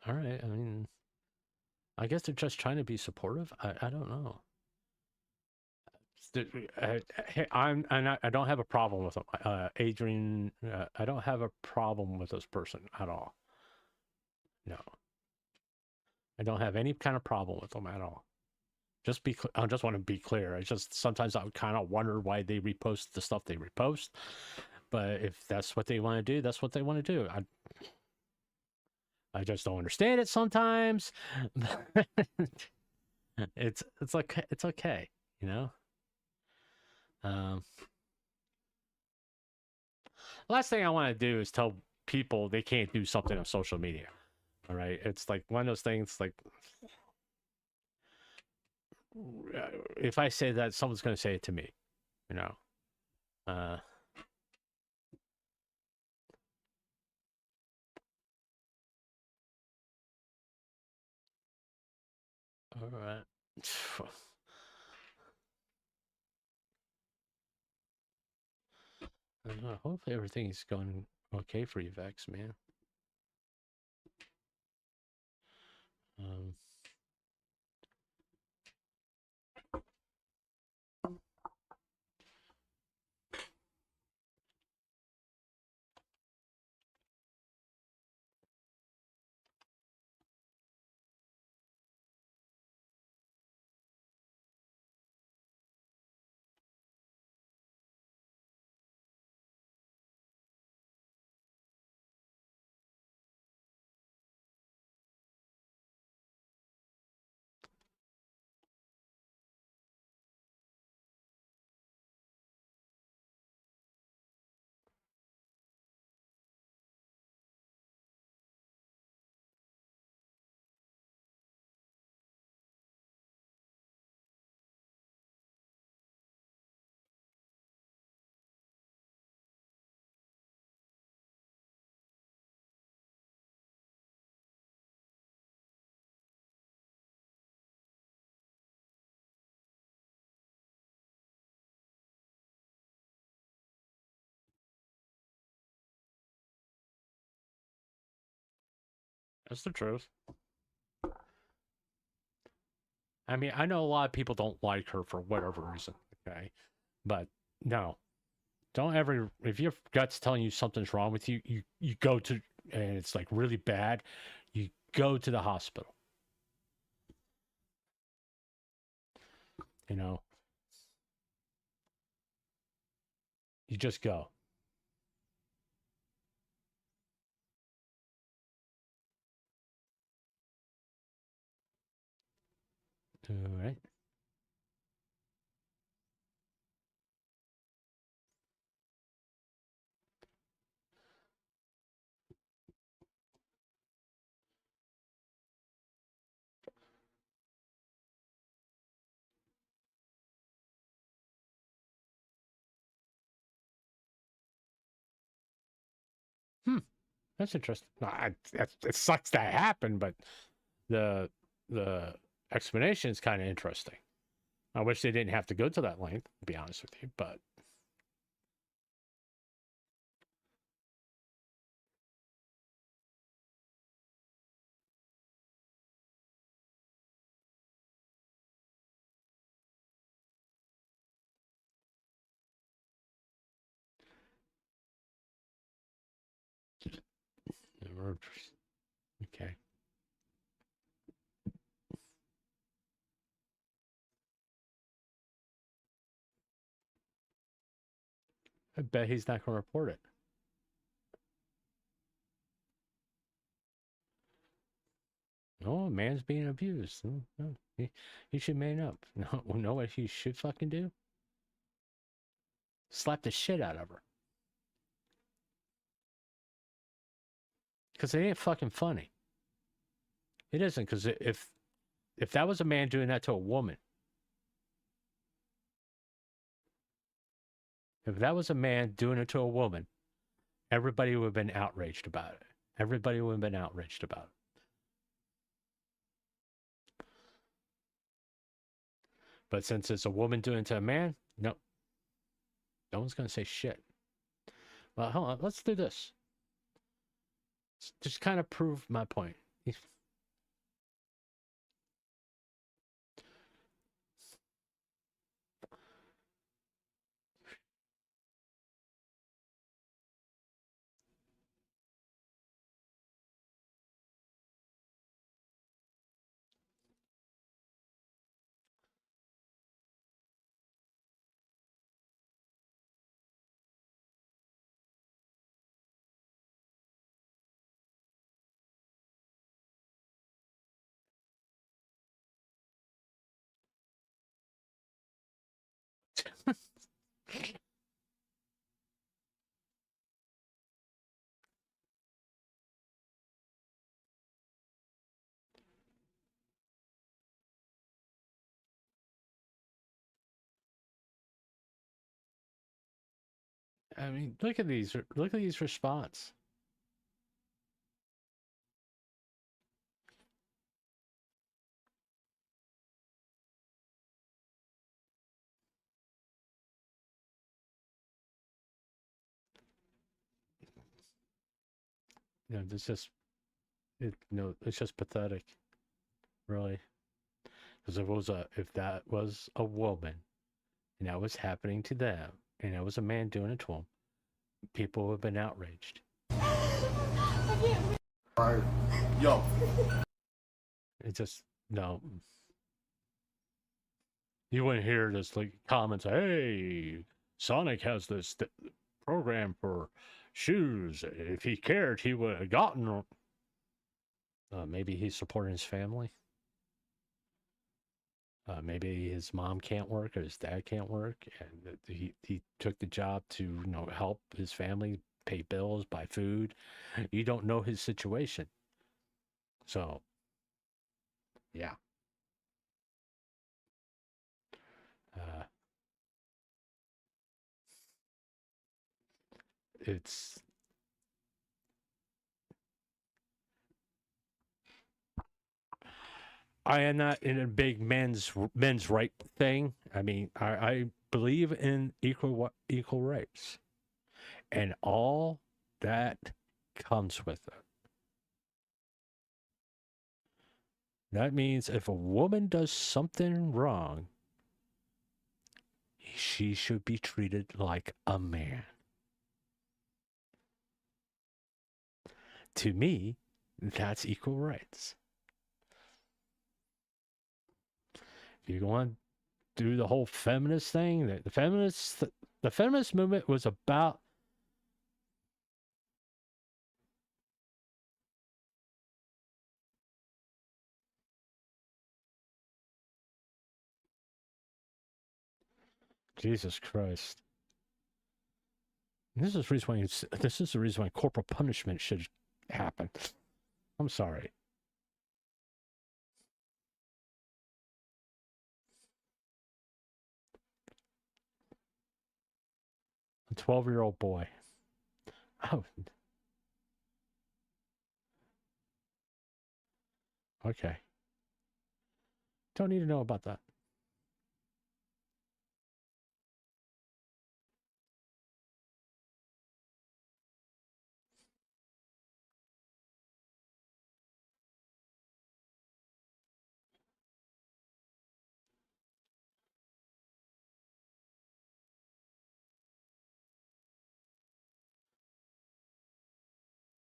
All right. I mean, I guess they're just trying to be supportive. I don't know. I don't have a problem with them. Adrian, I don't have a problem with this person at all. No, I don't have any kind of problem with them at all. I just want to be clear. I just sometimes I would kind of wonder why they repost the stuff they repost. But if that's what they want to do, that's what they want to do. I just don't understand it sometimes. It's like it's okay, you know. Last thing I want to do is tell people they can't do something on social media. All right, it's like one of those things. Like, if I say that, someone's going to say it to me, you know. All right. Hopefully everything's going okay for you, Vex, man. That's the truth. I mean, I know a lot of people don't like her for whatever reason, okay? But no. Don't ever, if your gut's telling you something's wrong with you, you go to, and it's like really bad, you go to the hospital. You know? You just go. All right. That's interesting. No, it sucks that happened, but the explanation is kind of interesting. I wish they didn't have to go to that length, to be honest with you, but okay. I bet he's not going to report it. Oh, a man's being abused. No, he should man up. No, know what he should fucking do? Slap the shit out of her. Because it ain't fucking funny. It isn't, because if that was a man doing that to a woman, if that was a man doing it to a woman, everybody would have been outraged about it. Everybody would have been outraged about it. But since it's a woman doing it to a man, no one's going to say shit. Well, hold on. Let's do this. Just kind of prove my point. I mean, look at these response. You know, it's just it's just pathetic, really. Because if that was a woman, and that was happening to them, and that was a man doing it to them, people would have been outraged. Right. Yo. It just no. You wouldn't hear this like comments. Hey, Sonic has this program for shoes. If he cared, he would have gotten them. Maybe he's supporting his family. Maybe his mom can't work or his dad can't work, and he took the job to help his family pay bills, buy food. You don't know his situation, so yeah. It's I am not in a big men's right thing. I mean, I believe in equal rights, and all that comes with it. That means if a woman does something wrong, she should be treated like a man. To me, that's equal rights. If you want to do the whole feminist thing, the feminist movement was about Jesus Christ. This is the reason why corporal punishment should happen. I'm sorry. A 12-year-old boy. Oh. Okay. Don't need to know about that.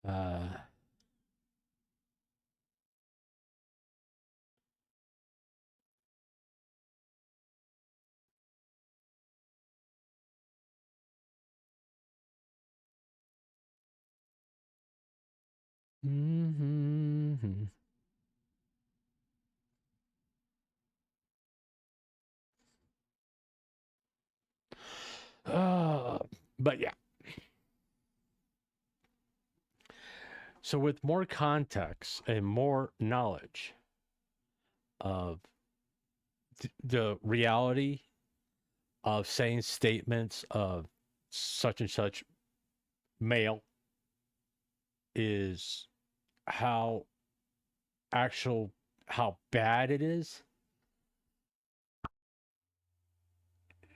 Uh, mm-hmm. But yeah. So with more context and more knowledge of the reality of saying statements of such and such male is how bad it is,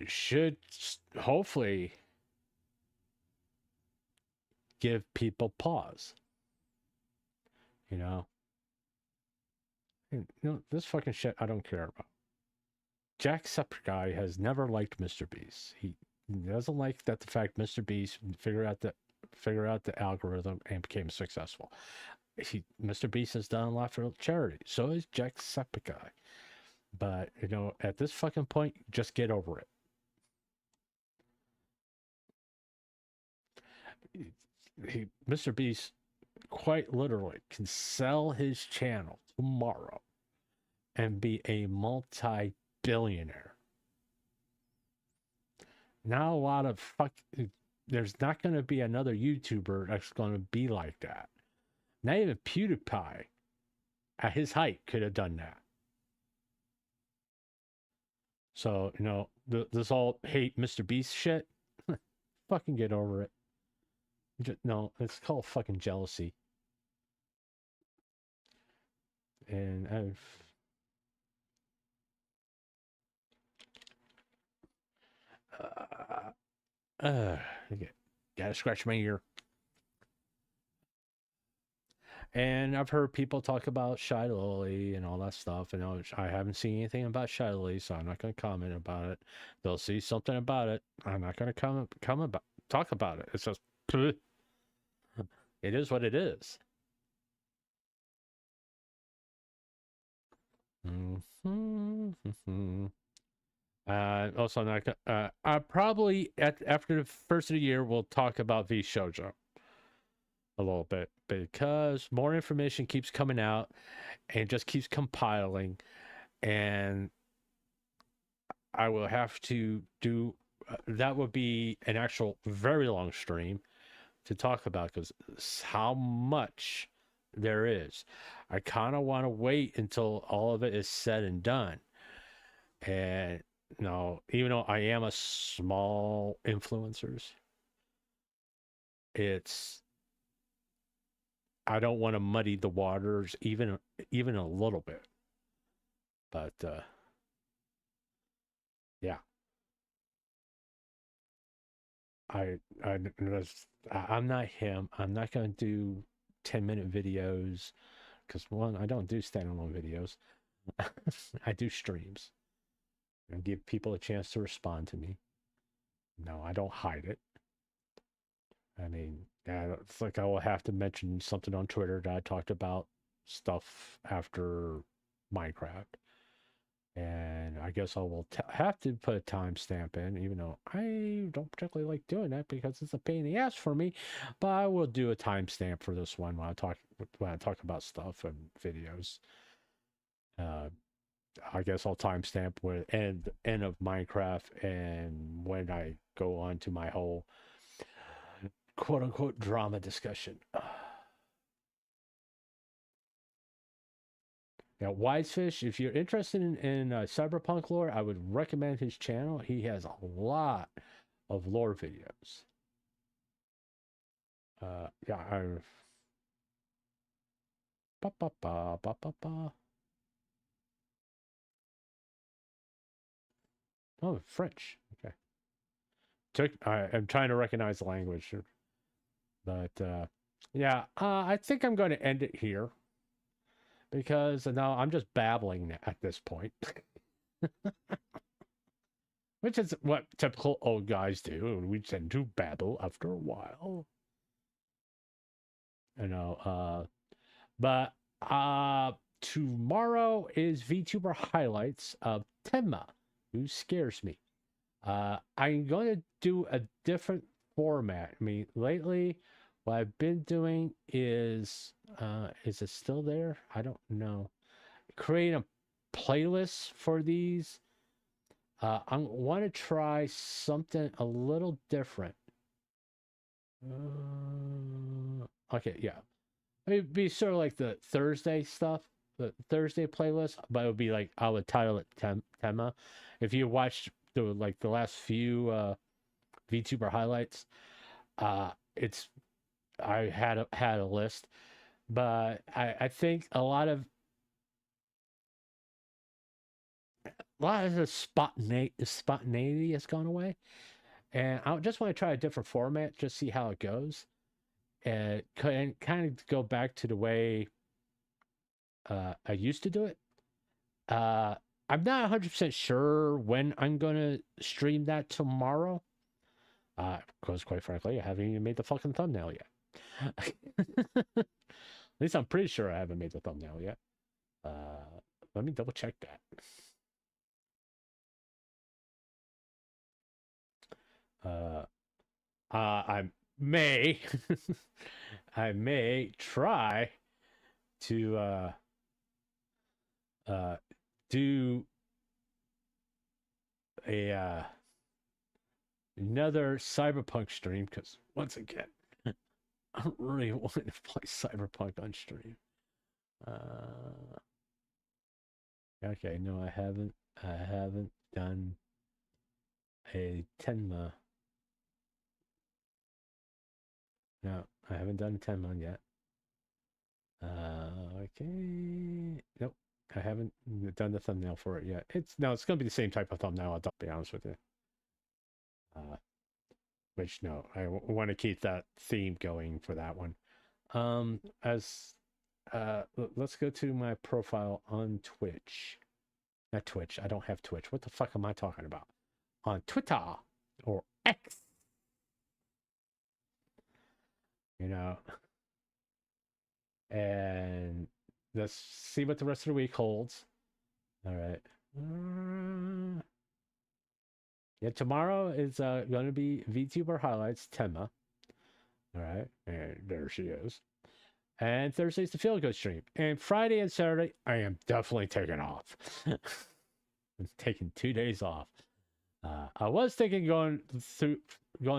should hopefully give people pause. You know, this fucking shit I don't care about. Jacksepticeye has never liked Mr. Beast. He doesn't like the fact Mr. Beast figure out the algorithm and became successful. Mr. Beast has done a lot for charity. So is Jacksepticeye. But at this fucking point, just get over it. Mr. Beast quite literally can sell his channel tomorrow and be a multi-billionaire. Not a lot of there's not going to be another YouTuber that's going to be like that. Not even PewDiePie at his height could have done that. So, this all hate Mr. Beast shit, fucking get over it. No, it's called fucking jealousy. And gotta scratch my ear. And I've heard people talk about Shy Lily and all that stuff. And I haven't seen anything about Shy Lily, so I'm not going to comment about it. They'll see something about it. I'm not going to talk about it. It's just, it is what it is. Also, not. I probably after the first of the year, we'll talk about V Shoujo a little bit, because more information keeps coming out and just keeps compiling, and I will have to do that. Would be an actual very long stream to talk about, because how much there is. I kind of want to wait until all of it is said and done. And even though I am a small influencers, I don't want to muddy the waters even a little bit. But yeah, I'm not him. I'm not going to do 10-minute videos because one, I don't do standalone videos. I do streams and give people a chance to respond to me. No, I don't hide it. I mean, yeah, it's like I will have to mention something on Twitter that I talked about stuff after Minecraft. And I guess I will have to put a timestamp in, even though I don't particularly like doing that because it's a pain in the ass for me. But I will do a timestamp for this one when I talk about stuff and videos. I guess I'll timestamp with end of Minecraft and when I go on to my whole quote unquote drama discussion. Now, Wisefish, if you're interested in Cyberpunk lore, I would recommend his channel. He has a lot of lore videos. Yeah, I've... Oh, French. Okay. I'm trying to recognize the language. But, yeah, I think I'm going to end it here. Because now I'm just babbling at this point. Which is what typical old guys do. We tend to babble after a while. You know, but tomorrow is VTuber highlights of Tenma, who scares me. I'm going to do a different format. I mean, lately, what I've been doing is it still there? I don't know. Create a playlist for these. I want to try something a little different. Okay, yeah. It'd be sort of like the Thursday stuff, the Thursday playlist, but it would be like, I would title it Tema. If you watched the last few VTuber highlights, I had a list, but I think a lot of the spontaneity has gone away, and I just want to try a different format, just see how it goes, and kind of go back to the way I used to do it. I'm not 100% sure when I'm going to stream that tomorrow, because quite frankly, I haven't even made the fucking thumbnail yet. At least I'm pretty sure I haven't made the thumbnail yet. Let me double check that. I may I may try to do a another Cyberpunk stream, because once again I don't really want to play Cyberpunk on stream. Okay, no, I haven't done a Tenma. No, I haven't done Tenma yet. Okay. Nope. I haven't done the thumbnail for it yet. It's going to be the same type of thumbnail, I'll be honest with you. Which, no, I want to keep that theme going for that one. Let's go to my profile on Twitch. Not Twitch. I don't have Twitch. What the fuck am I talking about? On Twitter or X. You know. And let's see what the rest of the week holds. All right. Yeah, tomorrow is going to be VTuber highlights, Tenma. All right. And there she is. And Thursday's the Feel Good stream. And Friday and Saturday, I am definitely taking off. I'm taking 2 days off. I was thinking going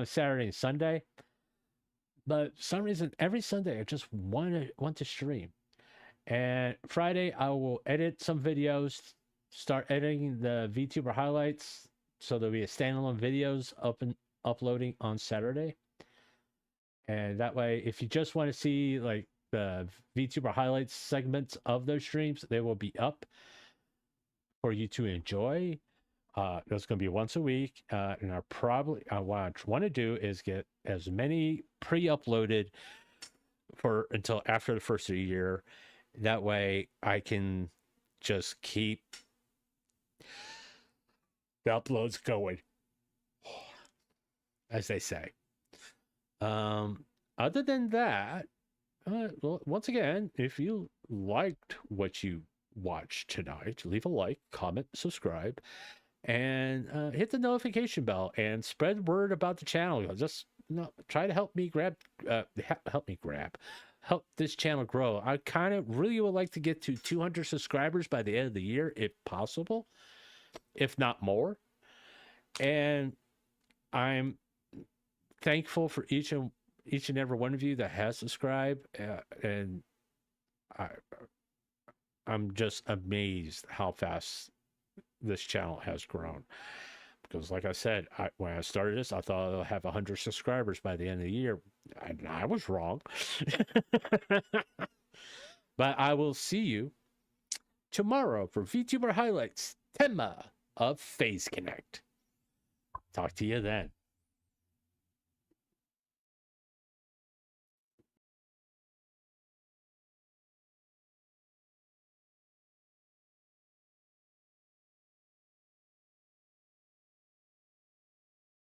Saturday and Sunday. But for some reason, every Sunday, I just want to stream. And Friday, I will edit some videos, start editing the VTuber highlights. So there'll be a standalone videos uploading on Saturday. And that way, if you just want to see like the VTuber highlights segments of those streams, they will be up for you to enjoy. That's going to be once a week. And what I want to do is get as many pre-uploaded until after the first of the year. That way I can just keep the uploads going, as they say. Other than that, well, once again, if you liked what you watched tonight, leave a like, comment, subscribe, and hit the notification bell and spread word about the channel. Just try to help this channel grow. I kind of really would like to get to 200 subscribers by the end of the year, if possible, if not more. And I'm thankful for each and every one of you that has subscribed, and I'm just amazed how fast this channel has grown. Because like I said, when I started this, I thought I'll have 100 subscribers by the end of the year, and I was wrong. But I will see you tomorrow for VTuber Highlights, Tenma of Phase Connect. Talk to you then.